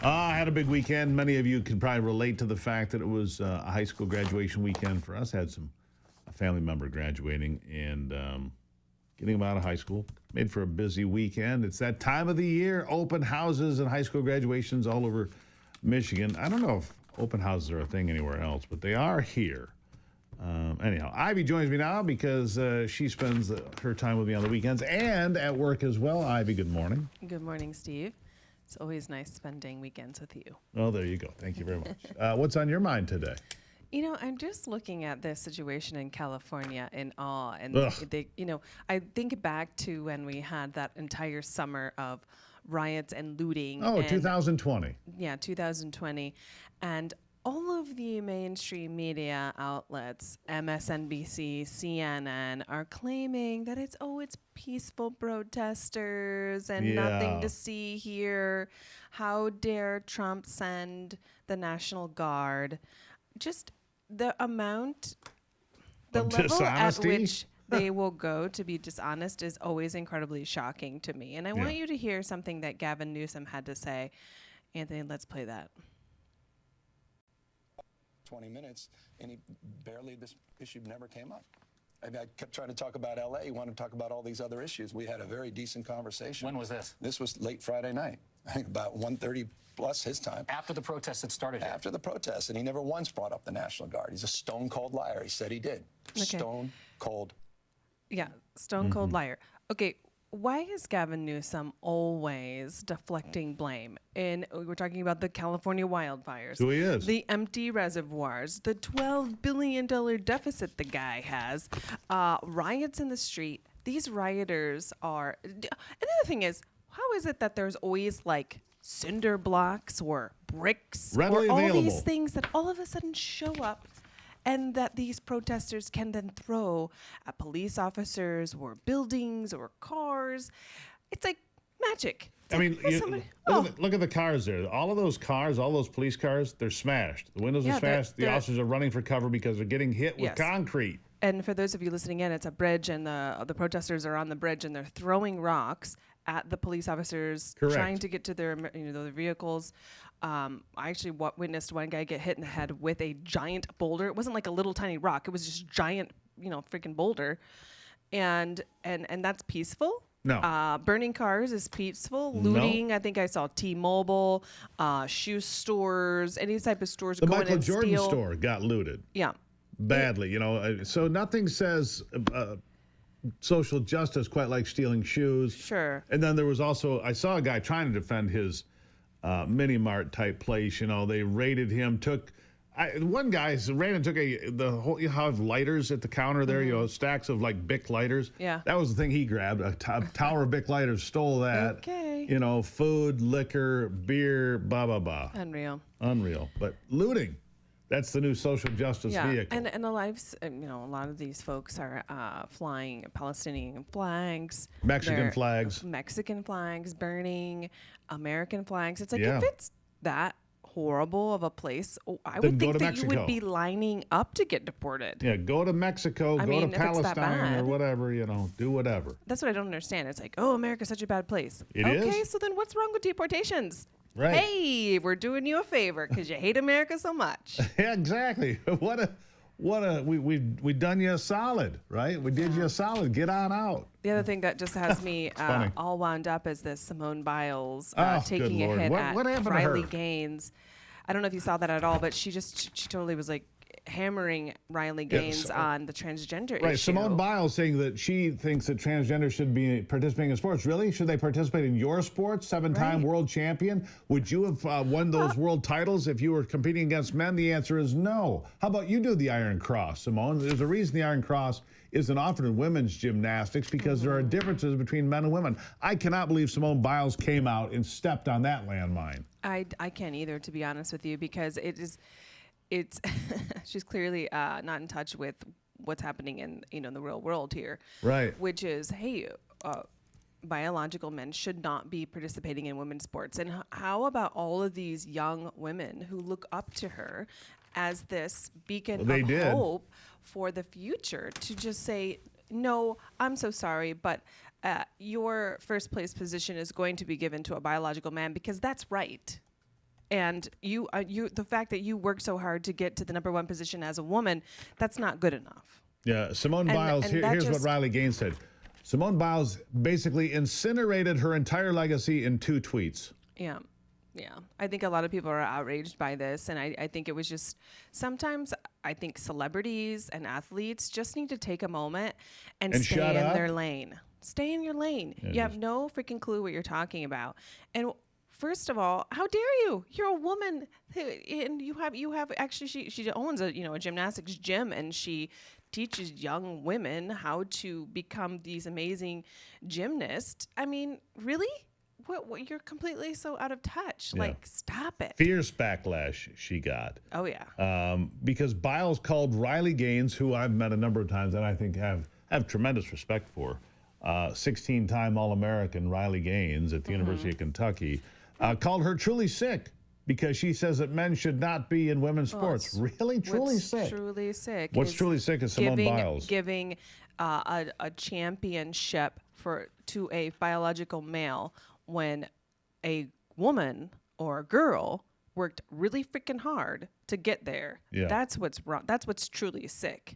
I had a big weekend. Many of you can probably relate to the fact that it was a high school graduation weekend for us. Had a family member graduating and getting them out of high school. Made for a busy weekend. It's that time of the year. Open houses and high school graduations all over Michigan. I don't know if open houses are a thing anywhere else, but they are here. Anyhow, Ivy joins me now because she spends her time with me on the weekends and at work as well. Ivy, good morning. Good morning, Steve. It's always nice spending weekends with you. Oh, there you go. Thank you very much. What's on your mind today? You know, I'm just looking at this situation in California in awe. And, I think back to when we had that entire summer of riots and looting. Oh, 2020. Yeah, 2020. And all of the mainstream media outlets, MSNBC, CNN, are claiming that it's peaceful protesters and nothing to see here. How dare Trump send the National Guard? Just the amount, the level dishonesty? at which they will go to be dishonest is always incredibly shocking to me. And I want you to hear something that Gavin Newsom had to say. Anthony, let's play that. 20 minutes, and this issue never came up. I kept trying to talk about L.A. He wanted to talk about all these other issues. We had a very decent conversation. When was this? This was late Friday night. I think about 1:30 plus his time. After the protests had started here? After the protests, and he never once brought up the National Guard. He's a stone-cold liar. He said he did. Okay. Stone-cold. Yeah, stone-cold liar. Okay, why is Gavin Newsom always deflecting blame? And we're talking about the California wildfires. Who he is. The empty reservoirs, the $12 billion deficit the guy has, riots in the street. These rioters are... Another thing is, how is it that there's always like cinder blocks or bricks readily or all available. These things that all of a sudden show up and that these protesters can then throw at police officers or buildings or cars? It's like magic. It's I mean, like, look at the cars there. All of those cars, all those police cars, they're smashed. The windows are smashed. The officers are running for cover because they're getting hit with concrete. And for those of you listening in, it's a bridge, and the protesters are on the bridge, and they're throwing rocks at the police officers, trying to get to their their vehicles. I actually witnessed one guy get hit in the head with a giant boulder. It wasn't like a little tiny rock; it was just giant, freaking boulder. And that's peaceful. No. Burning cars is peaceful. Looting, I think I saw T-Mobile, shoe stores, any type of stores. The go Michael in and Jordan steal. store got looted. Yeah. Badly, so nothing says social justice quite like stealing shoes. Sure. And then there was also, I saw a guy trying to defend his mini mart type place. They raided him, one guy ran and took you have lighters at the counter there, stacks of like Bic lighters. Yeah. That was the thing he grabbed, a tower of Bic lighters, stole that. Okay. Food, liquor, beer, blah, blah, blah. Unreal. But looting. That's the new social justice vehicle. And a lot of these folks are flying Palestinian flags, Mexican flags, burning American flags. It's like if it's that horrible of a place, I would think that you would be lining up to get deported. Yeah, go to Mexico, go to Palestine or whatever, do whatever. That's what I don't understand. It's like, oh, America's such a bad place. It is. Okay, so then what's wrong with deportations? Right. Hey, we're doing you a favor because you hate America so much. Yeah, exactly. We done you a solid, right? We did you a solid. Get on out. The other thing that just has me all wound up is this Simone Biles taking good a Lord. hit What at happened to Riley her? Gaines. I don't know if you saw that at all, but she totally was like hammering Riley Gaines on the transgender issue. Right, Simone Biles saying that she thinks that transgender should be participating in sports. Really? Should they participate in your sport? Seven-time world champion? Would you have won those world titles if you were competing against men? The answer is no. How about you do the Iron Cross, Simone? There's a reason the Iron Cross isn't offered in women's gymnastics because there are differences between men and women. I cannot believe Simone Biles came out and stepped on that landmine. I can't either, to be honest with you, because it's she's clearly not in touch with what's happening in the real world here. Right. Which is, hey, biological men should not be participating in women's sports. And how about all of these young women who look up to her as this beacon of hope for the future to just say, no, I'm so sorry, but your first place position is going to be given to a biological man because that's right. And the fact that you work so hard to get to the #1 position as a woman, that's not good enough. Yeah, Simone Biles, here's what Riley Gaines said. Simone Biles basically incinerated her entire legacy in 2 tweets. Yeah. Yeah. I think a lot of people are outraged by this. And I think it was just sometimes I think celebrities and athletes just need to take a moment and stay in their lane. Stay in your lane. Yeah, you have no freaking clue what you're talking about. And first of all, how dare you? You're a woman, and you have actually she owns a gymnastics gym, and she teaches young women how to become these amazing gymnasts. I mean, really? What you're completely so out of touch. Yeah. Like, stop it. Fierce backlash she got. Oh yeah. Because Biles called Riley Gaines, who I've met a number of times and I think have tremendous respect for, 16-time All-American Riley Gaines at the University of Kentucky, called her truly sick because she says that men should not be in women's sports. Really? Truly sick? Truly sick. What's truly sick is Simone Biles. Giving a championship to a biological male when a woman or a girl worked really freaking hard to get there. Yeah. That's what's wrong. That's what's truly sick.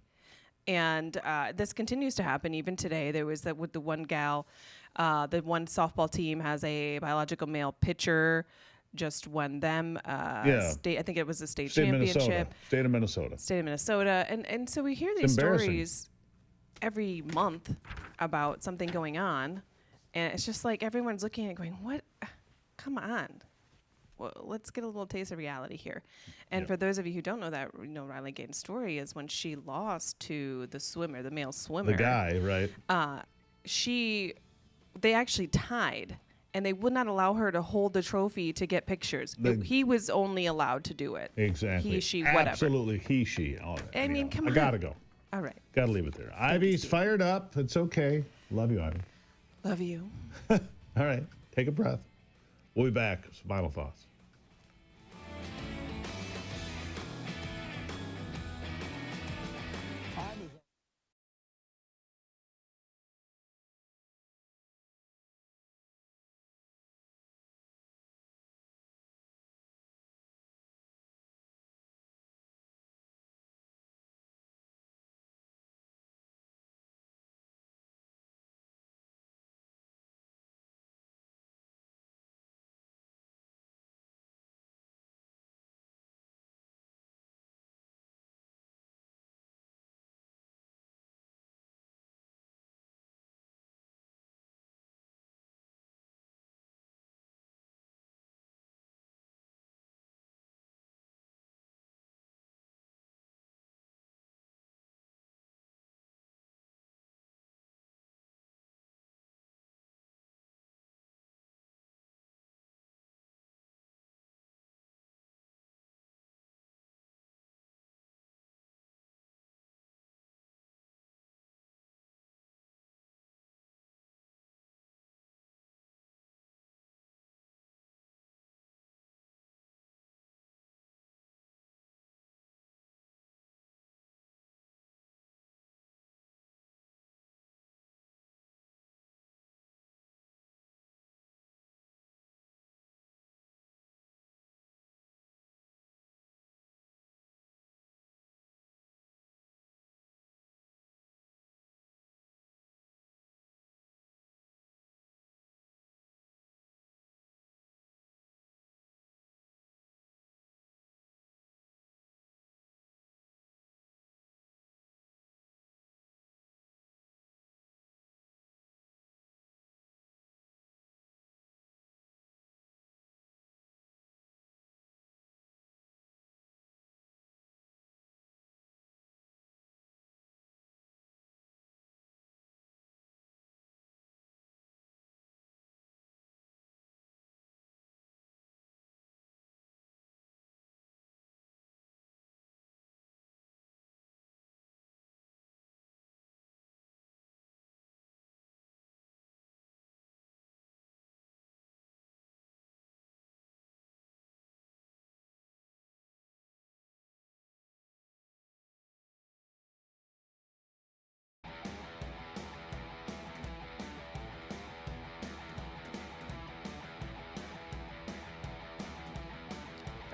And this continues to happen even today. There was that with the one gal, the one softball team has a biological male pitcher, just won them state. I think it was a state championship. State of Minnesota. State of Minnesota. And so we hear these stories every month about something going on. And it's just like everyone's looking at it going, what? Come on. Well, let's get a little taste of reality here. And for those of you who don't know that, Riley Gaines' story is when she lost to the swimmer, the male swimmer. The guy, right? They actually tied, and they would not allow her to hold the trophy to get pictures. He was only allowed to do it. Exactly. He, she, whatever. Absolutely, he, she. I mean, come on. I gotta go. All right. Gotta leave it there. Ivy's fired up. It's okay. Love you, Ivy. Love you. All right. Take a breath. We'll be back. Some final thoughts.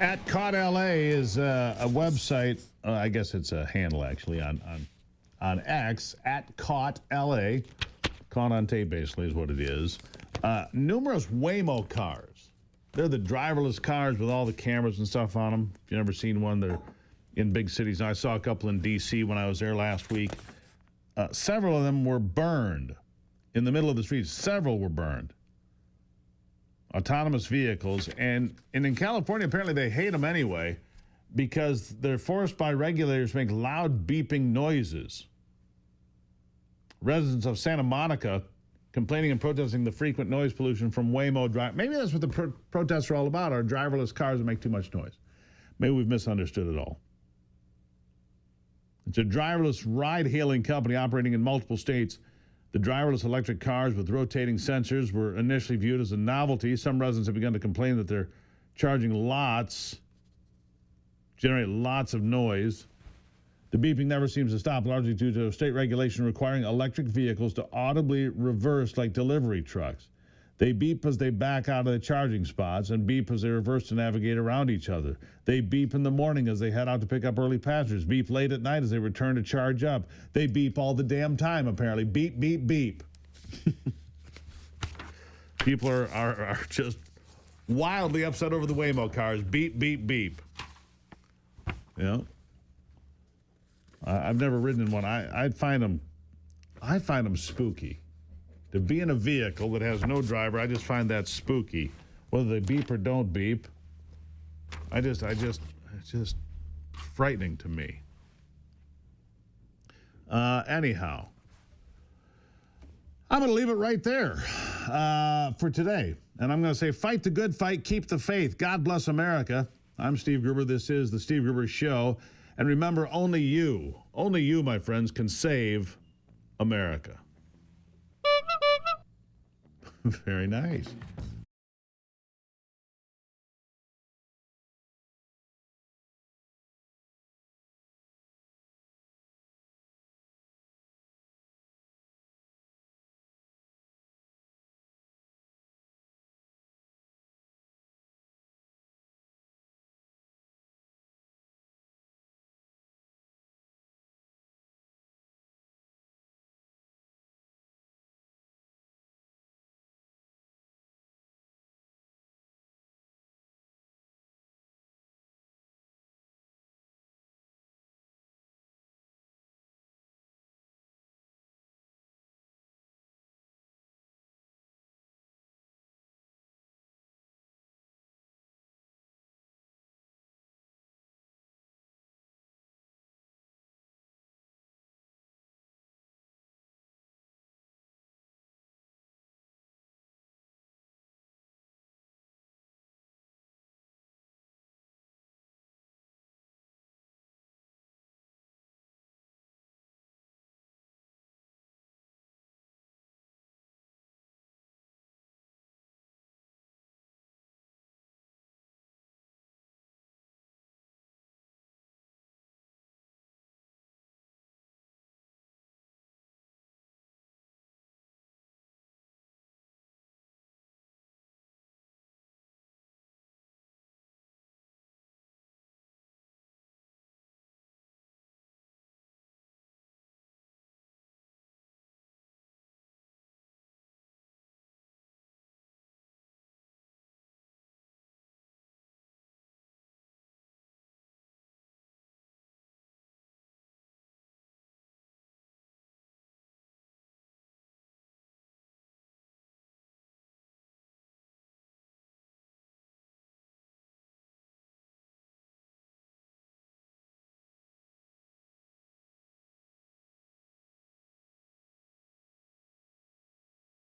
At Caught LA is a website. I guess it's a handle actually on X at Caught LA. Caught on tape basically is what it is. Numerous Waymo cars. They're the driverless cars with all the cameras and stuff on them. If you've never seen one, they're in big cities. I saw a couple in D.C. when I was there last week. Several of them were burned in the middle of the streets. Several were burned. Autonomous vehicles. And in California, apparently they hate them anyway because they're forced by regulators to make loud beeping noises. Residents of Santa Monica complaining and protesting the frequent noise pollution from Waymo drive. Maybe that's what the protests are all about, are driverless cars that make too much noise. Maybe we've misunderstood it all. It's a driverless ride-hailing company operating in multiple states. The driverless electric cars with rotating sensors were initially viewed as a novelty. Some residents have begun to complain that they're charging generate lots of noise. The beeping never seems to stop, largely due to state regulation requiring electric vehicles to audibly reverse like delivery trucks. They beep as they back out of the charging spots and beep as they reverse to navigate around each other. They beep in the morning as they head out to pick up early passengers. Beep late at night as they return to charge up. They beep all the damn time, apparently. Beep, beep, beep. People are just wildly upset over the Waymo cars. Beep, beep, beep. You know? I've never ridden in one. I find them spooky. To be in a vehicle that has no driver, I just find that spooky. Whether they beep or don't beep, it's just frightening to me. Anyhow, I'm going to leave it right there for today. And I'm going to say, fight the good fight, keep the faith. God bless America. I'm Steve Gruber. This is the Steve Gruber Show. And remember, only you, my friends, can save America. Very nice.